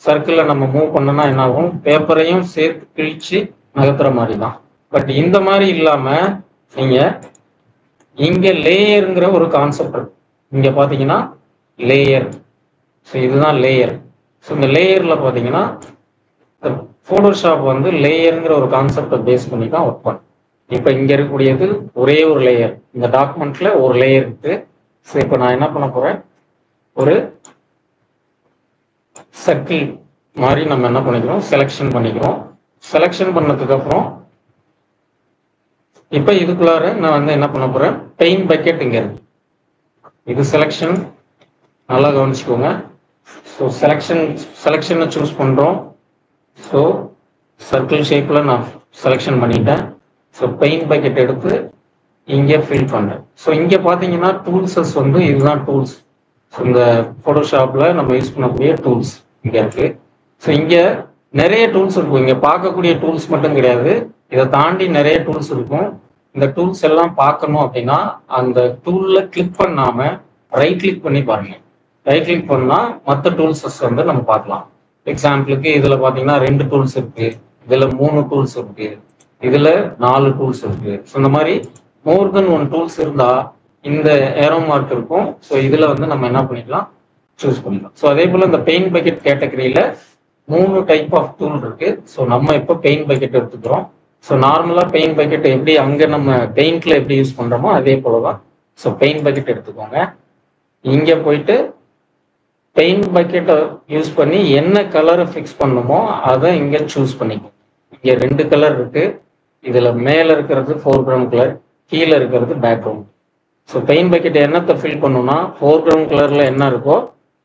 சர்க்கிளில் நம்ம மூவ் பண்ணோம்னா என்ன ஆகும், பேப்பரையும் சேர்த்து கிழிச்சு நகர்த்துற மாதிரி தான். பட் இந்த மாதிரி இல்லாமல் நீங்கள் இங்கே லேயருங்கிற ஒரு கான்செப்ட் இருக்கு. இங்கே பார்த்தீங்கன்னா லேயர், ஸோ இதுதான் லேயர். ஸோ இந்த லேயரில் பார்த்தீங்கன்னா ஃபோட்டோஷாப் வந்து லேயருங்கிற ஒரு கான்செப்டை பேஸ் பண்ணி தான் ஒர்க் பண்ணும். இப்போ இங்கே இருக்கக்கூடியது ஒரே ஒரு லேயர், இந்த டாக்குமெண்ட்ல ஒரு லேயர் இருக்கு. ஸோ இப்போ நான் என்ன பண்ண போறேன், ஒரு சர்க்கிள் மாதிரி நம்ம என்ன பண்ணிக்கிறோம், செலெக்ஷன் பண்ணிக்கிறோம். செலெக்ஷன் பண்ணதுக்கு அப்புறம் இப்போ இதுக்குள்ளார நான் வந்து என்ன பண்ண போறேன், பெயிண்ட் பக்கெட் இங்க இருக்கு. இது செலெக்ஷன், நல்லா கவனிச்சுக்கோங்க. ஸோ செலெக்ஷனை சூஸ் பண்றோம். ஸோ சர்க்கிள் ஷேப்ல நான் செலெக்ஷன் பண்ணிட்டேன். ஸோ பெயிண்ட் பக்கெட் எடுத்து இங்கே ஃபில் பண்ணுறேன். ஸோ இங்கே பார்த்தீங்கன்னா டூல்ஸஸ் வந்து இதுதான் டூல்ஸ். ஸோ இந்த ஃபோட்டோஷாப்பில் நம்ம யூஸ் பண்ணக்கூடிய டூல்ஸ் இங்கே இருக்கு. ஸோ இங்கே நிறைய டூல்ஸ் இருக்கும். இங்கே பார்க்கக்கூடிய டூல்ஸ் மட்டும் கிடையாது, இதை தாண்டி நிறைய டூல்ஸ் இருக்கும். இந்த டூல்ஸ் எல்லாம் பார்க்கணும் அப்படின்னா அந்த டூலில் கிளிக் பண்ணாமல் ரைட் கிளிக் பண்ணி பாருங்க. ரைட் கிளிக் பண்ணால் மற்ற டூல்ஸஸ் வந்து நம்ம பார்க்கலாம். எக்ஸாம்பிளுக்கு இதில் பார்த்தீங்கன்னா 2 டூல்ஸ் இருக்கு, இதில் 3 டூல்ஸ் இருக்கு, இதில் 4 டூல்ஸ் இருக்கு. ஸோ இந்த மாதிரி மோர் தென் 1 டூல்ஸ் இருந்தால் இந்த ஏரோ மார்க் இருக்கும். ஸோ இதில் வந்து நம்ம என்ன பண்ணிக்கலாம், சூஸ் பண்ணிக்கலாம். ஸோ அதே போல் இந்த பெயிண்ட் பக்கெட் கேட்டகரியில் 3 டைப் ஆஃப் டூல் இருக்கு. ஸோ நம்ம இப்போ பெயிண்ட் பக்கெட் எடுத்துக்கிறோம். ஸோ நார்மலாக பெயிண்ட் பக்கெட் எப்படி அங்கே நம்ம பெயிண்ட்ல எப்படி யூஸ் பண்ணுறோமோ அதே போல தான். ஸோ பெயிண்ட் பக்கெட் எடுத்துக்கோங்க. இங்கே போயிட்டு பெயிண்ட் பக்கெட்டை யூஸ் பண்ணி என்ன கலரை ஃபிக்ஸ் பண்ணுமோ அதை இங்கே சூஸ் பண்ணிக்கோங்க. இங்கே 2 கலர் இருக்கு. இதில் மேலே இருக்கிறது ஃபோர்கிரவுண்ட் கலர், கீழே இருக்கிறது பேக்ரவுண்ட். ஸோ பெயிண்ட் பக்கெட் என்னத்தை ஃபில் பண்ணணும்னா ஃபோர்கிரவுண்ட் கலரில் என்ன இருக்கோ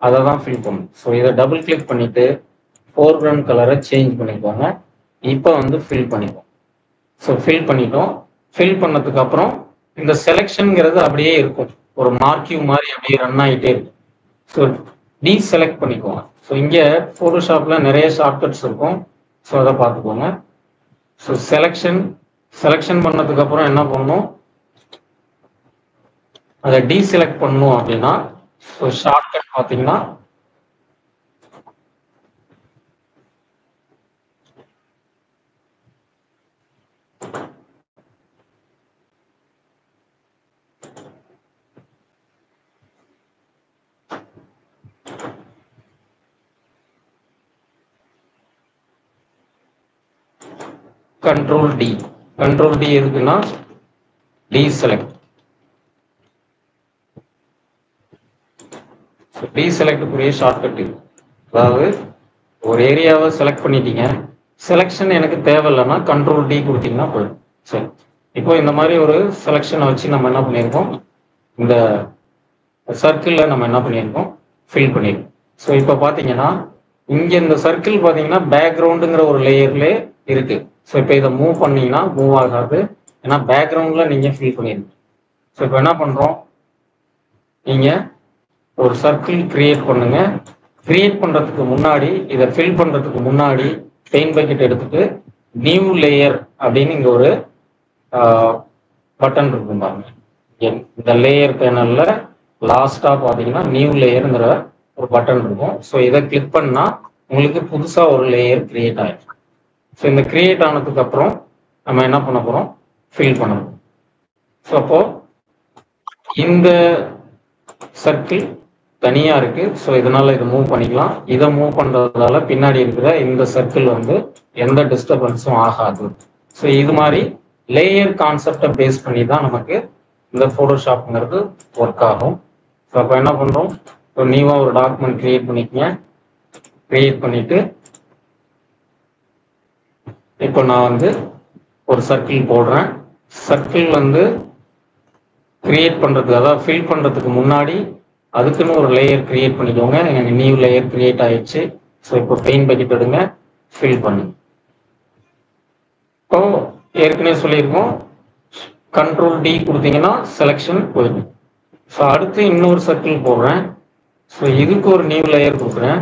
அதை தான் ஃபில் பண்ணணும். ஸோ இதை டபுள் கிளிக் பண்ணிட்டு ஃபோர்கிரவுண்ட் கலரை சேஞ்ச் பண்ணிக்கோங்க. இப்போ வந்து ஃபில் பண்ணிக்கோங்க. ஸோ ஃபில் பண்ணிட்டோம். ஃபில் பண்ணதுக்கு அப்புறம் இந்த செலெக்ஷனுங்கிறது அப்படியே இருக்கும், ஒரு மார்க்கியூ மாதிரி அப்படியே ரன் ஆகிட்டே இருக்கும். ஸோ டீசெலக்ட் பண்ணிக்கோங்க. ஸோ இங்கே ஃபோட்டோஷாப்பில் நிறைய ஷார்ட்கட்ஸ் இருக்கும். ஸோ அதை பார்த்துக்கோங்க. ஸோ செலெக்ஷன் பண்ணதுக்கு அப்புறம் என்ன பண்ணணும், அதை டீசெலக்ட் பண்ணணும் அப்படின்னா ஸோ ஷார்ட்கட் பார்த்தீங்கன்னா கண்ட்ரோல் டி. கண்ட்ரோல் டி எதுக்குன்னா டீசெலக்ட். டீசெலக்டுக்குரிய ஷார்ட்கட் இது. அதாவது ஒரு ஏரியாவை செலக்ட் பண்ணிட்டீங்க, செலெக்ஷன் எனக்கு தேவையில்லைன்னா கண்ட்ரோல் டி கொடுத்தீங்கன்னா போயிடும். சரி, இப்போ இந்த மாதிரி ஒரு செலெக்ஷனை வச்சு நம்ம என்ன பண்ணியிருக்கோம், இந்த சர்க்கிளில் நம்ம என்ன பண்ணியிருக்கோம், ஃபில் பண்ணியிருக்கோம். ஸோ இப்போ பார்த்தீங்கன்னா இங்கே இந்த சர்க்கிள் பார்த்தீங்கன்னா பேக்ரவுண்டுங்கிற ஒரு லேயர்லேயே இருக்கு. ஸோ இப்போ இதை மூவ் பண்ணீங்கன்னா மூவ் ஆகாது, ஏன்னா பேக்ரவுண்டில் நீங்கள் ஃபில் பண்ணியிருக்கீங்க. ஸோ இப்போ என்ன பண்ணுறோம், நீங்கள் ஒரு சர்க்கிள் கிரியேட் பண்ணுங்க. கிரியேட் பண்ணுறதுக்கு முன்னாடி, இதை ஃபில் பண்ணுறதுக்கு முன்னாடி பெயிண்ட் பக்கெட் எடுத்துட்டு நியூ லேயர் அப்படின்னு இங்கே ஒரு பட்டன் இருக்கும் பாருங்க. இந்த லேயர் பேனலில் லாஸ்ட்டாக பார்த்தீங்கன்னா நியூ லேயருங்கிற ஒரு பட்டன் இருக்கும். ஸோ இதை கிளிக் பண்ணால் உங்களுக்கு புதுசாக ஒரு லேயர் கிரியேட் ஆகிடும். ஸோ இந்த கிரியேட் ஆனதுக்கு அப்புறம் நம்ம என்ன பண்ண போகிறோம், ஃபில் பண்ணணும். ஸோ அப்போ இந்த சர்க்கிள் தனியாக இருக்கு. ஸோ இதனால இதை மூவ் பண்ணிக்கலாம். இதை மூவ் பண்ணுறதால பின்னாடி இருக்கிற இந்த சர்க்கிள் வந்து எந்த டிஸ்டர்பன்ஸும் ஆகாது. ஸோ இது மாதிரி லேயர் கான்செப்டை பேஸ் பண்ணி தான் நமக்கு இந்த ஃபோட்டோஷாப்ங்கிறது ஒர்க் ஆகும். ஸோ அப்போ என்ன பண்ணுறோம், இப்போ நியூவாக ஒரு டாக்குமெண்ட் கிரியேட் பண்ணிக்கங்க. கிரியேட் பண்ணிட்டு இப்போ நான் வந்து ஒரு சர்க்கிள் போடுறேன். சர்க்கிள் வந்து கிரியேட் பண்ணுறதுக்கு, அதாவது ஃபில் பண்ணுறதுக்கு முன்னாடி அதுக்குன்னு ஒரு லேயர் கிரியேட் பண்ணிக்கோங்க. எனக்கு நியூ லேயர் கிரியேட் ஆயிடுச்சு. ஸோ இப்போ பெயிண்ட் பக்கெட் எடுங்க, ஃபில் பண்ணு. இப்போ ஏற்கனவே சொல்லியிருக்கோம், கண்ட்ரோல் டி கொடுத்தீங்கன்னா செலெக்ஷன் போயிடும். ஸோ அடுத்து இன்னொரு சர்க்கிள் போடுறேன். ஸோ இதுக்கு ஒரு நியூ லேயர் கொடுக்குறேன்.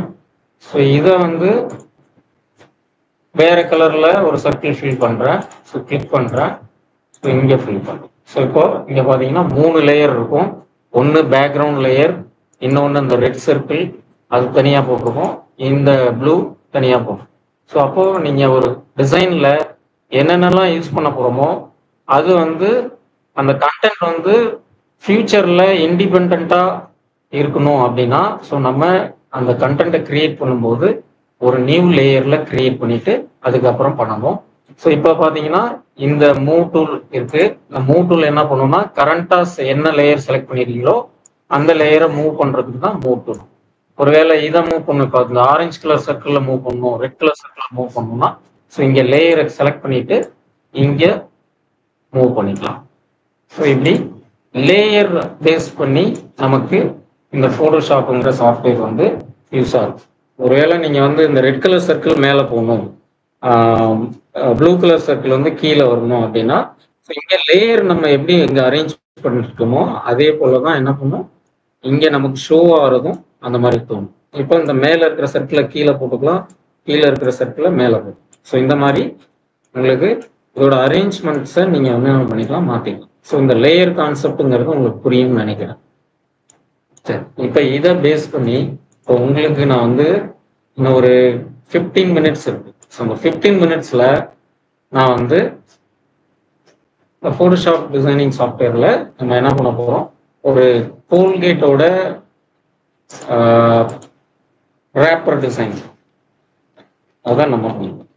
ஸோ இதை வந்து வேற கலர்ல ஒரு சர்க்கிள் ஃபில் பண்றேன். ஸோ கிளிக் பண்றேன். ஸோ இங்கே ஃபில் பண்ணுறேன். ஸோ இப்போ இங்கே பார்த்தீங்கன்னா 3 லேயர் இருக்கும். ஒன்று பேக்ரவுண்ட் லேயர், இன்னொன்று இந்த ரெட் சர்க்கிள் அது தனியாக போட்டிருக்கோம், இந்த ப்ளூ தனியாக போட்டிருக்கோம். ஸோ அப்போ நீங்கள் ஒரு டிசைனில் என்னென்னலாம் யூஸ் பண்ண போகிறோமோ அது வந்து அந்த கண்டென்ட் வந்து ஃபியூச்சரில் இண்டிபெண்ட்டாக இருக்கணும் அப்படின்னா, ஸோ நம்ம அந்த கண்டென்ட்டை கிரியேட் பண்ணும்போது ஒரு நியூ லேயரில் கிரியேட் பண்ணிட்டு அதுக்கப்புறம் பண்ணணும். ஸோ இப்போ பார்த்தீங்கன்னா இந்த மூவ் டூல் இருக்கு. இந்த மூவ் டூல் என்ன பண்ணுன்னா, கரண்டாக என்ன லேயர் செலக்ட் பண்ணிருக்கீங்களோ அந்த லேயரை மூவ் பண்ணுறதுக்கு தான் மூவ் டூல். ஒருவேளை இதை மூவ் பண்ணணும், இப்போ இந்த ஆரஞ்சு கலர் சர்க்கிளில் மூவ் பண்ணணும், ரெட் கலர் சர்க்கிளில் மூவ் பண்ணணும்னா ஸோ இங்கே லேயரை செலக்ட் பண்ணிட்டு இங்கே மூவ் பண்ணிக்கலாம். ஸோ இப்படி லேயர் பேஸ் பண்ணி நமக்கு இந்த ஃபோட்டோஷாப்புங்கிற சாஃப்ட்வேர் வந்து யூஸ் ஆகும். ஒருவேளை நீங்கள் வந்து இந்த ரெட் கலர் சர்க்கிள் மேலே போகணும், ப்ளூ கலர் சர்க்கிள் வந்து கீழே வரணும் அப்படின்னா இங்கே லேயர் நம்ம எப்படி இங்கே அரேஞ்ச் பண்ணிருக்கோமோ அதே போல தான் என்ன பண்ணும், இங்கே நமக்கு ஷோ ஆகிறதும் அந்த மாதிரி தோணும். இப்போ இந்த மேலே இருக்கிற சர்க்கிளை கீழே போட்டுக்கலாம், கீழே இருக்கிற சர்க்கிளை மேலே போட்டுக்கலாம். ஸோ இந்த மாதிரி உங்களுக்கு இதோட அரேஞ்ச்மெண்ட்ஸை நீங்கள் வந்து என்ன பண்ணிக்கலாம், மாற்றிக்கலாம். ஸோ இந்த லேயர் கான்செப்டுங்கிறது உங்களுக்கு புரியும்னு நினைக்கிறேன். சரி, இப்போ இதை பேஸ் பண்ணி இப்போ உங்களுக்கு நான் வந்து இன்னும் ஒரு 15 மினிட்ஸ் இருக்கு. ஸோ அந்த 15 மினிட்ஸில் நான் வந்து இந்த ஃபோட்டோஷாப் டிசைனிங் சாஃப்ட்வேரில் நம்ம என்ன பண்ண போகிறோம், ஒரு கோல்கேட்டோட ரேப்பர் டிசைன் அதான் நம்ம பண்ணுவோம்.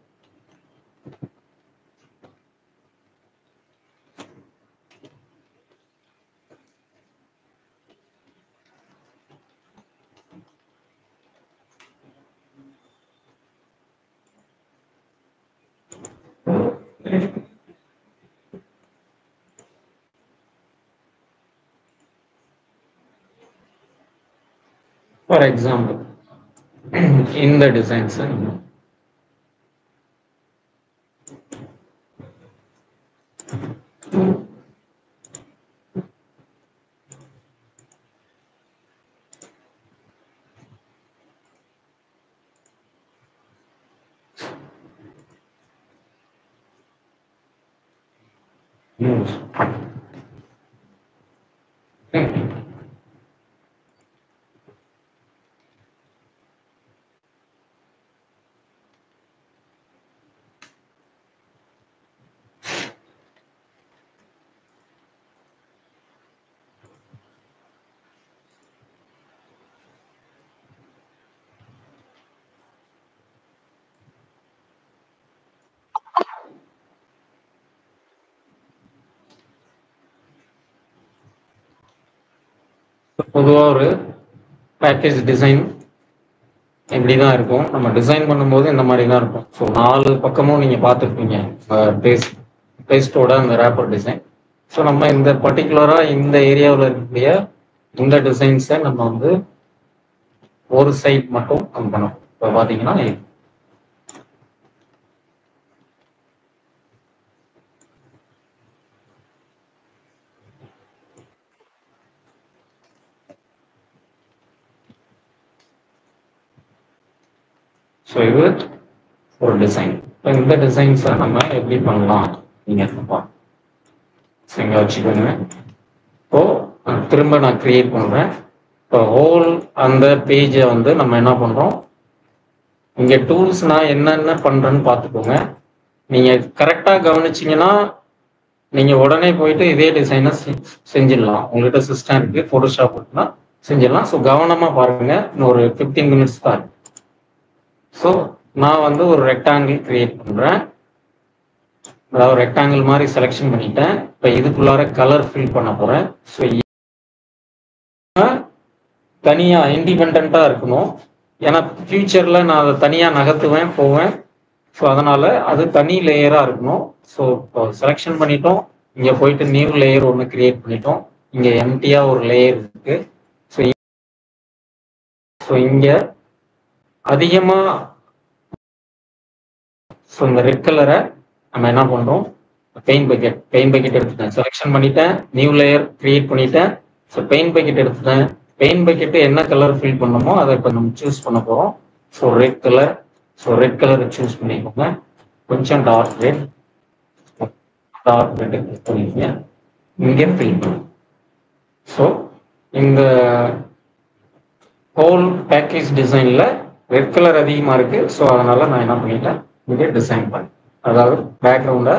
ஃபார் எக்ஸாம்பிள் இந்த டிசைன்ஸ் பொதுவாக ஒரு பேக்கேஜ் டிசைன் இப்படி தான் இருக்கும். நம்ம டிசைன் பண்ணும்போது இந்த மாதிரி தான் இருக்கும். ஸோ 4 பக்கமும் நீங்கள் பார்த்துருப்பீங்க பேஸ்டோட அந்த ரேப்பர் டிசைன். ஸோ நம்ம இந்த பர்டிகுலராக இந்த ஏரியாவில் இருக்கக்கூடிய இந்த டிசைன்ஸை நம்ம வந்து ஒரு சைட் மட்டும் பண்ணணும். இப்போ பார்த்தீங்கன்னா ஸோ இது ஒரு டிசைன். இப்போ இந்த டிசைன்ஸை நம்ம எப்படி பண்ணலாம் நீங்கள் இங்கே வச்சுக்கோங்க. இப்போ திரும்ப நான் கிரியேட் பண்ணுறேன். இப்போ ஹோல் அந்த பேஜை வந்து நம்ம என்ன பண்ணுறோம், இங்கே டூல்ஸ் நான் என்னென்ன பண்ணுறேன்னு பார்த்துக்கோங்க. நீங்கள் கரெக்டாக கவனிச்சிங்கன்னா நீங்கள் உடனே போயிட்டு இதே டிசைனை செஞ்சிடலாம். உங்கள்கிட்ட சிஸ்டம் இருக்குது, ஃபோட்டோஷாப் இருக்குன்னா செஞ்சிடலாம். ஸோ கவனமாக பாருங்கள், இன்னும் ஒரு 15 மினிட்ஸ் தான் இருக்கு. ஸோ நான் வந்து ஒரு ரெக்டாங்கிள் கிரியேட் பண்ணுறேன். அதாவது ரெக்டாங்கிள் மாதிரி செலெக்ஷன் பண்ணிட்டேன். இப்போ இதுக்குள்ளார கலர் ஃபில் பண்ண போகிறேன். ஸோ தனியாக இண்டிபெண்ட்டாக இருக்கணும். ஏன்னா ஃபியூச்சரில் நான் அதை தனியாக நகர்த்துவேன் போவேன். ஸோ அதனால் அது தனி லேயராக இருக்கணும். ஸோ இப்போ செலெக்ஷன் பண்ணிட்டோம். இங்கே போயிட்டு நியூ லேயர் ஒன்று கிரியேட் பண்ணிட்டோம். இங்கே எம்டியாக ஒரு லேயர் இருக்குது. ஸோ இங்கே அதிகமாக ஸோ இந்த ரெட் கலரை நம்ம என்ன பண்ணுறோம், பெயிண்ட் பக்கெட் எடுத்துட்டேன். செலெக்ஷன் பண்ணிட்டேன், நியூ லேயர் கிரியேட் பண்ணிட்டேன். ஸோ பெயிண்ட் பக்கெட் எடுத்துட்டேன். பெயிண்ட் பக்கெட்டு என்ன கலர் ஃபில் பண்ணணுமோ அதை இப்போ நம்ம சூஸ் பண்ண போகிறோம். So red colour so red கலரை சூஸ் பண்ணிக்கோங்க. கொஞ்சம் டார்க் ரெட் கிளிக் பண்ணிக்கோங்க. இங்கே ஃபில் பண்ணுங்க. ஸோ இந்த ஹோல் பேக்கேஜ் டிசைனில் ரெட் கலர் அதிகமாக இருக்குது. ஸோ அதனால் நான் என்ன பண்ணிட்டேன், இங்கே டிசைன் பண்ணேன். அதாவது பேக்ரவுண்டை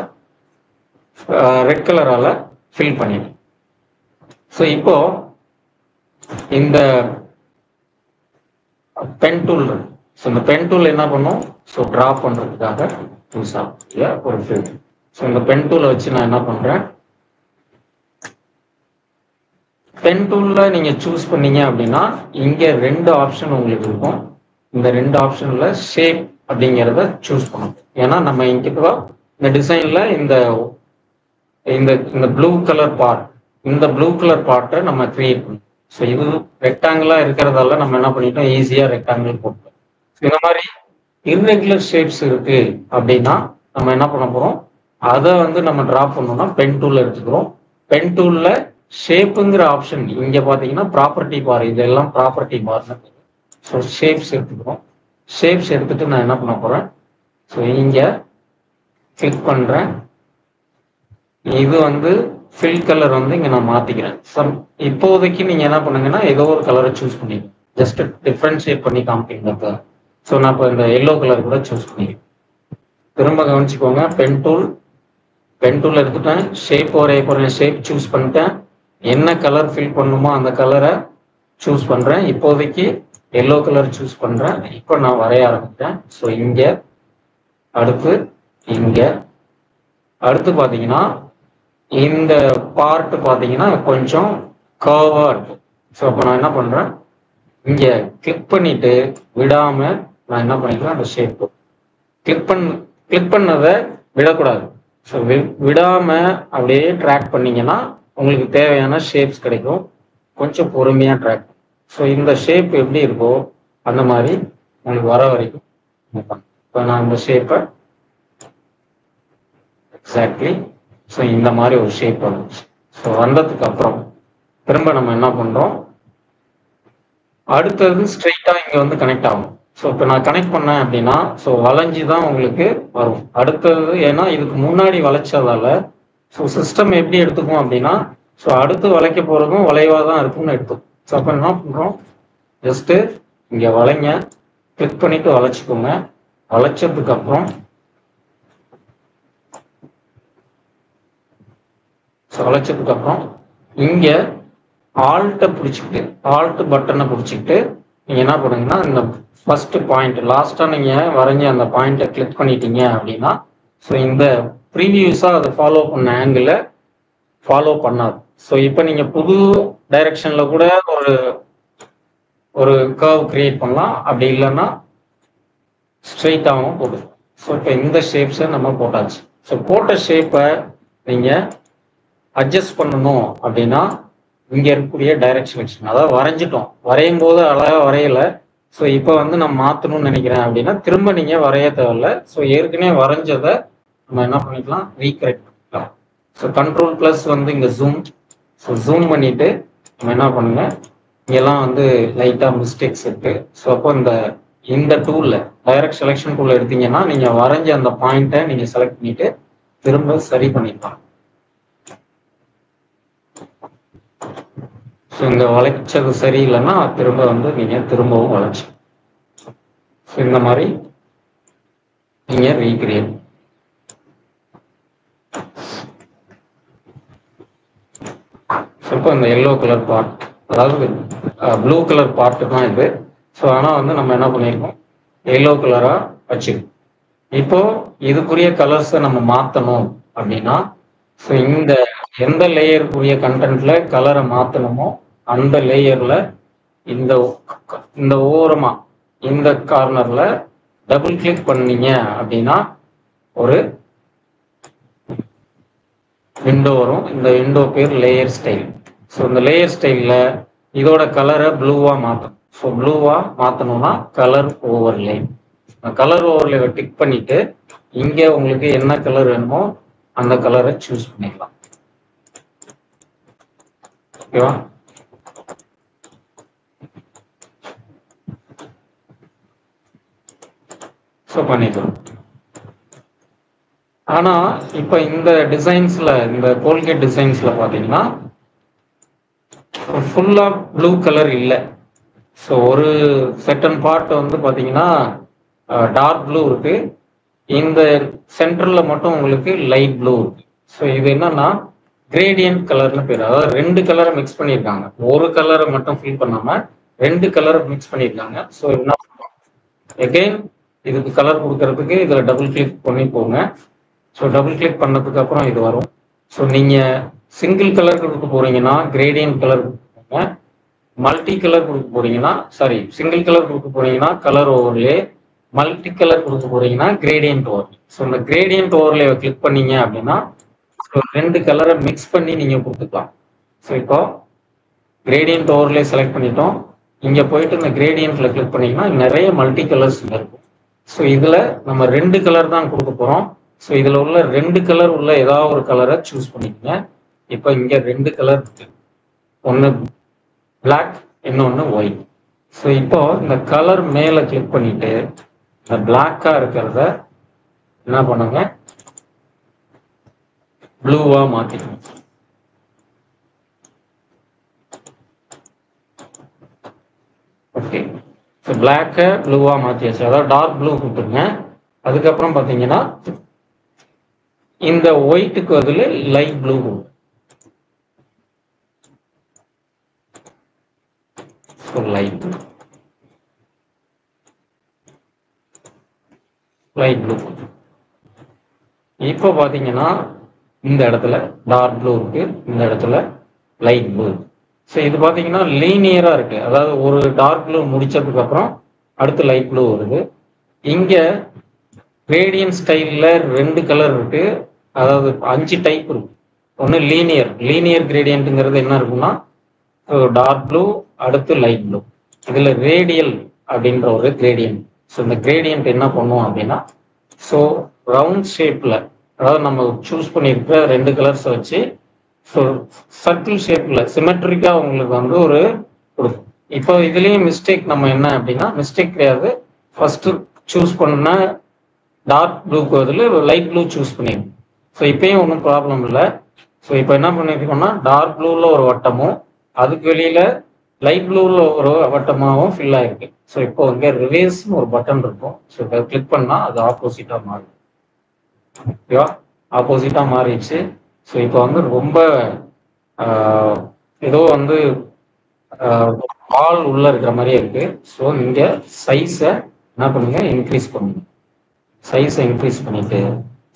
ரெட் கலரால் ஃபில் பண்ணிட்டேன். ஸோ இப்போ இந்த பென் டூல் இருக்கு. ஸோ இந்த பென் டூல் என்ன பண்ணும், ஸோ ட்ரா பண்ணுறதுக்காக யூஸ் ஆகக்கூடிய ஒரு ஃபில். ஸோ இந்த பென் டூலை வச்சு நான் என்ன பண்ணுறேன், பென் டூலில் நீங்கள் சூஸ் பண்ணீங்க அப்படின்னா இங்கே 2 ஆப்ஷன் உங்களுக்கு இருக்கும். இந்த 2 ஆப்ஷனில் ஷேப் அப்படிங்கிறத சூஸ் பண்ணணும். ஏன்னா நம்ம இங்கே இந்த டிசைனில் இந்த இந்த இந்த ப்ளூ கலர் பார்ட், இந்த ப்ளூ கலர் பார்ட்டை நம்ம கிரியேட் பண்ணணும். ஸோ இது ரெக்டாங்கிளாக இருக்கிறதால நம்ம என்ன பண்ணிட்டோம், ஈஸியாக ரெக்டாங்கிள் போட்டோம். இந்த மாதிரி இர்ரெகுலர் ஷேப்ஸ் இருக்கு அப்படின்னா நம்ம என்ன பண்ண போகிறோம், அதை வந்து நம்ம ட்ரா பண்ணோம்னா பென் டூல் எடுத்துக்கிறோம். பென் டூலில் ஷேப்புங்கிற ஆப்ஷன் இங்கே பார்த்தீங்கன்னா ப்ராப்பர்ட்டி பார், இதெல்லாம் ப்ராப்பர்ட்டி பார்னு. ஸோ ஷேப்ஸ் எடுத்துக்கிறோம். ஷேப்ஸ் எடுத்துட்டு நான் என்ன பண்ண போகிறேன், ஸோ இங்கே கிளிக் பண்ணுறேன். இது வந்து ஃபில் கலர் வந்து இங்கே நான் மாற்றிக்கிறேன். இப்போதைக்கு நீங்கள் என்ன பண்ணுங்கன்னா ஏதோ ஒரு கலரை சூஸ் பண்ணிக்கணும். ஜஸ்ட் டிஃப்ரென்ஷியேட் பண்ணி காமிப்பீங்க. ஸோ நான் இப்போ இந்த எல்லோ கலர் கூட சூஸ் பண்ணிக்கிறேன். திரும்ப கவனிச்சுக்கோங்க, பென் டூல் எடுத்துட்டேன். ஷேப் வரைய போகிறேன். ஷேப் சூஸ் பண்ணிட்டேன். என்ன கலர் ஃபில் பண்ணணுமோ அந்த கலரை சூஸ் பண்ணுறேன். இப்போதைக்கு எல்லோ கலர் சூஸ் பண்ணுறேன். இப்போ நான் வரைய ஆரம்பித்தேன். ஸோ இங்கே அடுத்து இங்கே அடுத்து பார்த்தீங்கன்னா இந்த பார்ட் பார்த்தீங்கன்னா கொஞ்சம் கர்வாக இருக்கும். ஸோ அப்போ நான் என்ன பண்ணுறேன், இங்கே கிளிக் பண்ணிட்டு விடாமல் நான் என்ன பண்ணிக்கிறேன், அந்த ஷேப்பு கிளிக் பண்ணதை விடக்கூடாது. ஸோ விடாமல் அப்படியே ட்ராக் பண்ணீங்கன்னா உங்களுக்கு தேவையான ஷேப்ஸ் கிடைக்கும். கொஞ்சம் பொறுமையாக ட்ராக். ஸோ இந்த ஷேப் எப்படி இருக்கோ அந்த மாதிரி உங்களுக்கு வர வரைக்கும் இப்போ நான் இந்த ஷேப்பை எக்ஸாக்ட்லி ஸோ இந்த மாதிரி ஒரு ஷேப் வந்துச்சு. ஸோ வந்ததுக்கு அப்புறம் திரும்ப நம்ம என்ன பண்ணுறோம், அடுத்தது ஸ்ட்ரெயிட்டாக இங்கே வந்து கனெக்ட் ஆகும். ஸோ இப்போ நான் கனெக்ட் பண்ணேன் அப்படின்னா ஸோ வளைஞ்சி தான் உங்களுக்கு வரும் அடுத்தது. ஏன்னா இதுக்கு முன்னாடி வளைச்சதால ஸோ சிஸ்டம் எப்படி எடுத்துக்கும் அப்படின்னா ஸோ அடுத்து வளைக்க போகிறதும் வளைவாக தான் இருக்கும்னு எடுத்துக்கும். ஸோ அப்போ என்ன பண்ணுறோம், ஜஸ்ட்டு இங்கே வளைங்க, கிளிக் பண்ணிவிட்டு வளைச்சிக்கோங்க. வளைச்சதுக்கு அப்புறம் வளைச்சதுக்கு அப்புறம் இங்கே ஆல்ட்டை பிடிச்சிக்கிட்டு ஆல்ட் பட்டனை பிடிச்சிக்கிட்டு நீங்கள் என்ன பண்ணுங்கன்னா இந்த ஃபர்ஸ்ட் பாயிண்ட் லாஸ்ட்டாக நீங்கள் வரைஞ்ச அந்த பாயிண்ட்டை கிளிக் பண்ணிட்டீங்க அப்படின்னா ஸோ இந்த ப்ரீவியஸாக அதை ஃபாலோ பண்ண ஆங்கிளை ஃபாலோ பண்ணாது. ஸோ இப்போ நீங்கள் புது டைரக்ஷனில் கூட ஒரு கர்வ் கிரியேட் பண்ணலாம். அப்படி இல்லைன்னா ஸ்ட்ரெயிட்டாகவும் போடுது. ஸோ இப்போ இந்த ஷேப்ஸை நம்ம போட்டாச்சு. ஸோ போட்ட ஷேப்பை நீங்கள் அட்ஜஸ்ட் பண்ணணும் அப்படின்னா இங்கே இருக்கக்கூடிய டைரக்ட் செலெக்ஷன், அதாவது வரைஞ்சிட்டோம், வரையும் போது அழகாக வரையல. ஸோ இப்போ வந்து நான் மாற்றணும்னு நினைக்கிறேன் அப்படின்னா திரும்ப நீங்கள் வரைய தேவையில்ல. ஸோ ஏற்கனவே வரைஞ்சதை நம்ம என்ன பண்ணிக்கலாம், ரீகரெக்ட் பண்ணிக்கலாம். ஸோ கண்ட்ரோல்+ வந்து இங்கே ஜூம். ஸோ ஜூம் பண்ணிட்டு நம்ம என்ன பண்ணுங்க, இங்கெல்லாம் வந்து லைட்டாக மிஸ்டேக்ஸ் இருக்கு. ஸோ அப்போ இந்த டூலில் டைரக்ட் செலெக்ஷன் டூல் எடுத்தீங்கன்னா நீங்கள் வரைஞ்ச அந்த பாயிண்ட்டை நீங்கள் செலக்ட் பண்ணிட்டு திரும்ப சரி பண்ணிக்கலாம். ஸோ இந்த வளைச்சது சரியில்லைன்னா திரும்ப வந்து நீங்கள் திரும்பவும் வளைச்சு ஸோ இந்த மாதிரி நீங்கள் ரீக்ரியேட். ஸோ இப்போ இந்த எல்லோ கலர் பார்ட், அதாவது ப்ளூ கலர் பார்ட்டு தான் இது. ஸோ ஆனால் வந்து நம்ம என்ன பண்ணியிருக்கோம், எல்லோ கலராக வச்சுருக்கோம். இப்போ இதுக்குரிய கலர்ஸை நம்ம மாற்றணும் அப்படின்னா ஸோ இந்த எந்த லேயருக்குரிய கண்டென்ட்ல கலரை மாற்றணுமோ அந்த லேயரில் இந்த ஓரமா இந்த கார்னர்ல டபுள் கிளிக் பண்ணீங்க அப்படின்னா ஒரு விண்டோ வரும். இந்த விண்டோ பேர் லேயர் ஸ்டைல். ஸோ இந்த லேயர் ஸ்டைலில் இதோட கலரை ப்ளூவாக மாற்றணும். ஸோ ப்ளூவாக மாற்றணும்னா கலர் ஓவர்லே. கலர் ஓவர்லேவை டிக் பண்ணிட்டு இங்கே உங்களுக்கு என்ன கலர் வேணுமோ அந்த கலரை சூஸ் பண்ணிக்கலாம். ஓகேவா? ஸோ பண்ணிக்கலாம். ஆனால் இப்போ இந்த டிசைன்ஸில், இந்த கோல்கேட் டிசைன்ஸில் பார்த்தீங்கன்னா ஃபுல்லாக ப்ளூ கலர் இல்லை. ஸோ ஒரு செட்டன் பார்ட் வந்து பார்த்தீங்கன்னா டார்க் ப்ளூ இருக்குது, இந்த சென்டரில் மட்டும் உங்களுக்கு லைட் ப்ளூ இருக்குது. ஸோ இது என்னன்னா கிரேடியன்ட் கலர்னு பேர். அதாவது ரெண்டு கலரை மிக்ஸ் பண்ணியிருக்காங்க, ஒரு கலரை மட்டும் ஃபில் பண்ணாமல் ரெண்டு கலரை மிக்ஸ் பண்ணியிருக்காங்க. ஸோ என்ன எகெயின் இதுக்கு கலர் கொடுக்கறதுக்கு இதில் டபுள் கிளிக் பண்ணி போங்க. ஸோ டபுள் கிளிக் பண்ணதுக்கு அப்புறம் இது வரும். ஸோ நீங்கள் சிங்கிள் கலர் கொடுக்க போறீங்கன்னா கிரேடியன்ட் கலர் கொடுங்க, மல்டி கலர் கொடுக்க போறீங்கன்னா சிங்கிள் கலர் கொடுக்க போறீங்கன்னா கலர் ஓவர்லே, மல்டி கலர் கொடுக்க போறீங்கன்னா கிரேடியன்ட் ஓவர்லே. ஸோ இந்த கிரேடியன்ட் ஓவர்லே கிளிக் பண்ணீங்க அப்படின்னா ரெண்டு கலரை மிக்ஸ் பண்ணி நீங்கள் கொடுத்துக்கலாம். ஸோ இப்போ கிரேடியன்ட் ஓவர்லே செலக்ட் பண்ணிட்டோம். இங்கே போயிட்டு இந்த கிரேடியன்ட்ல கிளிக் பண்ணீங்கன்னா நிறைய மல்டி கலர்ஸ் இருக்கும். ஸோ இதில் நம்ம ரெண்டு கலர் தான் கொடுக்க போகிறோம். ஸோ இதில் உள்ள ரெண்டு கலர் உள்ள ஏதாவது ஒரு கலரை சூஸ் பண்ணிக்கோங்க. இப்போ இங்கே ரெண்டு கலர் இருக்கு, ஒன்று பிளாக், இன்னொன்று ஒயிட். ஸோ இப்போ இந்த கலர் மேலே கிளிக் பண்ணிட்டு இந்த பிளாக்காக இருக்கிறத என்ன பண்ணுங்க, ப்ளூவாக மாற்றிக்கணும். ஓகே, ஸோ பிளாக்கை ப்ளூவாக மாற்றியாச்சு, அதாவது டார்க் ப்ளூ கொடுத்துருங்க. அதுக்கப்புறம் பார்த்தீங்கன்னா இந்த ஒயிட்டுக்கு பதில் லைட் ப்ளூ கொடுங்க. So light blue. இப்போ பார்த்தீங்கன்னா இந்த இடத்துல டார்க் ப்ளூ இருக்கு, இந்த இடத்துல லைட் ப்ளூ. ஸோ இது பார்த்தீங்கன்னா லீனியராக இருக்கு, அதாவது ஒரு டார்க் ப்ளூ முடிச்சதுக்கு அப்புறம் அடுத்து லைட் ப்ளூ வருது. இங்கே கிரேடியன்ட் ஸ்டைலில் ரெண்டு கலர் இருக்கு, அதாவது 5 டைப் இருக்கு. ஒன்று லீனியர் கிரேடியன்ட்டுங்கிறது என்ன இருக்குன்னா டார்க் ப்ளூ அடுத்து லைட் ப்ளூ. இதில் ரேடியல் அப்படின்ற ஒரு கிரேடியன்ட். ஸோ இந்த கிரேடியன்ட் என்ன பண்ணுவோம் அப்படின்னா, ஸோ ரவுண்ட் ஷேப்பில், அதாவது நம்ம சூஸ் பண்ணியிருக்கிற ரெண்டு கலர்ஸை வச்சு ஸோ சர்க்கிள் ஷேப்பில் சிமெட்ரிக்காக உங்களுக்கு வந்து ஒரு இப்போ இதுலேயும் மிஸ்டேக் நம்ம என்ன அப்படின்னா, மிஸ்டேக் கிடையாது, ஃபர்ஸ்ட் சூஸ் பண்ண டார்க் ப்ளூக்கு பதில் லைட் ப்ளூ சூஸ் பண்ணிடுங்க. ஸோ இப்பயும் ஒன்றும் ப்ராப்ளம் இல்லை. ஸோ இப்போ என்ன பண்ணியிருக்கோம்னா டார்க் ப்ளூவில் ஒரு வட்டமும் அதுக்கு வெளியில் லைட் ப்ளூவில் ஒரு வட்டமாகவும் ஃபில் ஆகிருக்கு. ஸோ இப்போ இங்கே ரிவேர்ஸ்னு ஒரு பட்டன் இருக்கும். ஸோ இதை கிளிக் பண்ணால் அது ஆப்போசிட்டாக மாறும். ஓகேவா, ஆப்போசிட்டாக மாறிடுச்சு. ஸோ இப்போ வந்து ரொம்ப ஏதோ வந்து பால் உள்ளே இருக்கிற மாதிரியே இருக்குது. ஸோ இங்கே சைஸை என்ன பண்ணுங்க, இன்க்ரீஸ் பண்ணுங்க. சைஸை இன்க்ரீஸ் பண்ணிட்டு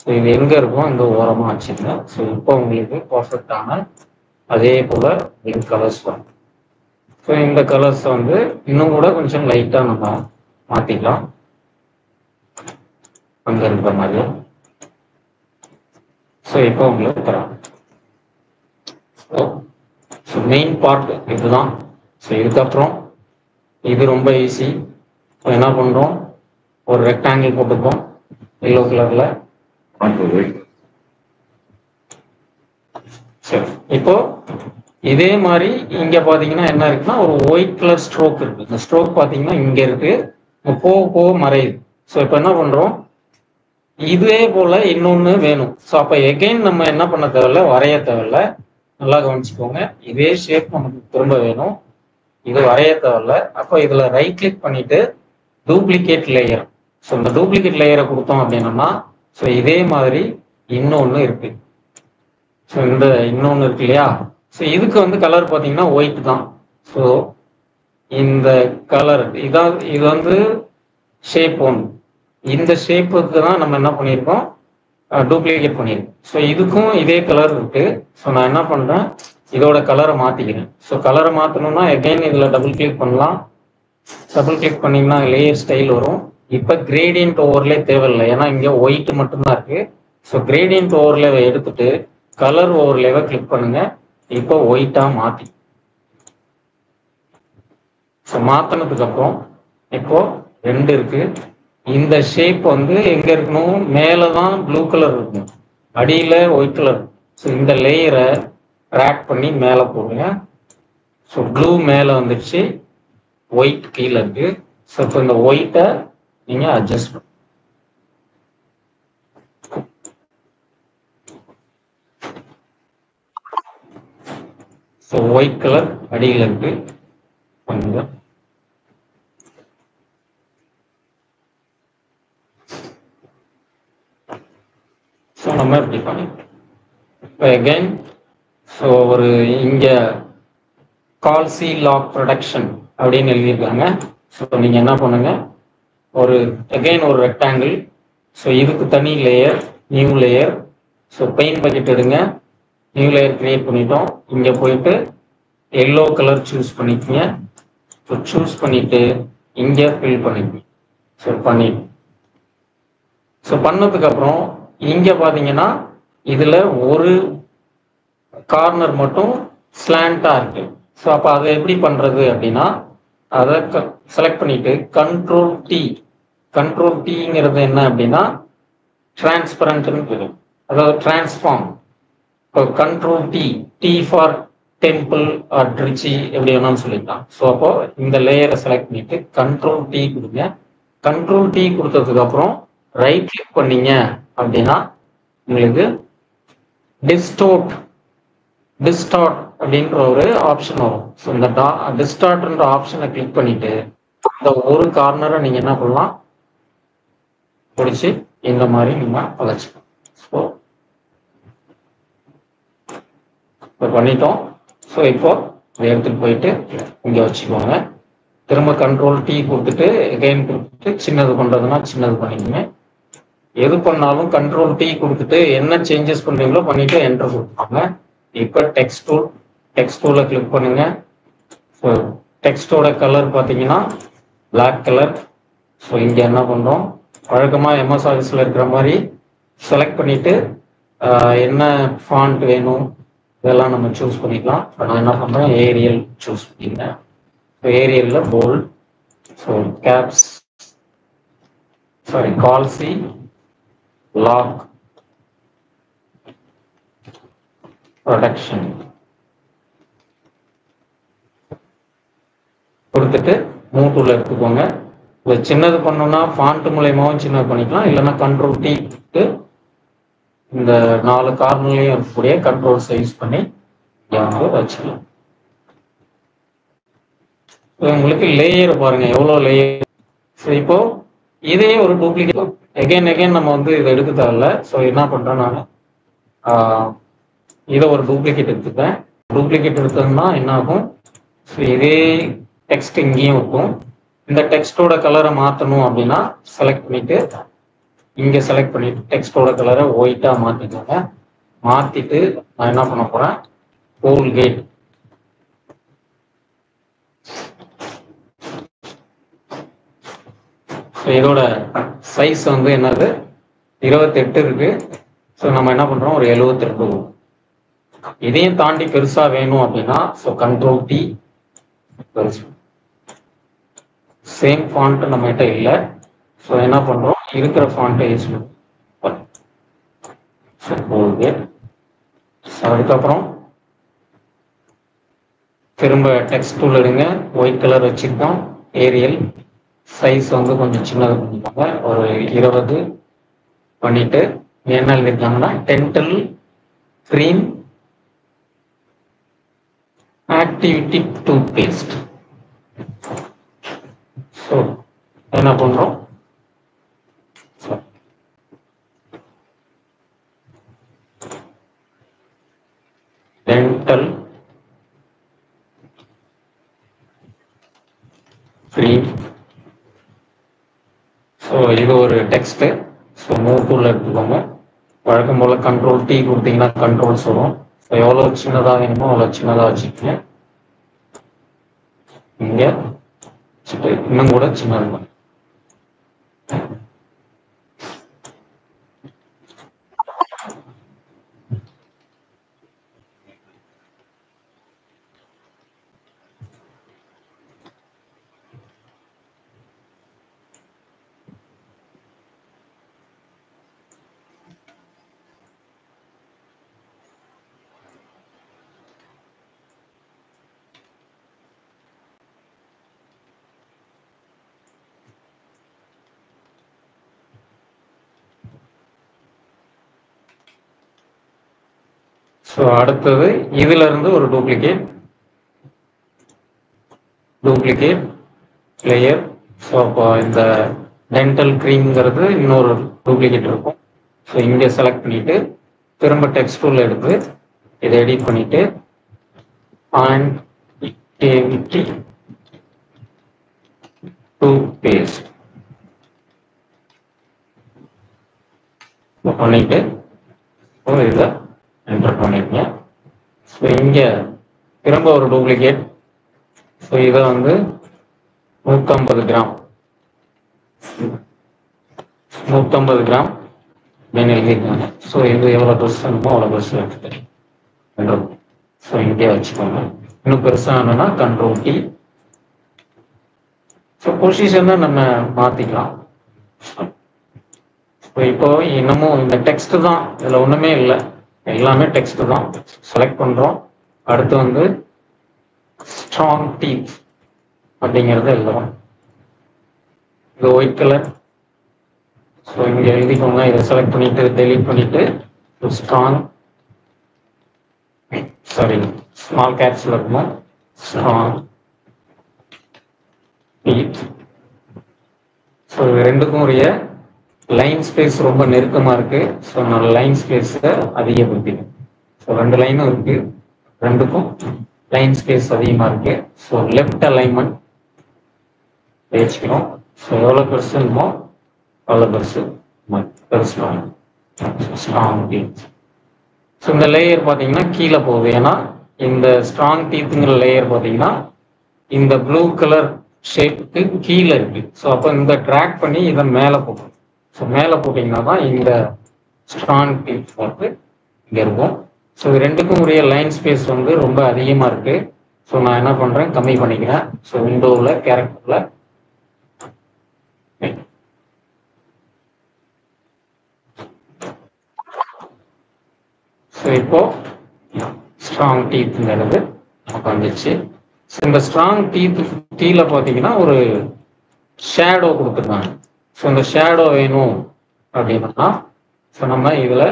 ஸோ இது எங்கே இருக்கும், இந்த ஓரமாக வச்சுங்க. ஸோ இப்போ உங்களுக்கு பர்ஃபெக்டான அதே போல் இந்த கலர்ஸ் வரும். ஸோ இந்த கலர்ஸை வந்து இன்னும் கூட கொஞ்சம் லைட்டாக நம்ம மாற்றிக்கலாம், அங்கே இருக்கிற மாதிரி. ஸோ இப்போ உங்களுக்கு தரோம். ஸோ மெயின் பார்ட் இதுதான். ஸோ இதுக்கப்புறம் இது ரொம்ப ஈஸி. இப்போ என்ன பண்ணுறோம், ஒரு ரெக்டாங்கிள் போட்டுப்போம் எல்லோ கலரில். சரி, இப்போ இதே மாதிரி இங்கே பார்த்தீங்கன்னா என்ன இருக்குன்னா ஒரு ஒயிட் கலர் ஸ்ட்ரோக் இருக்கு. இந்த ஸ்ட்ரோக் பார்த்தீங்கன்னா இங்கே இருக்கு, போக போக மறையுது. ஸோ இப்போ என்ன பண்ணுறோம், இதே போல இன்னொன்று வேணும். ஸோ அப்போ எகெயின் நம்ம என்ன பண்ண தேவையில்ல, வரைய தேவையில்ல. நல்லா கவனிச்சுக்கோங்க, இதே ஷேப் நமக்கு திரும்ப வேணும், இது வரைய தேவையில்ல. அப்போ இதில் ரைட் கிளிக் பண்ணிட்டு டூப்ளிகேட் லேயர். ஸோ இந்த டூப்ளிகேட் லேயரை கொடுத்தோம் அப்படின்னா ஸோ இதே மாதிரி இன்னொன்று இருக்கு. ஸோ இந்த இன்னொன்று இருக்கு இல்லையா, ஸோ இதுக்கு வந்து கலர் பார்த்தீங்கன்னா ஒயிட் தான். ஸோ இந்த கலர் இதான், இது வந்து ஷேப் ஒன்று. இந்த ஷேப்புக்கு தான் நம்ம என்ன பண்ணியிருக்கோம், டூப்ளிகேட் பண்ணியிருக்கோம். ஸோ இதுக்கும் இதே கலர் இருக்கு. ஸோ நான் என்ன பண்ணுறேன், இதோட கலரை மாற்றிக்கிறேன். ஸோ கலரை மாற்றணும்னா எகைன் இதில் டபுள் கிளிக் பண்ணலாம். டபுள் கிளிக் பண்ணிங்கன்னா லேயர் ஸ்டைல் வரும். இப்போ கிரேடியன்ட் ஓவர்லே தேவையில்லை, ஏன்னா இங்கே ஒயிட் மட்டும்தான் இருக்கு. ஸோ கிரேடியன்ட் ஓவர்லேவை எடுத்துட்டு கலர் ஓவர்லேவை கிளிக் பண்ணுங்க. இப்போ ஒயிட்டாக மாற்றி, ஸோ மாற்றினதுக்கு அப்புறம் இப்போ ரெண்டு இருக்கு. இந்த ஷேப் வந்து எங்கே இருக்கணும், மேலே தான் ப்ளூ கலர் இருக்கும், அடியில் ஒயிட் கலர். ஸோ இந்த லேயரை ட்ராக் பண்ணி மேலே போடுங்க. ஸோ ப்ளூ மேலே வந்துடுச்சு, ஒயிட் கீழே இருக்கு. ஸோ இப்போ இந்த ஒயிட்டை நீங்கள் அட்ஜஸ்ட் பண்ணுங்க. ஸோ ஒயிட் கலர் அடியில் இருக்கு பண்ணுங்க. ஸோ நம்ம இப்படி பண்ணிக்கலாம். இப்போ அகைன் ஸோ ஒரு இங்கே கால்சி லாக் ப்ரொடக்ஷன் அப்படின்னு எழுதியிருக்காங்க. ஸோ நீங்கள் என்ன பண்ணுங்க, ஒரு அகைன் ஒரு ரெக்டாங்கிள். ஸோ இதுக்கு தனி layer, new layer. So paint bucket எடுங்க, நியூ லேயர் கிரியேட் பண்ணிட்டோம். இங்கே போயிட்டு எல்லோ கலர் சூஸ் பண்ணிக்கோங்க. ஸோ சூஸ் பண்ணிட்டு இங்கே ஃபில் பண்ணிக்கோங்க. ஸோ பண்ணிட்டு ஸோ பண்ணதுக்கப்புறம் இங்கே பார்த்தீங்கன்னா இதில் ஒரு கார்னர் மட்டும் ஸ்லாண்டாக இருக்கு. ஸோ அப்போ அதை எப்படி பண்ணுறது அப்படின்னா, அதை செலக்ட் பண்ணிட்டு கண்ட்ரோல் டி. கண்ட்ரோல் டிங்கிறது என்ன அப்படின்னா டிரான்ஸ்பரண்ட்னு பேரு, அதாவது டிரான்ஸ்ஃபார்ம். இப்போ control T, T for temple or Trichy எப்படி வேணாலும் சொல்லிக்கலாம். ஸோ அப்போ இந்த லேயரை செலக்ட் பண்ணிட்டு கண்ட்ரோல் டி கொடுங்க. கண்ட்ரோல் டி கொடுத்ததுக்கு அப்புறம் ரைட் கிளிக் பண்ணீங்க அப்படின்னா உங்களுக்கு டிஸ்டார்ட் அப்படின்ற ஒரு ஆப்ஷன் வரும். ஸோ இந்த டிஸ்டார்ட்ன்ற ஆப்ஷனை கிளிக் பண்ணிட்டு இந்த ஒரு கார்னரை நீங்க என்ன பண்ணலாம், பிடிச்சி இந்த மாதிரி நீங்க வளைச்சிக்கலாம். ஸோ இப்போ பண்ணிட்டோம். ஸோ இப்போ இதை எடுத்துட்டு போயிட்டு இங்கே வச்சுக்கோங்க. திரும்ப கண்ட்ரோல் டி கொடுத்துட்டு எகைன் கொடுத்துட்டு சின்னது பண்றதுன்னா சின்னது பண்ணிக்கோங்க. எது பண்ணாலும் கண்ட்ரோல் டி கொடுத்துட்டு என்ன சேஞ்சஸ் பண்றீங்களோ பண்ணிட்டு என்டர் கொடுப்பாங்க. இப்போ டெக்ஸ்ட் டூல கிளிக் பண்ணுங்க. ஸோ டெக்ஸ்டோட கலர் பார்த்தீங்கன்னா பிளாக் கலர். ஸோ இங்கே என்ன பண்ணுறோம், வழக்கமாக எம்எஸ் ஆஃபீஸில் இருக்கிற மாதிரி செலக்ட் பண்ணிட்டு என்ன ஃபாண்ட் வேணும் இதெல்லாம் நம்ம சூஸ் பண்ணிக்கலாம். இப்போ நான் என்ன பண்ணுறேன், ஏரியல் சூஸ் பண்ணிக்கிறேன். ஸோ ஏரியலில் போல்ட், ஸோ கேப்ஸ், சாரி கால்சி லாக் ப்ரொடக்ஷன் கொடுத்துட்டு மூவ் டூல எடுத்துக்கோங்க. இப்போ சின்னது பண்ணோம்னா ஃபாண்ட் மூலயமாவும் சின்னது பண்ணிக்கலாம், இல்லைன்னா கண்ட்ரோல் டி இந்த 4 கார்னர்லையும் இருக்கக்கூடிய கண்ட்ரோல் சைஸ் பண்ணி வச்சுக்கலாம். உங்களுக்கு லேயர் பாருங்க எவ்வளோ லேயர். ஸோ இப்போ இதே ஒரு டூப்ளிகேட் எகைன் நம்ம வந்து இதை எடுக்க தேவையில்ல. ஸோ என்ன பண்றேன், நான் இதை ஒரு டூப்ளிகேட் எடுத்துப்பேன். டூப்ளிகேட் எடுத்ததுன்னா என்ன ஆகும், ஸோ இதே டெக்ஸ்ட் இங்கேயும் இருக்கும். இந்த டெக்ஸ்டோட கலரை மாற்றணும் அப்படின்னா செலக்ட் பண்ணிட்டு இங்கே செலக்ட் பண்ணிட்டு டெக்ஸ்டோட கலரை ஒயிட்டா மாற்றிக்கோங்க. மாற்றிட்டு நான் என்ன பண்ண போறேன், கோல்கேட் இதோட சைஸ் வந்து என்னது 28 இருக்கு. ஸோ நம்ம என்ன பண்றோம், ஒரு 72. இதையும் தாண்டி பெருசா வேணும் அப்படின்னா ஸோ கண்ட்ரோல் டி பெருசு. சேம் ஃபாண்ட் நம்ம கிட்ட இல்லை. ஸோ என்ன பண்றோம், இருக்கிற ஃபாண்ட்டை யூஸ் பண்ணுவோம். அதுக்கப்புறம் திரும்ப டெக்ஸ்ட் டூல் எடுங்க, ஒயிட் கலர் வச்சுக்கிட்டோம். ஏரியல் சைஸ் வந்து கொஞ்சம் சின்னது பண்ணிக்கோங்க, ஒரு 20 பண்ணிட்டு என்ன எழுதிருக்காங்கன்னா dental cream activity toothpaste. So என்ன பண்றோம், டென்டல் கிரீம். ஸோ இது ஒரு டெக்ஸ்ட். ஸோ மூவ் டூல எடுத்துக்கோங்க. வழக்கம் போல கண்ட்ரோல் டி கொடுத்தீங்கன்னா கண்ட்ரோல்ஸ் வரும். ஸோ எவ்வளோ சின்னதாக வேணுமோ அவ்வளோ சின்னதாக வச்சுக்கோங்க. இங்கே இன்னும் கூட சின்னது. ஸோ அடுத்தது இதுல இருந்து ஒரு டூப்ளிகேட் டூப்ளிகேட் லேயர். ஸோ அப்போ இந்த டென்டல் க்ரீம்ங்கிறது இன்னொரு டூப்ளிகேட் இருக்கும். ஸோ இங்கே செலக்ட் பண்ணிவிட்டு திரும்ப டெக்ஸ்ட் டூல் எடுத்து இதை எடிட் பண்ணிவிட்டு ஆன்டிவிட்டி டூத்பேஸ்ட் பண்ணிட்டு இதை என்டர் பண்ணிருங்க. ஸோ இங்கே திரும்ப ஒரு டூப்ளிகேட். ஸோ இதை வந்து 150 கிராம் 150 கிராம் அப்படின்னு எழுதியிருக்காங்க. ஸோ இது எவ்வளோ பெருசு வேணுமோ அவ்வளோ பெருசு எடுத்துட்டு ஸோ இங்கே வச்சுக்கோங்க. இன்னும் பெருசாக வேணும்னா கண்ட்ரோல் டி. ஸோ பொசிஷனை நம்ம மாற்றிக்கலாம். இப்போ இன்னமும் இந்த டெக்ஸ்ட் தான், இதில் ஒன்றுமே இல்லை, எல்லாமே டெக்ஸ்ட் தான். செலக்ட் பண்ணுறோம். அடுத்து வந்து ஸ்ட்ராங் டீத் அப்படிங்கிறது எழுதுறோம். இது ஒயிட் கலர். ஸோ இங்கே எழுதிக்கோங்க. இதை செலக்ட் பண்ணிட்டு டெலீட் பண்ணிட்டு ஸ்ட்ராங் ஸ்மால் கேப்ஸில் இருக்கணும். Strong teeth. ஸோ இது ரெண்டுக்கும் உரிய லைன் ஸ்பேஸ் ரொம்ப நெருக்கமாக இருக்கு. ஸோ நான் லைன் ஸ்பேஸை அதிகப்படுத்தினேன். ஸோ 2 லைனும் இருக்கு, ரெண்டுக்கும் லைன் ஸ்பேஸ் அதிகமாக இருக்கு. ஸோ லெஃப்ட் அலைன்மெண்ட் வச்சுக்கணும். ஸோ எவ்வளோ பெருசுமோ அவ்வளோ பெருசு ஸ்ட்ராங் டீத். ஸோ இந்த லேயர் பார்த்தீங்கன்னா கீழே போகுது. ஏன்னா இந்த ஸ்ட்ராங் டீத்துங்கிற லேயர் பார்த்தீங்கன்னா இந்த ப்ளூ கலர் ஷேப்புக்கு கீழே இருக்கு. ஸோ அப்போ இந்த ட்ராக் பண்ணி இதை மேலே போகும். ஸோ மேலே போட்டிங்கன்னா தான் இந்த ஸ்ட்ராங் டீத் வந்து இங்கே இருக்கும். ஸோ இது ரெண்டுக்கும் உரிய லைன் ஸ்பேஸ் வந்து ரொம்ப அதிகமாக இருக்கு. ஸோ நான் என்ன பண்ணுறேன், கம்மி பண்ணிக்கிறேன். ஸோ விண்டோவில் கேரக்டரில் ஸோ இப்போ ஸ்ட்ராங் டீத்துங்கிறது நமக்கு வந்துச்சு. ஸோ இந்த ஸ்ட்ராங் டீத் கீழே பார்த்தீங்கன்னா ஒரு ஷேடோ கொடுத்துருக்காங்க. ஸோ இந்த ஷேடோ வேணும் அப்படின்னா ஸோ நம்ம இதில்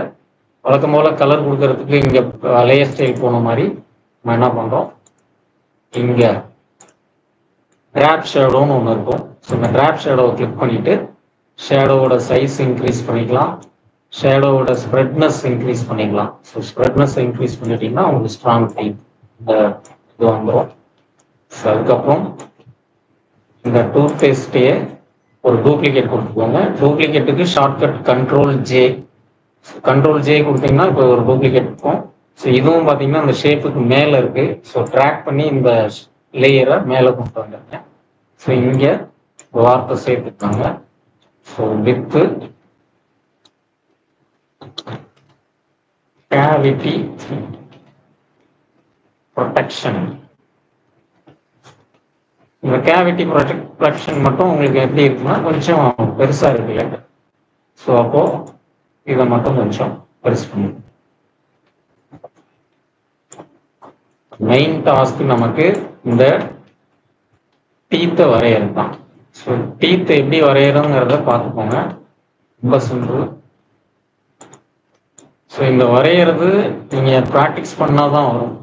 வழக்கம் போல கலர் கொடுக்கறதுக்கு இங்கே லேயர் ஸ்டைல் போன மாதிரி நம்ம என்ன பண்ணுறோம், இங்கே டிராப் ஷேடோன்னு ஒன்று இருக்கும். ஸோ இந்த டிராப் ஷேடோவை கிளிக் பண்ணிவிட்டு ஷேடோவோட சைஸ் இன்க்ரீஸ் பண்ணிக்கலாம், ஷேடோவோட ஸ்ப்ரெட்னஸ் இன்க்ரீஸ் பண்ணிக்கலாம். ஸோ ஸ்ப்ரெட்னஸ் இன்க்ரீஸ் பண்ணிட்டீங்கன்னா உங்களுக்கு ஸ்ட்ராங் டீத் இந்த இது வந்துடும். ஸோ அதுக்கப்புறம் இந்த டூத் பேஸ்ட்டையே ஒரு டூப்ளிகேட் கொடுத்துக்கோங்க. டூப்ளிகேட்டுக்கு ஷார்ட்கட் கண்ட்ரோல் ஜே கொடுத்தீங்கன்னா இப்போ ஒரு டூப்ளிகேட் இருக்கும். ஸோ இதுவும் பார்த்தீங்கன்னா அந்த ஷேப்புக்கு மேலே இருக்கு. ஸோ ட்ராக் பண்ணி இந்த லேயரை மேலே கொண்டு வந்துருங்க. ஸோ இங்கே வார்த்தை சேர்த்துக்காங்க. So with cavity protection. இந்த கேவிட்டி ப்ரொடெக்ஷன் மட்டும் உங்களுக்கு எப்படி இருக்குன்னா கொஞ்சம் பெருசாக இருக்குல்ல. ஸோ அப்போ இதை மட்டும் கொஞ்சம் பெருசு பண்ணி மெயின் டாஸ்க் நமக்கு இந்த டீத்தை வரையறது தான். ஸோ டீத்தை எப்படி வரையறோங்கிறத பார்த்துக்கோங்க. ரொம்ப சிம்பிள். ஸோ இந்த வரைகிறது நீங்கள் ப்ராக்டிஸ் பண்ணால் தான் வரும்.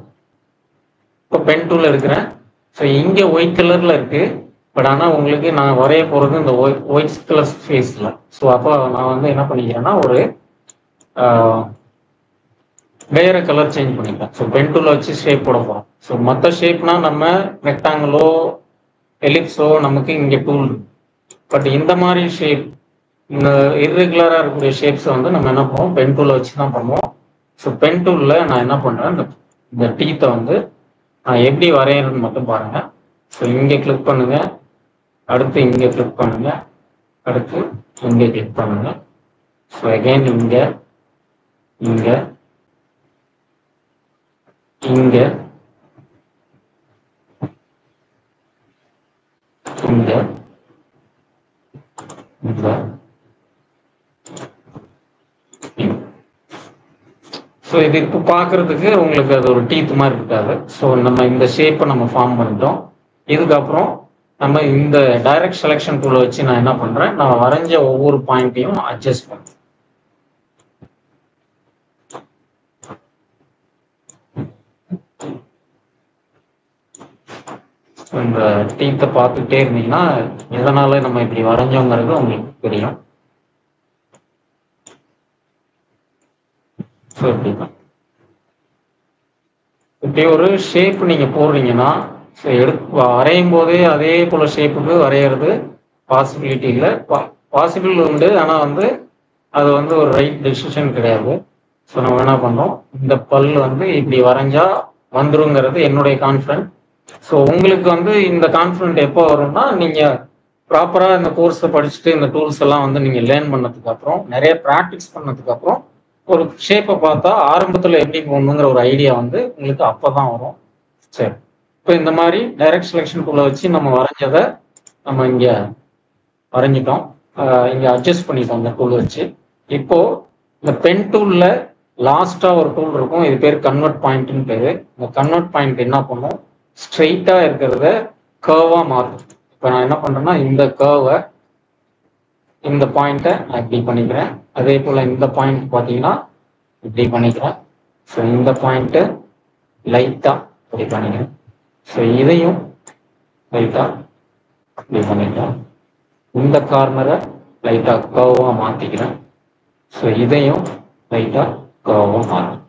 இப்போ பென் டூல் எடுக்கிறேன். ஸோ இங்கே ஒயிட் கலரில் இருக்குது. பட் ஆனால் உங்களுக்கு நான் வரைய போகிறது இந்த ஒயிட் கலர் ஃபேஸில். ஸோ அப்போ நான் வந்து என்ன பண்ணிக்கிறேன்னா ஒரு வேறு கலர் சேஞ்ச் பண்ணிக்கலாம். ஸோ பென் டூலை வச்சு ஷேப் போட போகிறோம். ஸோ மற்ற ஷேப்னா நம்ம ரெக்டாங்கிளோ எலிப்ஸோ நமக்கு இங்கே டூல். பட் இந்த மாதிரி ஷேப், இந்த இர்ரெகுலராக இருக்கக்கூடிய ஷேப்ஸை வந்து நம்ம என்ன பண்ணுவோம், பென் டூலை வச்சு தான் பண்ணுவோம். ஸோ பென் டூலில் நான் என்ன பண்ணுறேன், இந்த டீத்தை வந்து நான் எப்படி வரைகிறதுன்னு மட்டும் பாருங்கள். ஸோ இங்கே கிளிக் பண்ணுங்கள், அடுத்து இங்கே கிளிக் பண்ணுங்கள், அடுத்து இங்கே கிளிக் பண்ணுங்கள். ஸோ அகெயின் இங்கே இங்கே இங்கே இங்கே இங்கே ஸோ இது இப்போ பார்க்குறதுக்கு உங்களுக்கு அது ஒரு டீத் மாதிரி இருக்காது. ஸோ நம்ம இந்த ஷேப்பை நம்ம ஃபார்ம் பண்ணிட்டோம். இதுக்கப்புறம் நம்ம இந்த டைரக்ட் செலெக்ஷன் டூலை வச்சு நான் என்ன பண்ணுறேன், நான் வரைஞ்ச ஒவ்வொரு பாயிண்ட்டையும் அட்ஜஸ்ட் பண்ணுறேன். இந்த டீத்தை பார்த்துக்கிட்டே இருந்தீங்கன்னா எதனால நம்ம இப்படி வரைஞ்சோங்கிறது உங்களுக்கு தெரியும். ஸோ இப்படி ஒரு ஷேப் நீங்க போடுறீங்கன்னா வரையும் போதே அதே போல ஷேப்புக்கு வரைகிறது பாசிபிலிட்டி இல்லை. பாசிபிள் உண்டு, ஆனால் வந்து அது வந்து ஒரு ரைட் டெசிஷன் கிடையாது. ஸோ நம்ம என்ன பண்ணோம், இந்த பல் வந்து இப்படி வரைஞ்சா வந்துருங்கிறது என்னுடைய கான்ஃபிடன்ட். ஸோ உங்களுக்கு வந்து இந்த கான்ஃபிடென்ட் எப்போ வரும்னா, நீங்கள் ப்ராப்பராக இந்த கோர்ஸை படிச்சுட்டு இந்த டூல்ஸ் எல்லாம் வந்து நீங்கள் லேர்ன் பண்ணதுக்கு அப்புறம், நிறைய ப்ராக்டிஸ் பண்ணதுக்கு அப்புறம் ஒரு ஷேப்பை பார்த்தா ஆரம்பத்தில் எப்படி போகணுங்கிற ஒரு ஐடியா வந்து உங்களுக்கு அப்போ தான் வரும். சரி, இப்போ இந்த மாதிரி டைரக்ட் செலெக்ஷன் டூலை வச்சு நம்ம வரைஞ்சதை நம்ம இங்கே வரைஞ்சிட்டோம். இங்கே அட்ஜஸ்ட் பண்ணிட்டோம் இந்த டூல் வச்சு. இப்போ இந்த பென் டூலில் லாஸ்ட்டாக ஒரு டூல் இருக்கும், இது பேர் கன்வெர்ட் பாயிண்ட்னு பேர். இந்த கன்வெர்ட் பாயிண்ட் என்ன பண்ணும், ஸ்ட்ரெயிட்டாக இருக்கிறத கர்வாக மாற்றும். இப்போ நான் என்ன பண்ணுறேன்னா, இந்த கர்வை இந்த பாயிண்ட்டை நான் இப்படி பண்ணிக்கிறேன். அதே போல் இந்த பாயிண்ட் பார்த்தீங்கன்னா இப்படி பண்ணிக்கிறேன். ஸோ இந்த பாயிண்ட்டு லைட்டாக இப்படி பண்ணிக்கிறேன். ஸோ இதையும் லைட்டாக இப்படி பண்ணிக்கிறேன். இந்த கார்னரை லைட்டாக கர்வாக மாற்றிக்கிறேன். ஸோ இதையும் லைட்டாக கர்வாக மாற்றேன்.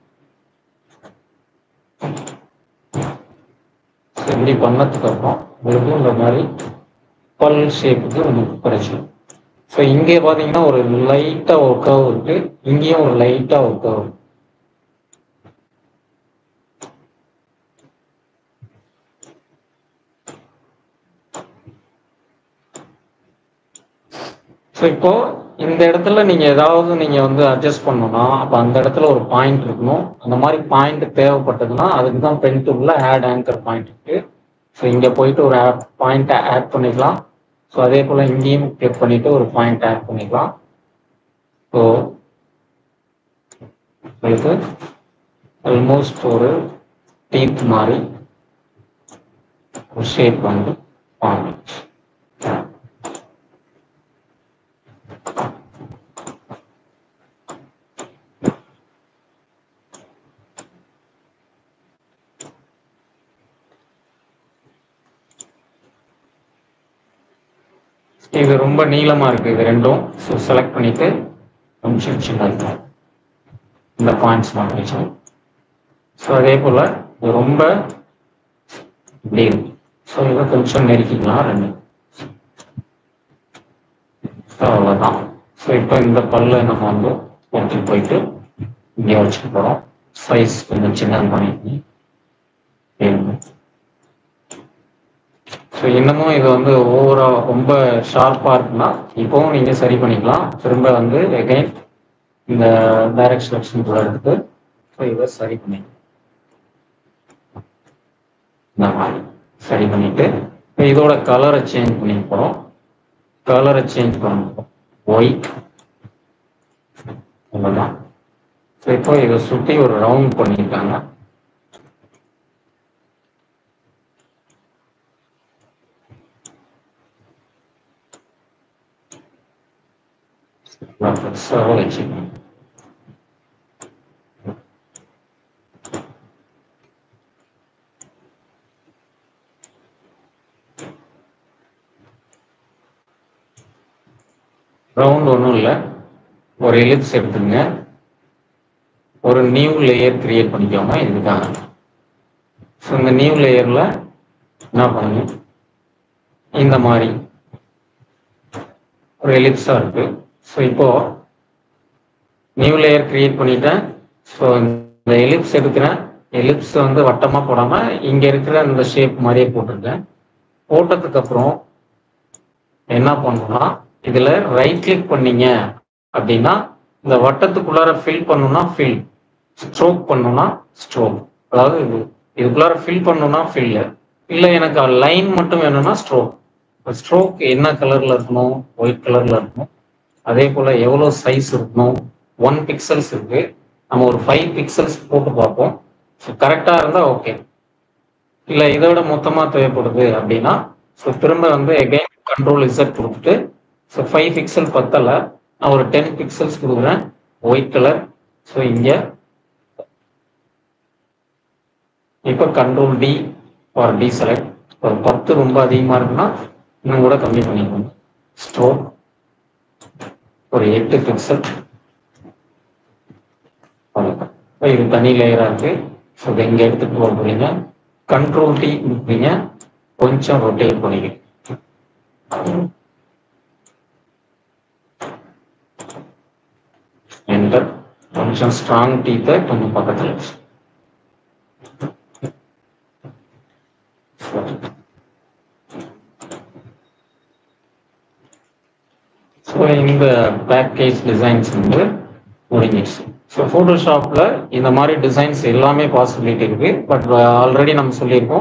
இப்படி பண்ணதுக்கு அப்புறம் உங்களுக்கு இந்த மாதிரி பல் ஷேப்புக்கு உங்களுக்கு கிடைச்சிடும். ஸோ இங்கே பார்த்தீங்கன்னா ஒரு லைட்டாக ஒரு கர்வ் இருக்கு, இங்கேயும் ஒரு லைட்டாக ஒரு கர்வ். ஸோ இப்போ இந்த இடத்துல நீங்கள் ஏதாவது நீங்கள் வந்து அட்ஜஸ்ட் பண்ணணும்னா, அப்போ அந்த இடத்துல ஒரு பாயிண்ட் இருக்கணும். அந்த மாதிரி பாயிண்ட் தேவைப்பட்டதுன்னா அதுக்கு தான் பென் டூலில் ஆட் ஆங்கர் பாயிண்ட் இருக்கு. ஸோ இங்கே போயிட்டு ஒரு பாயிண்ட்டை ஆட் பண்ணிக்கலாம். ஸோ அதே போல் இங்கேயும் கிளிக் பண்ணிட்டு ஒரு பாயிண்ட் ஆட் பண்ணிக்கலாம். ஸோ உங்களுக்கு ஆல்மோஸ்ட் ஒரு டீத் மாதிரி ஒரு ஷேப் வந்து பாயிண்ட். இது ரொம்ப நீளமாக இருக்குது, இது ரெண்டும். ஸோ செலக்ட் பண்ணிட்டு கொஞ்சம் சின்ன இந்த பாயிண்ட்ஸ் மாற்றிச்சு. ஸோ அதே போல் இது ரொம்ப இப்படி இருக்கு. ஸோ இதை கொஞ்சம் நெருக்கிக்கலாம் ரெண்டு. ஸோ அவ்வளோதான். ஸோ இப்போ இந்த பல்ல நம்ம வந்து எடுத்துட்டு போயிட்டு இங்கே வச்சுட்டு போகிறோம். சைஸ் கொஞ்சம் சின்னது பண்ணிக்கணும். ஸோ இன்னமும் இது வந்து ஓவராக ரொம்ப ஷார்ப்பாக இருக்குன்னா இப்போவும் நீங்கள் சரி பண்ணிக்கலாம். திரும்ப வந்து எகைன் இந்த டைரக்ட் செலெக்ஷன் கூட எடுத்து ஸோ இதை சரி பண்ணிக்கலாம். இந்த மாதிரி சரி பண்ணிட்டு இப்போ இதோட கலரை சேஞ்ச் பண்ணி போகிறோம். கலரை சேஞ்ச் பண்ண ஒயிட் அவ்வளோதான். ஸோ இப்போ இதை சுற்றி ஒரு ரவுண்ட் பண்ணியிருக்காங்க. வச்சுக்கணும். ரவுண்ட் ஒன்றும் இல்லை, ஒரு எலிப்ஸ் எடுத்துங்க, ஒரு நியூ லேயர் கிரியேட் பண்ணிக்கோங்க இதுக்காக. ஸோ இந்த நியூ லேயரில் என்ன பண்ணுங்க, இந்த மாதிரி ஒரு எலிப்ஸாக இருக்குது. ஸோ இப்போது நியூ லேயர் கிரியேட் பண்ணிட்டேன். ஸோ இந்த எலிப்ஸ் எடுக்கிறேன். எலிப்ஸ் வந்து வட்டமாக போடாமல் இங்கே இருக்கிற இந்த ஷேப் மாதிரியே போட்டிருக்கேன். போட்டதுக்கப்புறம் என்ன பண்ணணும்னா, இதில் ரைட் கிளிக் பண்ணீங்க அப்படின்னா இந்த வட்டத்துக்குள்ளார ஃபில் பண்ணணும்னா ஃபில், ஸ்ட்ரோக் பண்ணணும்னா ஸ்ட்ரோக். அதாவது இதுக்குள்ளார ஃபில் பண்ணணும்னா ஃபில், இல்லை எனக்கு லைன் மட்டும் வேணும்னா ஸ்ட்ரோக். ஸ்ட்ரோக் என்ன கலரில் இருக்கணும், ஒயிட் கலரில் இருக்கணும். அதே போல் எவ்வளோ சைஸ் இருக்கணும், 1 பிக்சல்ஸ் இருக்குது. நம்ம ஒரு 5 பிக்சல்ஸ் போட்டு பார்ப்போம். ஸோ கரெக்டாக இருந்தால் ஓகே. இல்லை இதை விட மொத்தமாக தேவைப்படுது அப்படின்னா ஸோ திரும்ப வந்து எகைன் கண்ட்ரோல் இசட் கொடுத்துட்டு ஸோ 5 பிக்சல் பத்தலை, நான் ஒரு 10 பிக்சல்ஸ் கொடுக்குறேன் ஒயிட் கலர். ஸோ இங்கே இப்போ கண்ட்ரோல் டி ஃபார் டீசெலக்ட். ஒரு 10 ரொம்ப அதிகமாக இருக்குன்னா இன்னும் கூட கம்மி பண்ணிக்கணும். ஸ்ட்ரோக் ஒரு 8 பிக்சல். இது தனி லேயராக இருக்கு. ஸோ இதை இங்கே எடுத்துகிட்டு போக போறீங்க. கண்ட்ரோல் டி கொடுப்பீங்க, கொஞ்சம் ரொட்டேட் பண்ணிக்கணும். என்டர். கொஞ்சம் ஸ்ட்ராங் டீத்தை கொஞ்சம் பக்கத்தில் வச்சு. ஸோ இந்த பேக்கேஜ் டிசைன்ஸ் வந்து முடிஞ்சிடுச்சு. ஸோ ஃபோட்டோஷாப்பில் இந்த மாதிரி டிசைன்ஸ் எல்லாமே பாசிபிலிட்டி இருக்குது. பட் ஆல்ரெடி நம்ம சொல்லியிருக்கோம்,